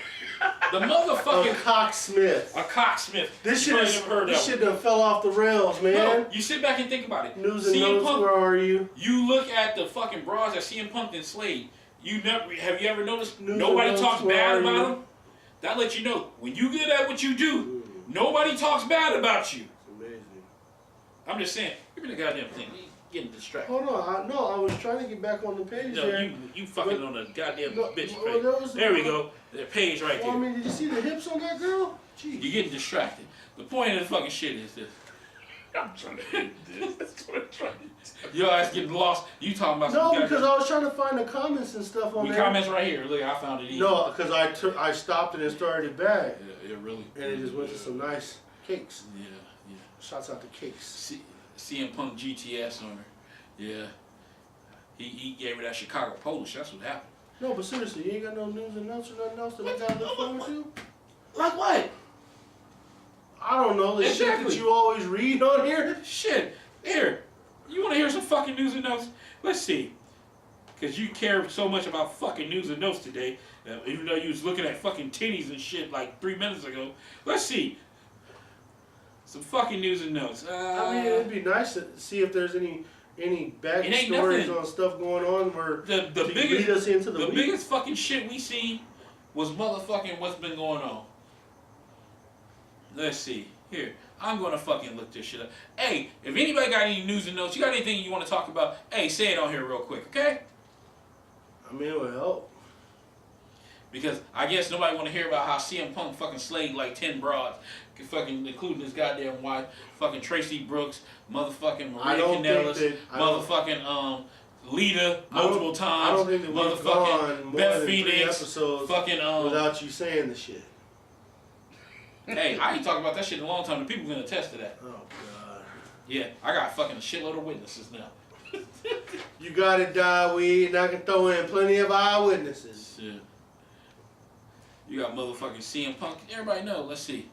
the motherfucking A cocksmith. A cocksmith. This This shit done fell off the rails, man. No, you sit back and think about it. News and notes, where are you? You look at the fucking bras that CM Punk did Slade. Have you ever noticed News nobody and talks notes, where bad are about you? him? That lets you know when you good at what you do, nobody talks bad about you. It's amazing. I'm just saying, give me the goddamn thing. You getting distracted. Hold on, I was trying to get back on the page No, there. you fucking on the goddamn bitch well, page. There we go. The page right Well, I there. mean, did you see the hips on that girl? Jeez. You're getting distracted. The point of the fucking shit is this. I'm trying to hit this. That's what I'm trying to Your ass getting lost. You talking about No, some because I was trying to find the comments and stuff on we there. comments right here. Look, I found it easy. No, because I stopped it and started it back. Yeah, it really. And it just went to some nice cakes. Yeah, yeah. Shouts out to cakes. CM Punk GTS on her. Yeah. He gave her that Chicago Polish. That's what happened. No, but seriously, you ain't got no news and notes or nothing else that we gotta look forward to? Like what? I don't know, the shit that you always read on here. Shit. Here. You want to hear some fucking news and notes? Let's see. Because you care so much about fucking news and notes today, even though you was looking at fucking titties and shit like 3 minutes ago. Let's see. Some fucking news and notes. I mean, it'd be nice to see if there's any back stories on stuff going on where the biggest lead us into the week. biggest fucking shit we see was motherfucking what's been going on. Let's see. Here, I'm gonna fucking look this shit up. Hey, if anybody got any news and notes, you got anything you want to talk about? Hey, say it on here real quick, okay? I mean, it would help. Because I guess nobody want to hear about how CM Punk fucking slayed like 10 broads, fucking including his goddamn wife, fucking Tracy Brooks, motherfucking Maria Kanellis, motherfucking Lita multiple times, I don't think that we've gone motherfucking more Beth than 3 Phoenix, episodes fucking without you saying the shit. Hey, I ain't talking about that shit in a long time. The people gonna attest to that. Oh God. Yeah, I got fucking a shitload of witnesses now. You got it, Dawee, and I can throw in plenty of eyewitnesses. Shit. You got motherfucking CM Punk. Everybody know. Let's see.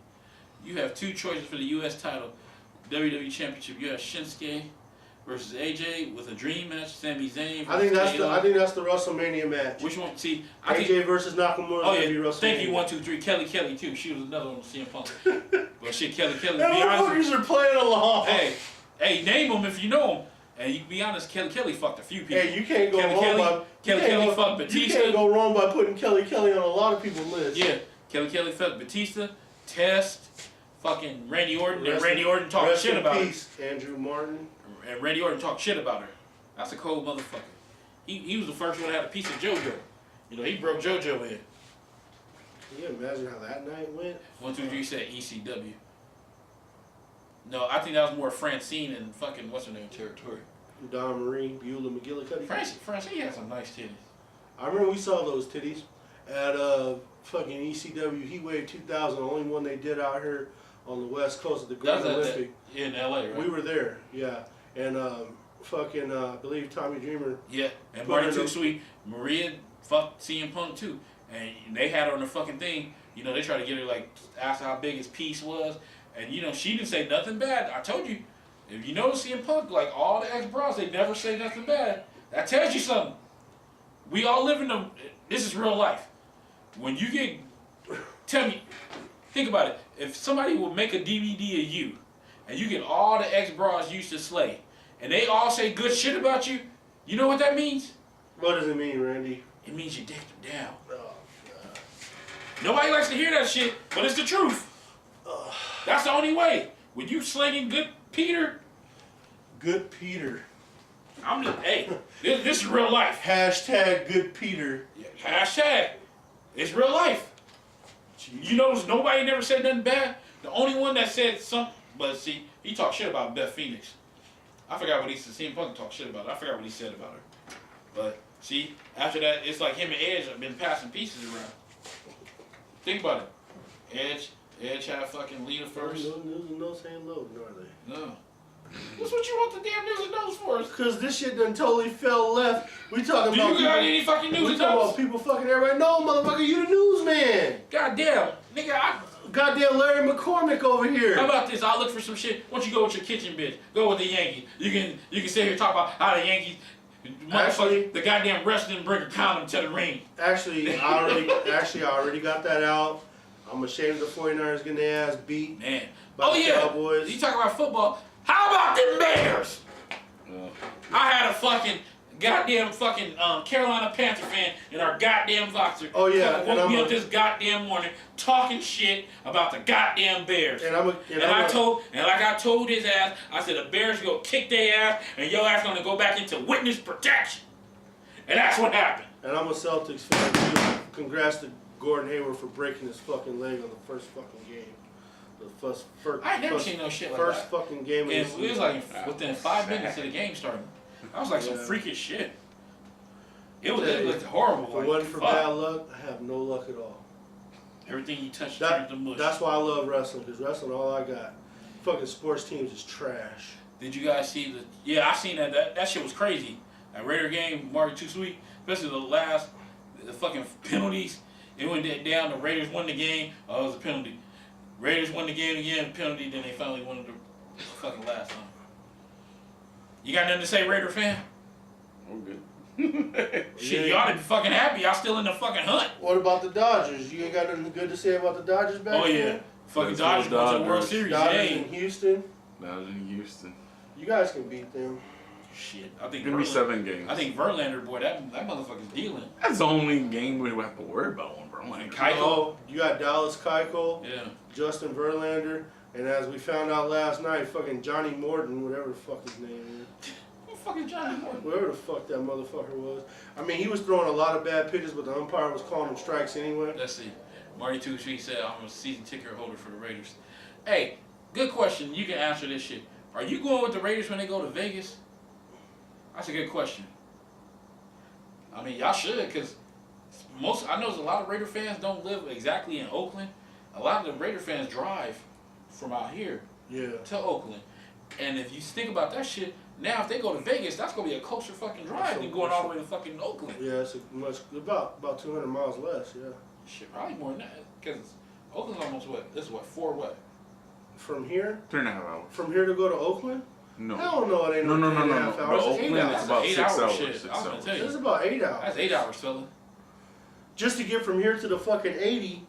You have 2 choices for the U.S. title. WWE Championship. You have Shinsuke versus AJ with a dream match. Sami Zayn. I think that's the WrestleMania match. Which one? See, AJ versus Nakamura. Oh yeah. Be WrestleMania. Thank you. 1, 2, 3. Kelly too. She was another one with CM Punk. But shit, Kelly. Be Them honest. motherfuckers are playing along. Hey, name them if you know them. And you can be honest, Kelly fucked a few people. Hey, you can't go wrong by Kelly fucked Batista. You can't go wrong by putting Kelly on a lot of people's lists. Yeah, Kelly fucked Batista, Test, fucking Randy Orton, and Randy Orton talked shit about her. Andrew Martin. And Randy Orton talked shit about her. That's a cold motherfucker. He was the first one to have a piece of JoJo. You know, he broke JoJo in. Can you imagine how that night went? 1, 2, 3 said ECW. No, I think that was more Francine and fucking what's her name territory. Don Marie, Beulah McGillicuddy. Francine had some nice titties. I remember we saw those titties at fucking ECW Heatwave 2000, the only one they did out here on the West Coast of the Grand Olympic. In LA, right? We were there, yeah. And I believe Tommy Dreamer. Yeah, and Marty Too Sweet, Maria fucked CM Punk too. And they had her on the fucking thing. You know, they tried to get her, like, ask how big his piece was. And, you know, she didn't say nothing bad. I told you. If you notice CM Punk, like all the ex-bros, they never say nothing bad. That tells you something. We all live in the... This is real life. When you get... Tell me... Think about it. If somebody would make a DVD of you, and you get all the ex-bros you used to slay, and they all say good shit about you, you know what that means? What does it mean, Randy? It means you dicked them down. Oh, God. Nobody likes to hear that shit, but it's the truth. That's the only way. When you slinging good Peter... Good Peter. I'm just... Hey, this is real life. Hashtag Good Peter. Yeah, hashtag. It's real life. Jeez. You notice nobody never said nothing bad? The only one that said something... But see, he talked shit about Beth Phoenix. I forgot what he said. CM Punk talked shit about her. I forgot what he said about her. But, see, after that, it's like him and Edge have been passing pieces around. Think about it. Edge had fucking Lita first. No news and notes ain't loading, are they? No. That's what you want the damn news and notes for. Because this shit done totally fell left. We talking about... Do you got any fucking news we and talking notes? about people fucking everybody. No, motherfucker, you the newsman. Goddamn. Nigga, Goddamn Larry McCormick over here. how about this? I'll look for some shit. Why don't you go with your kitchen bitch? Go with the Yankees. You can sit here and talk about how the Yankees... Actually, the goddamn wrestling bring a condom to the ring. Actually, I already got that out. I'm ashamed the 49ers getting their ass beat. Man. By the Cowboys. You talk about football. How about them Bears? I had a fucking goddamn fucking Carolina Panther fan in our goddamn Voxer. Oh yeah. Woke me up this goddamn morning talking shit about the goddamn Bears. And I told his ass, I said the Bears go kick their ass and your ass gonna go back into witness protection. And that's what happened. And I'm a Celtics fan too. Congrats to Gordon Hayward for breaking his fucking leg on the first fucking game. I ain't never seen no shit like first that. fucking game of the And season. it was like within 5 minutes of the game starting. I was like some freakish shit. It looked horrible. If it wasn't for bad luck, I have no luck at all. Everything you touch turns to mush. That's why I love wrestling, because wrestling, all I got. Fucking sports teams is trash. Did you guys see the? Yeah, I seen that. That shit was crazy. That Raider game, Marty Too Sweet, especially the fucking penalties. It went down. The Raiders won the game. Oh, it was a penalty. Raiders won the game again. Penalty. Then they finally won the fucking last time. You got nothing to say, Raider fan? I'm good. Shit, y'all done fucking happy. Y'all still in the fucking hunt. What about the Dodgers? You ain't got nothing good to say about the Dodgers back there? Fucking Dodgers going to the World Series. Dodgers in Houston. Dodgers in Houston. You guys can beat them. Shit, I think Give me 7 games. I think Verlander, boy, that motherfucker's dealing. That's the only game we have to worry about on Verlander. Keuchel. You got Dallas Keuchel, Yeah. Justin Verlander, and as we found out last night, fucking Johnny Morton, whatever the fuck his name is. Who the fuck is Johnny Morton? Whoever the fuck that motherfucker was. I mean, he was throwing a lot of bad pitches, but the umpire was calling him strikes anyway. Let's see. Marty Too Sweet said, I'm a season ticket holder for the Raiders. Hey, good question. You can answer this shit. Are you going with the Raiders when they go to Vegas? That's a good question. I mean, y'all should, because I know a lot of Raider fans don't live exactly in Oakland. A lot of the Raider fans drive from out here to Oakland. And if you think about that shit, now if they go to Vegas, that's going to be a closer fucking drive than going all the way to fucking Oakland. Yeah, it's about 200 miles less, yeah. Shit, probably more than that. Because Oakland's almost what? This is what, 4 what? From here? 3.5 hours. From here to go to Oakland? No. Hell no, it ain't No. 3.5 hours. It's 8 Oakland hours. is about 8 6 hours hours. shit. 6 I was gonna hours. tell you. It's about 8 hours. That's 8 hours, fella. Just to get from here to the fucking 80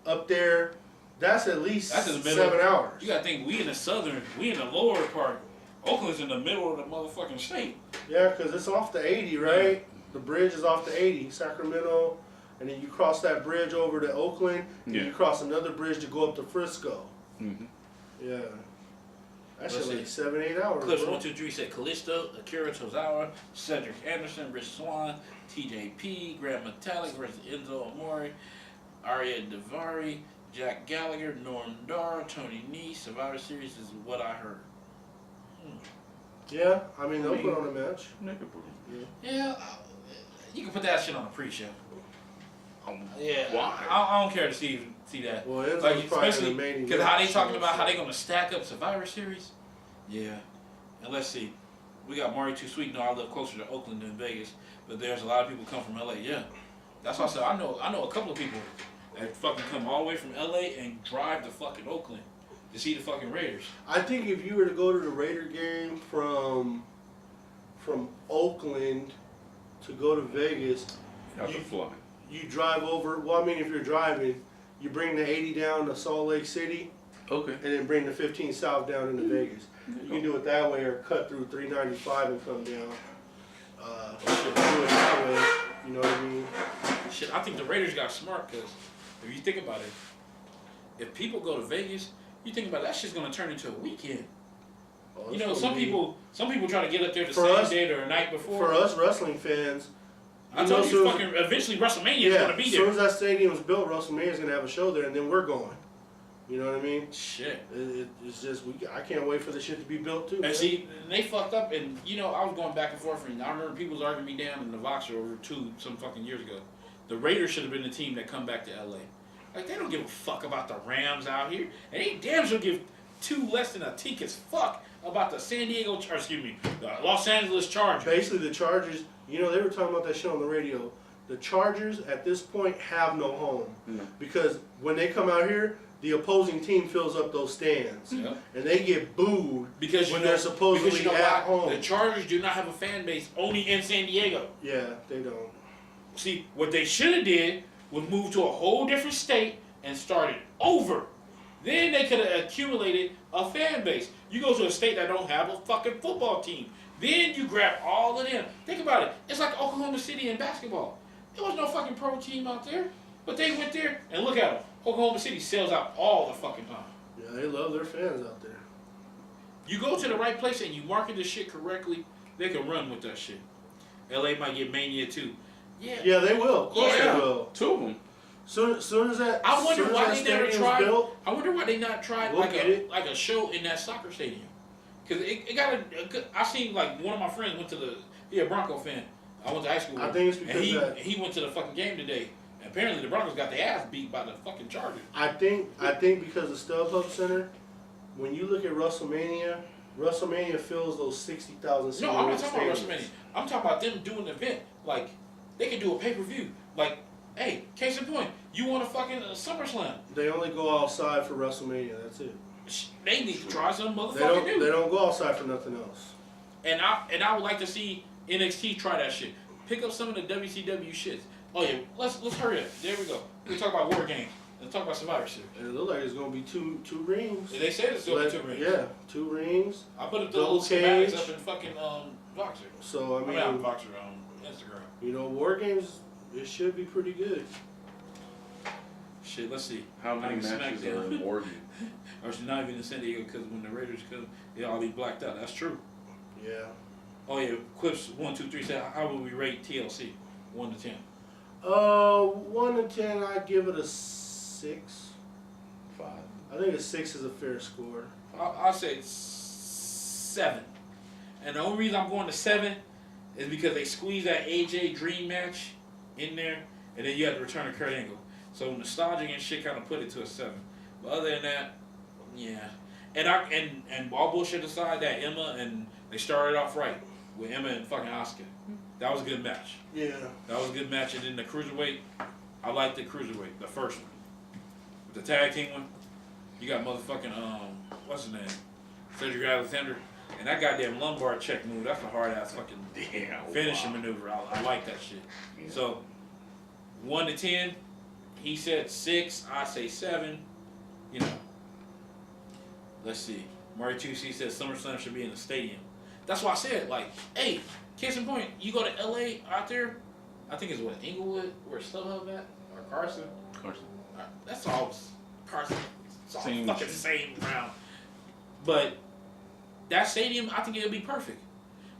up there, that's at least That's in the middle. 7 hours. You gotta think, we in the lower part. Oakland's in the middle of the motherfucking state. Yeah, because it's off the 80, right? The bridge is off the 80, Sacramento, and then you cross that bridge over to Oakland, and you cross another bridge to go up to Frisco. Mm-hmm. Yeah. That's Let's like see. 7-8 hours. Clips bro. 1, 2, 3 said Callisto, Akira Tozawa, Cedric Anderson, Rich Swann, TJP, Grant Metallic versus Enzo Amore, Arya Davari, Jack Gallagher, Norm Dar, Tony Nese. Survivor Series is what I heard. Yeah, I mean, they'll put on a match. Yeah, you can put that shit on a pre-show. Yeah, Why? I don't care to see that. Well, Enzo's Like, probably especially in the main because how they event, talking so- about how they gonna stack up Survivor Series. Yeah, and let's see, we got Marty Too Sweet. No, I live closer to Oakland than Vegas, but there's a lot of people come from LA. Yeah, that's why I said I know a couple of people that fucking come all the way from LA and drive to fucking Oakland to see the fucking Raiders. I think if you were to go to the Raider game from Oakland to go to Vegas, You have to fly. you drive over. Well, I mean, if you're driving, you bring the 80 down to Salt Lake City, Okay. and then bring the 15 south down into Vegas. You can do it that way, or cut through 395 and come down. Shit, do it that way. You know what I mean? Shit, I think the Raiders got smart because if you think about it, if people go to Vegas, you think about it, that shit's gonna turn into a weekend. Oh, You it's know, gonna some be- people try to get up there the For same us- day or the night before. For us wrestling fans, I told you, so- fucking eventually WrestleMania is gonna be as soon there. as that stadium's built, WrestleMania's gonna have a show there, and then we're going. You know what I mean? Shit. It's just I can't wait for the shit to be built too. And man. see, they fucked up, and you know, I was going back and forth, and I remember people was arguing me down in the Voxer over some fucking years ago. The Raiders should have been the team that come back to LA. Like, they don't give a fuck about the Rams out here, and they damn sure give two less than a ticket's fuck about the the Los Angeles Chargers. Basically, the Chargers. You know, they were talking about that shit on the radio. The Chargers at this point have no home because when they come out here, the opposing team fills up those stands, Yeah. and they get booed Because when you they're know, supposedly because you know at why? home. The Chargers do not have a fan base only in San Diego. Yeah, they don't. See, what they should have did was move to a whole different state and started over. Then they could have accumulated a fan base. You go to a state that don't have a fucking football team. Then you grab all of them. Think about it. It's like Oklahoma City in basketball. There was no fucking pro team out there. But they went there, and look at them. Oklahoma City sells out all the fucking time. Yeah, they love their fans out there. You go to the right place and you market the shit correctly, they can run with that shit. LA might get Mania too. Yeah. Yeah, they will. Of course Yeah. they will. 2 of them. Soon as that, I wonder why they never tried. Built, I wonder why they not tried we'll like a show in that soccer stadium. Cause it got a good. I seen like one of my friends went to a Bronco fan. I went to high school with. I think it's because he went to the fucking game today. And apparently the Broncos got their ass beat by the fucking Chargers. I think because the StubHub Center, when you look at WrestleMania fills those 60,000. No, I'm not talking about WrestleMania. I'm talking about them doing the event. Like they can do a pay-per-view. Like, hey, case in point, you want a fucking SummerSlam? They only go outside for WrestleMania. That's it. They need to try some motherfucking new. They don't go outside for nothing else. And I would like to see NXT try that shit. Pick up some of the WCW shits. Oh yeah, let's hurry up. There we go. We talk about War Games. Let's talk about Survivor Series. And it looks like it's gonna be two rings. They said it's still 2 rings. Yeah, 2 rings. I put the double little cage schematics up in fucking Voxer. So I mean, Voxer on Instagram. You know, War Games, it should be pretty good. Shit, let's see. How many matches are in Oregon? Or she's not even in San Diego because when the Raiders come, they'll all be blacked out. That's true. Yeah. Oh yeah, Clips 1, 2, 3 said, how would we rate TLC? 1 to 10. 1 to 10, I'd give it a 6. 5. I think a 6 is a fair score. I'll say 7. And the only reason I'm going to 7 is because they squeezed that AJ Dream match in there, and then you had the return of Kurt Angle. So nostalgic and shit kind of put it to a 7. But other than that, yeah. And all bullshit aside, that Emma and they started off right with Emma and fucking Asuka. That was a good match. Yeah. That was a good match. And then the cruiserweight, I like the cruiserweight, the first one. The tag team one, you got motherfucking what's his name, Cedric Alexander, and that goddamn lumbar check move. That's a hard ass fucking finishing maneuver. I like that shit. Yeah. So 1 to 10, he said 6. I say 7. You know. Let's see. Murray 2C says SummerSlam should be in the stadium. That's why I said, like, hey, case in point, you go to LA out there, I think it's what, Inglewood, where StubHub at? Or Carson? Carson. That's all Carson. It's all same fucking same round. But that stadium, I think it'll be perfect.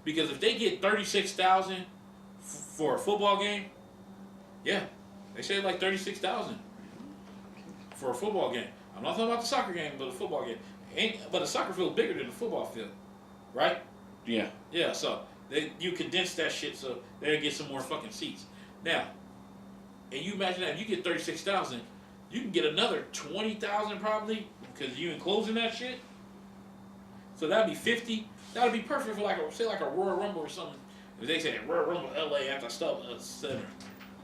Because if they get 36,000 for a football game, yeah, they say like 36,000 for a football game. I'm not talking about the soccer game, but the football game. But the soccer field is bigger than the football field, right? Yeah. Yeah, so you condense that shit so they'll get some more fucking seats. Now, and you imagine that if you get 36,000, you can get another 20,000 probably because you enclosing that shit. So that'd be 50. That'd be perfect for like a Royal Rumble or something. If they say Royal Rumble LA at the StubHub Center,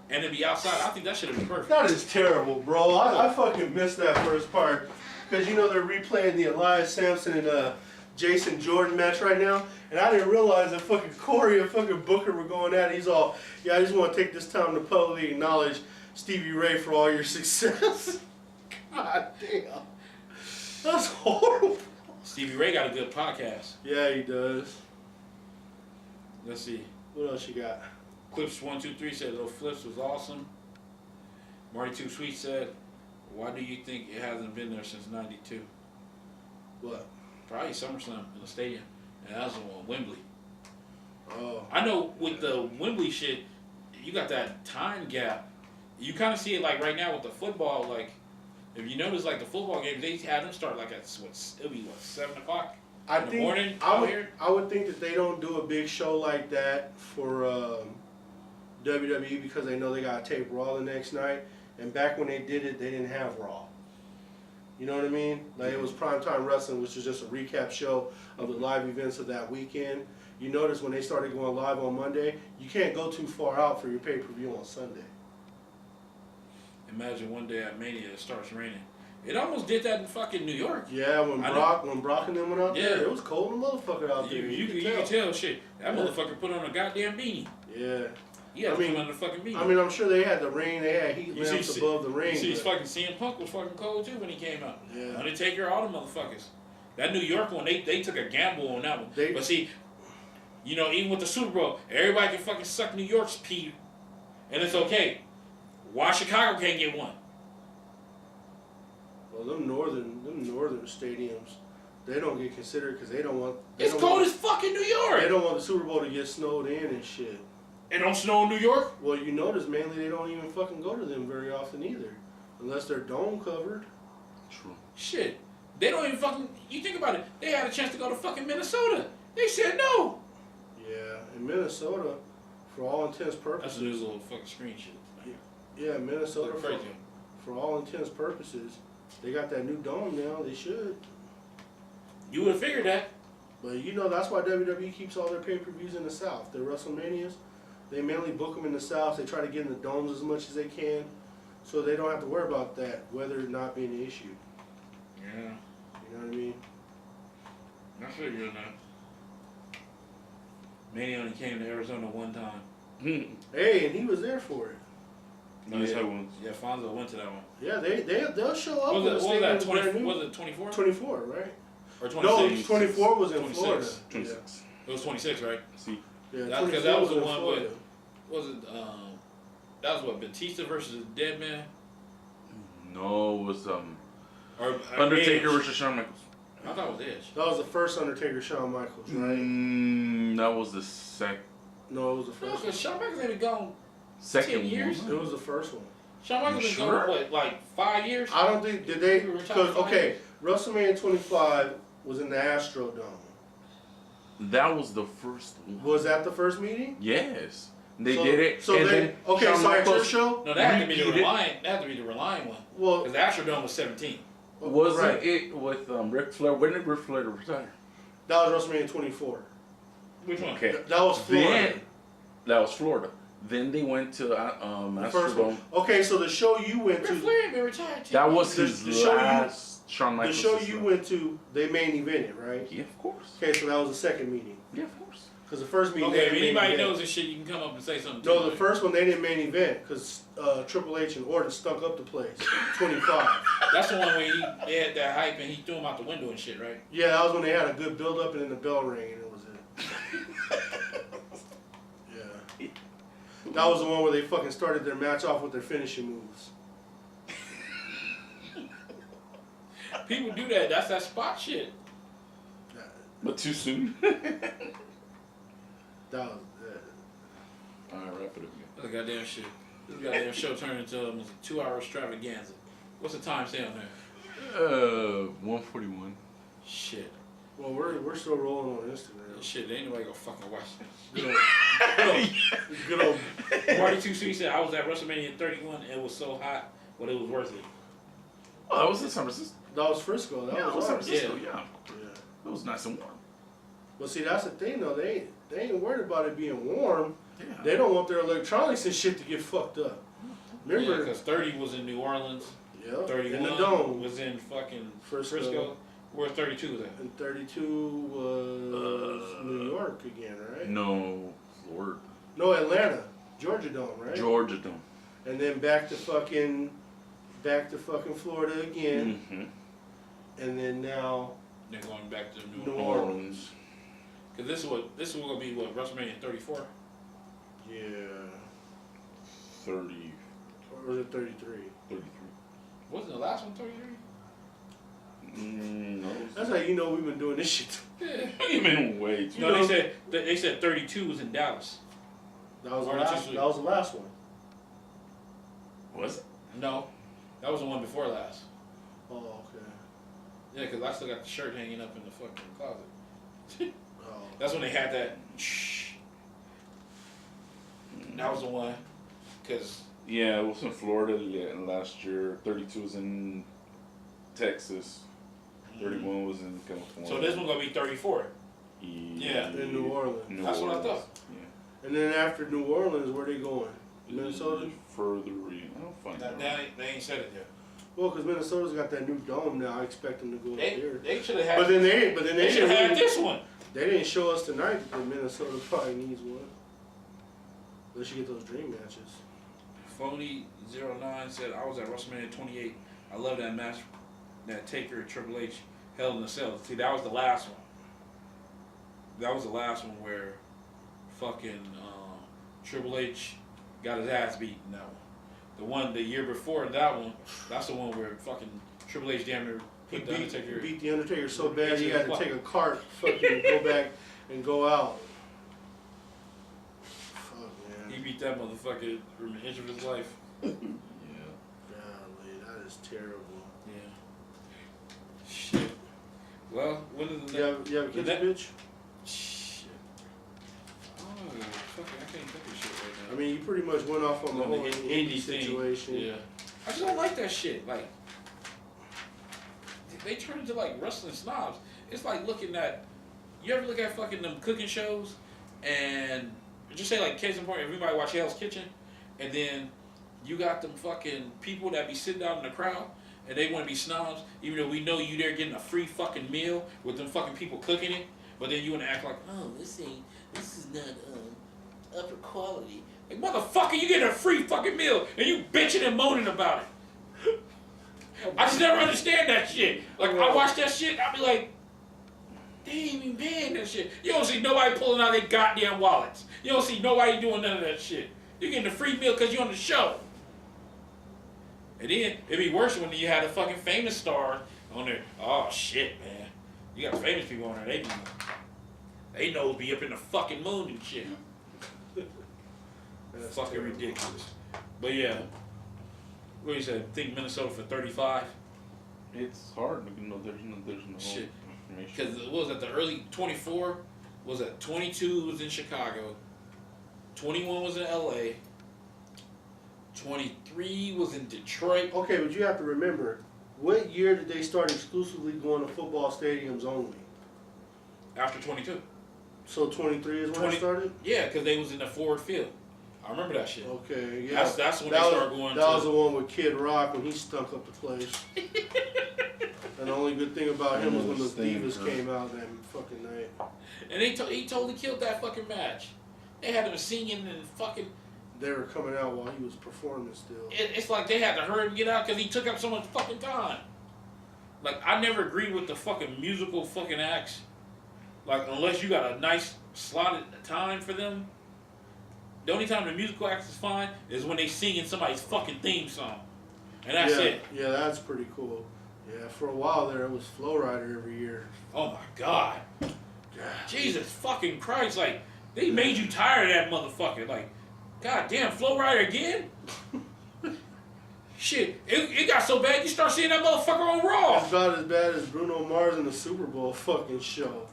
and it'd be outside, I think that should have been perfect. That is terrible, bro. I fucking missed that first part because you know they're replaying the Elias Sampson and Jason Jordan match right now, and I didn't realize that fucking Corey and fucking Booker were going at it. He's all, yeah, I just want to take this time to publicly acknowledge Stevie Ray for all your success. God damn. That's horrible. Stevie Ray got a good podcast. Yeah, he does. Let's see. What else you got? Clips 1, 2, 3 said, "Oh, Flips was awesome." Marty Too Sweet said, "Why do you think it hasn't been there since '92?" What? Probably SummerSlam in the stadium, and that was on Wembley. Oh. I know with the Wembley shit, you got that time gap. You kind of see it like right now with the football. Like, if you notice, like the football games, they have them start like at it'll be 7 o'clock in the morning out here. I would think that they don't do a big show like that for WWE because they know they got to tape Raw the next night. And back when they did it, they didn't have Raw. You know what I mean? Like it was Primetime Wrestling, which is just a recap show of the live events of that weekend. You notice when they started going live on Monday, you can't go too far out for your pay-per-view on Sunday. Imagine one day at Mania it starts raining. It almost did that in fucking New York. Yeah, when Brock and them went out there, it was cold in the motherfucker out there. You can tell shit. That motherfucker put on a goddamn beanie. Yeah. Yeah, I mean, on the fucking beanie. I mean, I'm sure they had the ring. They had heat lamps above the ring. You see, fucking CM Punk was fucking cold too when he came out. Yeah. Undertaker, all the motherfuckers. That New York one, they took a gamble on that one. But see, you know, even with the Super Bowl, everybody can fucking suck New York's pee, and it's okay. Why Chicago can't get one? Well, them northern stadiums, they don't get considered because they don't want. It's cold as fucking New York. They don't want the Super Bowl to get snowed in and shit. It don't snow in New York? Well, you notice mainly they don't even fucking go to them very often either. Unless they're dome covered. True. Shit. They don't even fucking... You think about it. They had a chance to go to fucking Minnesota. They said no. Yeah, in Minnesota, for all intents That's purposes. a little fucking screen shit. Yeah, Minnesota, Look crazy. for all intents purposes, they got that new dome now. They should. You would have figured that. But you know, that's why WWE keeps all their pay-per-views in the South. Their WrestleManias, they mainly book them in the South. They try to get in the domes as much as they can, so they don't have to worry about that weather not being an issue. Yeah. You know what I mean? I figured that. Manny only came to Arizona one time. Hey, and he was there for it. Nice one. Yeah, Fonzo went to that one. Yeah, they'll show up. Was when it, the what was that, stadium's 20, brand new. was it 24? 24, right? Or 26? No, 24 was in 26. Florida. 26. It was 26, right? See? Yeah, That- 'cause 24 that was the in one Florida. with- Was it, that was what, Batista versus Dead Man? No, it was Or Undertaker Edge? versus Shawn Michaels. I thought it was Edge. That was the first Undertaker, Shawn Michaels, right? That was the second No, it was the No, first because one. Shawn Michaels ain't been gone. 10 one. years? It was the first one. Shawn Michaels been sure? gone, what, like 5 years? I don't think, did they, We were because, talking okay, WrestleMania 25 was in the Astrodome. That was the first one. Was that the first meeting? Yes. They So- did it. So and then, then okay, Shawn so at your Michaels show, No, that had to be the repeated- Reliant. That had to be the Reliant one. well, Because the Astrodome was 17. Wasn't right. it with Ric Flair? When did Ric Flair retire? That was WrestleMania 24. Which one? Okay. That was Florida. Then, that was Florida. Then they went to The first one. Astrodome. Okay, so the show you went Ric to, Flair ain't been retired 10 That was years. his the show you- last Shawn the Michaels. show you went to, they main evented, right? Yeah, of course. Okay, so that was the second meeting. Yeah, of course. Because the first meeting, Okay, they if didn't main anybody event. knows this shit, you can come up and say something. No, to the me. first one they didn't main event because Triple H and Orton stunk up the place. 25. That's the one where they had that hype and he threw him out the window and shit, right? Yeah, that was when they had a good build up and then the bell rang and it was it. Yeah. That was the one where they fucking started their match off with their finishing moves. People do that. That's that spot shit. But too soon. That was Alright, wrap it up. That's a goddamn shit. This goddamn show turned into a 2-hour extravaganza. What's the time say on there? 141. Shit. well, we're still rolling on Instagram. Shit, ain't nobody gonna fucking watch this. Good old. Marty 2 C said I was at WrestleMania 31 and it was so hot, but it was worth it. Oh, that was in San Francisco. That was Frisco. That Yeah, that was was San ours. Francisco. Yeah. Yeah. Yeah. It was nice and warm. Well, see, that's the thing though. They ain't worried about it being warm. Yeah. They don't want their electronics and shit to get fucked up. Yeah, Remember? because 30 was in New Orleans, Yeah. 31 In the dome. was in fucking Frisco. Frisco. Where 32 was at? And 32 was New York again, right? No, Florida. No, Atlanta, Georgia Dome, right? Georgia Dome. And then back to fucking Florida again, Mm-hmm. and then now They're going back to New New Orleans. Orleans. Because this is gonna be what, WrestleMania 34? Yeah. 30, Or was it 33? 33. Wasn't the last one 33? No. That's how you know we've been doing this shit. Yeah. You've been way too. No, they said 32 was in Dallas. That was the Or last. just- That was the last one. Was it? No, that was the one before last. Oh, okay. Yeah, because I still got the shirt hanging up in the fucking closet. Oh. That's when they had that. Shh. That was the one. Because Yeah, it was in Florida last year. 32 was in Texas. 31 was in California. so this one's gonna be 34. Yeah. In New Orleans. New That's what I Orleans. thought. Yeah. And then after New Orleans, where they going? Minnesota? Further in. I don't find That, they ain't said it yet. Well, because Minnesota's got that new dome now. I expect them to go up there. They should have had. But then they should have didn't had this one. They didn't show us tonight that Minnesota probably needs one. Unless you get those dream matches. Phony09 said I was at WrestleMania 28. I love that match. That Taker Triple H Hell in a Cell. See, that was the last one. That was the last one where fucking Triple H got his ass beat in that one. The one the year before that one, that's the one where fucking Triple H damn near He put the Undertaker. beat the Undertaker so bad he into had the to take a cart, fucking go back and go out. Fuck man. beat that motherfucker from the inch of his life. Yeah. Golly, that is terrible. Yeah. Shit. Well, when is the You have a kids, bitch? Shit. Oh, fuck it, I can't think of shit right now. I mean, you pretty much went off on the whole indie thing. situation. Yeah. I just don't like that shit. Like, they turn into like wrestling snobs. It's like looking at, you ever look at fucking them cooking shows and just say like case in point, everybody watch Hell's Kitchen, and then you got them fucking people that be sitting down in the crowd and they want to be snobs, even though we know you there getting a free fucking meal with them fucking people cooking it, but then you want to act like, oh, this is not upper quality. Like, motherfucker, you getting a free fucking meal and you bitching and moaning about it. I just never understand that shit. Like, I watch that shit, I be like, they ain't even paying that shit. You don't see nobody pulling out their goddamn wallets. You don't see nobody doing none of that shit. You're getting a free meal because you're on the show. And then it'd be worse when you had a fucking famous star on there. Oh shit, man. You got famous people on there, they know be up in the fucking moon and shit. That's fucking terrible. Ridiculous. But yeah. What you said? Think Minnesota for 35? It's hard. There's no shit. information. Because what was that? The early 24 was that 22 was in Chicago, 21 was in LA, 23 was in Detroit. Okay, but you have to remember, what year did they start exclusively going to football stadiums only? After 22. So 23 is when it started? Yeah, because they was in the Ford Field. I remember that shit. Okay, yeah. That's when they started going That was the one with Kid Rock when he stunk up the place. And the only good thing about him was when the Divas came out that fucking night. And he totally killed that fucking match. They had him singing and fucking... They were coming out while he was performing still. It's like they had to hurry and get out because he took up so much fucking time. Like, I never agreed with the fucking musical fucking acts. Like, unless you got a nice slotted time for them. The only time the musical acts is fine is when they singing somebody's fucking theme song. And that's it. Yeah, that's pretty cool. Yeah, for a while there, it was Flow Rider every year. Oh my God. Jesus fucking Christ. Like, they made you tired of that motherfucker. Like, God damn, Flow Rider again? Shit, it got so bad you start seeing that motherfucker on Raw. It's about as bad as Bruno Mars in the Super Bowl fucking show.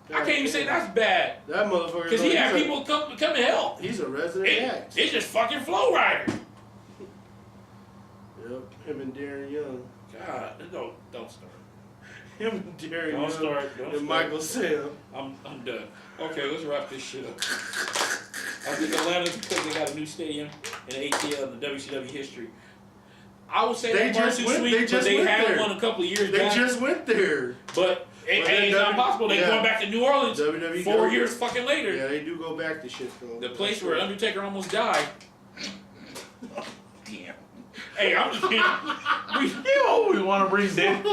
God, I can't even say that's bad. That motherfucker. Because he had people come and help. He's a resident act. It's just fucking Flow Rider. Yep, him and Darren Young. God, don't start. Him and Darren Young. Don't start. And Michael Sam. I'm done. Okay, let's wrap this shit up. I think Atlanta, because they got a new stadium in ATL in the WCW history. I would say that part too sweet, but they had one a couple of years back. They just went there. But it's not possible. They're going back to New Orleans WWE 4 years fucking later. Yeah, they do go back to shit though. The place where Undertaker almost died. Damn. Hey, I'm just kidding. You always want to bring dead.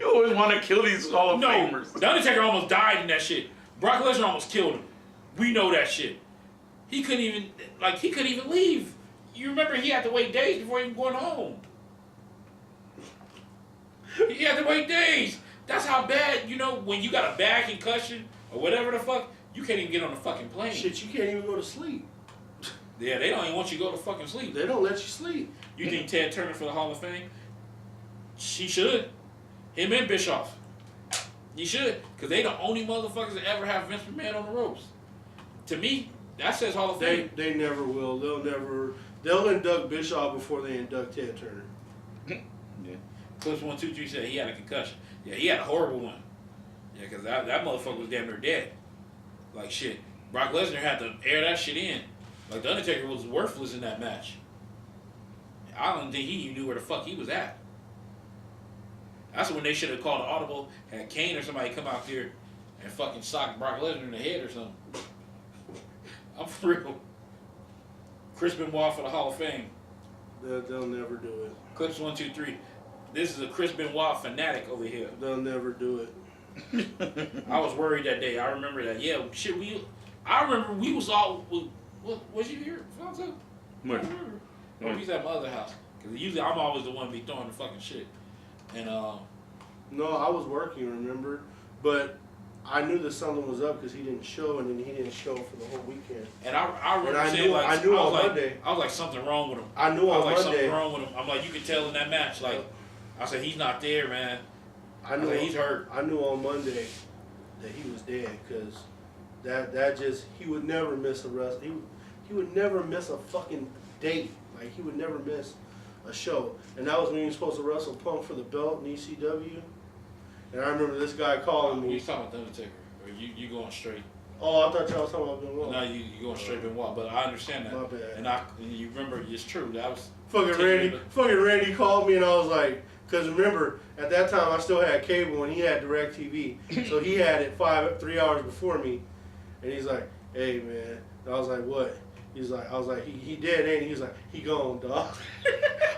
You always want to kill these Hall of Famers. The Undertaker almost died in that shit. Brock Lesnar almost killed him. We know that shit. He couldn't even leave. You remember he had to wait days before even going home. He had to wait days. That's how bad, when you got a bad concussion or whatever the fuck, you can't even get on the fucking plane. Shit, you can't even go to sleep. Yeah, they don't even want you to go to fucking sleep. They don't let you sleep. You think Ted Turner for the Hall of Fame? She should. Him and Bischoff. He should. Because they the only motherfuckers that ever have Vince McMahon on the ropes. To me, that says Hall of Fame. They never will. They'll induct Bischoff before they induct Ted Turner. Yeah. Clips 1, 2, 3 said he had a concussion. Yeah, he had a horrible one. Yeah, because that motherfucker was damn near dead. Like shit. Brock Lesnar had to air that shit in. Like the Undertaker was worthless in that match. I don't think he knew where the fuck he was at. That's when they should have called an audible, had Kane or somebody come out there and fucking sock Brock Lesnar in the head or something. I'm for real. Chris Benoit for the Hall of Fame. They'll never do it. Clips 1, 2, 3. This is a Chris Benoit fanatic over here. They'll never do it. I was worried that day. I remember that. Yeah, shit. I remember we was all. Was you here, Fonzo? Where? No, he's at my other house. Because usually I'm always the one be throwing the fucking shit. And No, I was working. Remember, but I knew that something was up because he didn't show, and then he didn't show for the whole weekend. And I remember And saying, like, I knew on like, Monday. I was like, something wrong with him. I knew on like, Monday. something wrong with him. I'm like, you could tell in that match, like, I said, he's not there, man. I knew he's hurt. I knew on Monday that he was dead because that just he would never miss a wrestle. He would never miss a fucking date. Like he would never miss a show. And that was when he was supposed to wrestle Punk for the belt in ECW. And I remember this guy calling me. You talking about the Undertaker, or you going straight? Oh, I thought y'all was talking about Benoit. No, you going straight Benoit, but I understand that. My bad. And you remember, it's true. That was Fucking Randy called me and I was like, because remember, at that time I still had cable and he had DirecTV. So he had it 3 hours before me. And he's like, hey man. And I was like, what? I was like, he dead, ain't he? He's like, he gone, dog.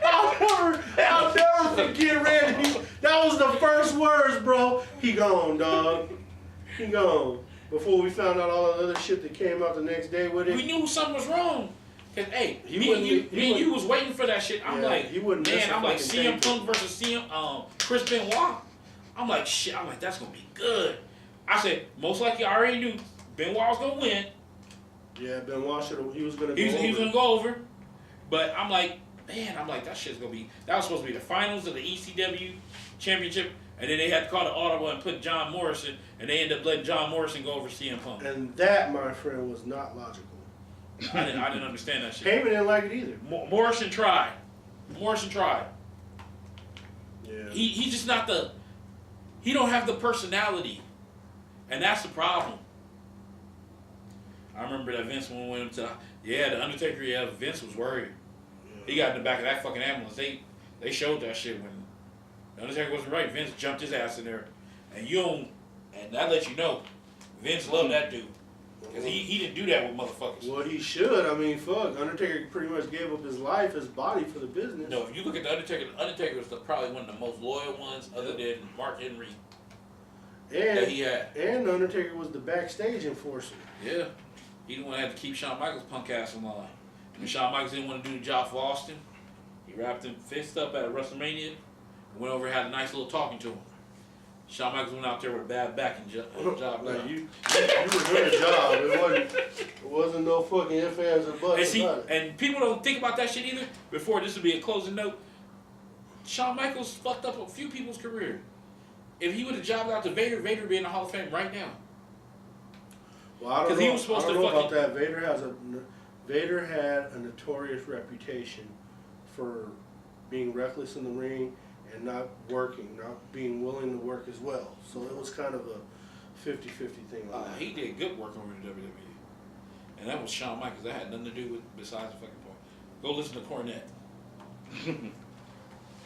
I'll never forget Randy. That was the first words, bro. He gone, dog. He gone. Before we found out all the other shit that came out the next day with it. We knew something was wrong. Cause hey, you was waiting for that shit. I'm like, he wouldn't man, I'm like CM CM Punk versus Chris Benoit. I'm like, shit. I'm like, that's gonna be good. I said, most likely I already knew Benoit was gonna win. Yeah, Benoit he was gonna go over. But I'm like, man, that shit's gonna be. That was supposed to be the finals of the ECW championship, and then they had to call the audible and put John Morrison, and they ended up letting John Morrison go over CM Punk. And that, my friend, was not logical. I didn't understand that shit. Heyman didn't like it either. Morrison tried. Yeah. He's just not the. He don't have the personality, and that's the problem. I remember that Vince when we went to the Undertaker. Yeah, Vince was worried. He got in the back of that fucking ambulance. They showed that shit when the Undertaker wasn't right. Vince jumped his ass in there, and that lets you know, Vince loved that dude. Because he didn't do that with motherfuckers. Well, he should. I mean, fuck. Undertaker pretty much gave up his life, his body for the business. No, if you look at the Undertaker was probably one of the most loyal ones other than Mark Henry that he had. And the Undertaker was the backstage enforcer. Yeah. He the one that had to keep Shawn Michaels' punk ass in line. When Shawn Michaels didn't want to do the job for Austin, he wrapped him fist up at a WrestleMania and went over and had a nice little talking to him. Shawn Michaels went out there with a bad back and job. Like, you were doing a job. It wasn't no fucking ifs, ands, or buts. And people don't think about that shit either. Before this would be a closing note, Shawn Michaels fucked up a few people's career. If he would have jobbed out to Vader, Vader would be in the Hall of Fame right now. Well, I don't know, he was supposed I don't to know about that. Vader had a notorious reputation for being reckless in the ring and not working, not being willing to work as well. So it was kind of a 50-50 thing. He did good work over the WWE. And that was Shawn Michaels. That had nothing to do with besides the fucking point. Go listen to Cornette.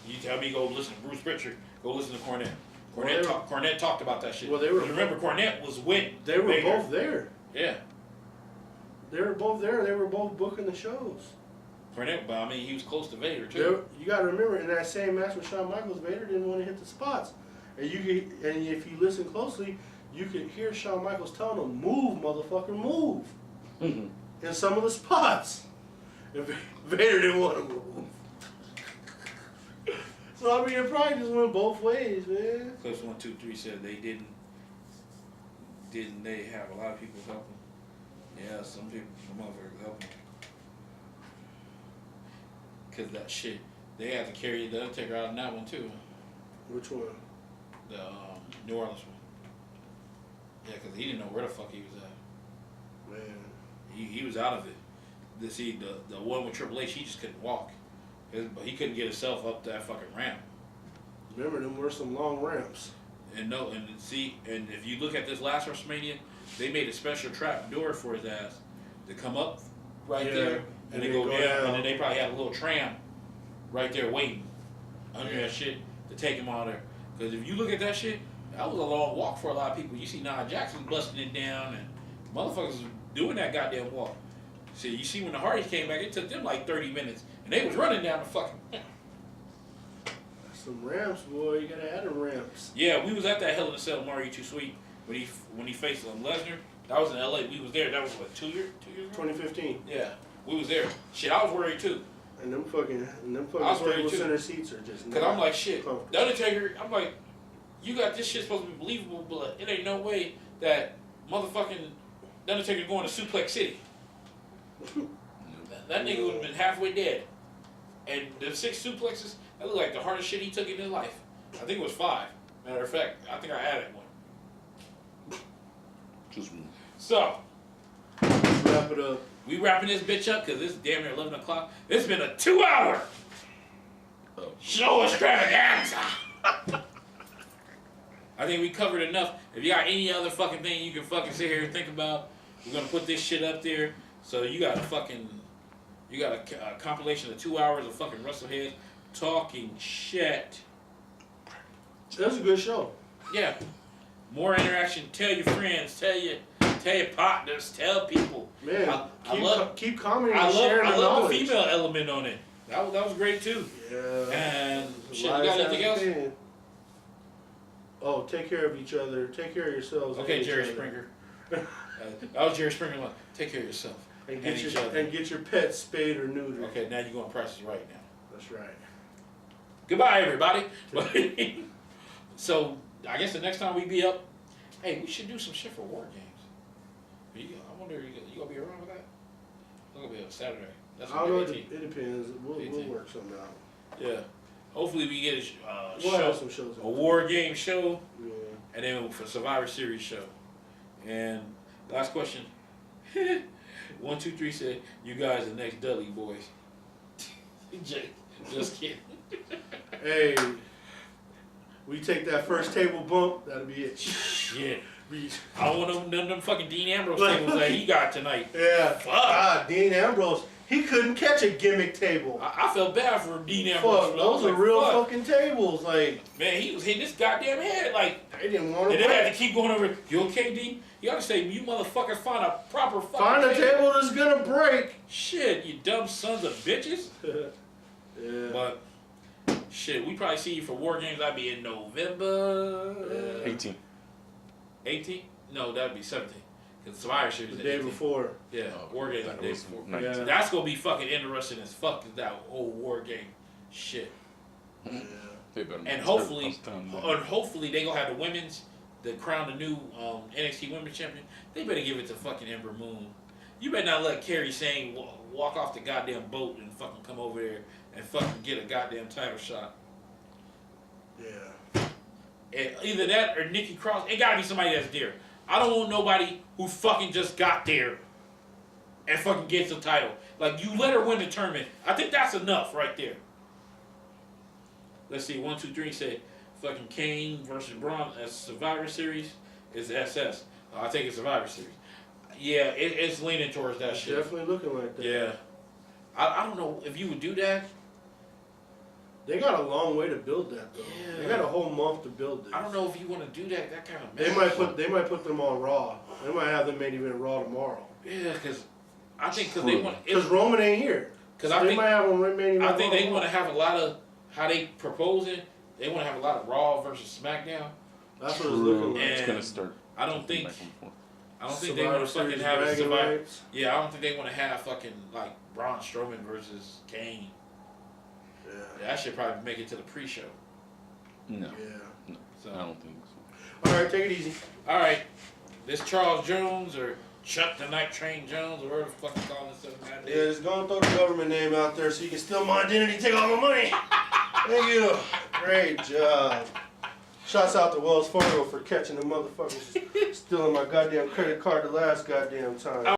You tell me go listen to Bruce Pritchard. Go listen to Cornette. Cornette talked about that shit. Well, remember Cornette was with. They were both there. Yeah. They were both there. They were both booking the shows. Cornette, but I mean, he was close to Vader too. You got to remember, in that same match with Shawn Michaels, Vader didn't want to hit the spots, and if you listen closely, you could hear Shawn Michaels telling him, "Move, motherfucker, move," in some of the spots. And Vader didn't want to move. So I mean, it probably just went both ways, man. Clips 1, 2, 3 said they didn't they have a lot of people helping? Yeah, some motherfuckers helping. Cause that shit, they had to carry the Undertaker out in that one too. Which one? The New Orleans one. Yeah, cause he didn't know where the fuck he was at. Man, he was out of it. The one with Triple H, he just couldn't walk. But he couldn't get himself up that fucking ramp. Remember, them were some long ramps. And if you look at this last WrestleMania, they made a special trap door for his ass to come up there, and then go down, and then they probably had a little tram right there waiting under that shit to take him out of there. Because if you look at that shit, that was a long walk for a lot of people. You see Nia Jackson busting it down, and motherfuckers doing that goddamn walk. See, you see when the Hardys came back, it took them like 30 minutes, and they was running down the fucking. Some ramps, boy. You gotta add the ramps. Yeah, we was at that Hell in a Cell Mario Too Sweet when he faced Lesnar. That was in L.A. We was there. That was what, 2 years ago? 2015. Yeah, we was there. Shit, I was worried too. And them fucking stable center seats are just. Cause I'm like, shit. The Undertaker, I'm like, you got this shit supposed to be believable, but it ain't no way that motherfucking Undertaker going to Suplex City. That nigga would have been halfway dead. And the 6 suplexes, that looked like the hardest shit he took in his life. I think it was 5. Matter of fact, I think I added one. Just one. So, Wrap it up. we wrapping this bitch up because it's damn near 11 o'clock. It's been a 2-hour show extravaganza. I think we covered enough. If you got any other fucking thing you can fucking sit here and think about, we're going to put this shit up there. So you got a compilation of 2 hours of fucking Wrestleheads talking shit. That's a good show. Yeah. More interaction. Tell your friends. Tell your partners. Tell people. Man, keep commenting I and sharing love the knowledge. the female element on it. That was great too. Yeah. And shit, you got anything else? Oh, take care of each other. Take care of yourselves. Okay, and Jerry each other. Springer. That was Jerry Springer. Like, take care of yourself. And and each other. get your pets spayed or neutered. Okay, now you're going to Price is Right now. That's right. Goodbye, everybody. So, I guess the next time we be up, hey, we should do some shit for War Games. I wonder, you going to be around with that? It's going to be on Saturday. That's I don't know. on the 18th. It depends. We'll work something out. Yeah. Hopefully we get We'll have some shows. a War Game show, Yeah. and then for Survivor Series show. And last question. 1, 2, 3 said, you guys the next Dudley boys. Just kidding. Hey, we take that first table bump. That'll be it. Shit. I don't want none of them fucking Dean Ambrose tables that he got tonight. Yeah. Fuck. Ah, Dean Ambrose. He couldn't catch a gimmick table. I felt bad for Dean Ambrose. Fuck, those are real fucking tables. Like, man, he was hitting his goddamn head. Like, they didn't want to. and they had to keep going over. You okay, Dean? You gotta say, you motherfuckers find a proper fucking Find a table that's gonna break. Shit, you dumb sons of bitches. Yeah. But shit, we probably see you for War Games. That'd be in November. 18. 18? No, that'd be 17. Because Survivor Series The is day 18. before. Yeah, War Games the day before. 19. Yeah. That's gonna be fucking interesting as fuck. That whole War Game shit. Yeah. They better And not hopefully, start this time, and hopefully they gonna have the women's, the crown the new NXT Women's Champion. They better give it to fucking Ember Moon. You better not let Kerry Sane walk off the goddamn boat and fucking come over there and fucking get a goddamn title shot. Yeah. And either that or Nikki Cross. It gotta be somebody that's there. I don't want nobody who fucking just got there and fucking gets the title. Like, you let her win the tournament. I think that's enough right there. Let's see, 1, 2, 3 said fucking Kane versus Braun as Survivor Series is SS. I think it's Survivor Series. Yeah, it's leaning towards that shit. Definitely looking like that. Yeah. I don't know if you would do that. They got a long way to build that though. Yeah. They got a whole month to build this. I don't know if you want to do that kind of They might put them on Raw. They might have them main event Raw tomorrow. Yeah, because I think because they want Because Roman ain't here. Because so they might have them main event. I think Raw they tomorrow. want to have a lot of how they propose it. They want to have a lot of Raw versus SmackDown. That's what it's looking like. And It's gonna start. I don't think back and forth. they want to fucking have a Survivor. Rights. Yeah, I don't think they want to have fucking like Braun Strowman versus Kane. Yeah. That should probably make it to the pre-show. No, Yeah. So, I don't think so. All right, take it easy. all right, this Charles Jones or Chuck the Night Train Jones or whatever the fuck you call this Yeah, just go and throw the government name out there so you can steal my identity, take all my money. Thank you. Great job. Shouts out to Wells Fargo for catching the motherfuckers stealing my goddamn credit card the last goddamn time.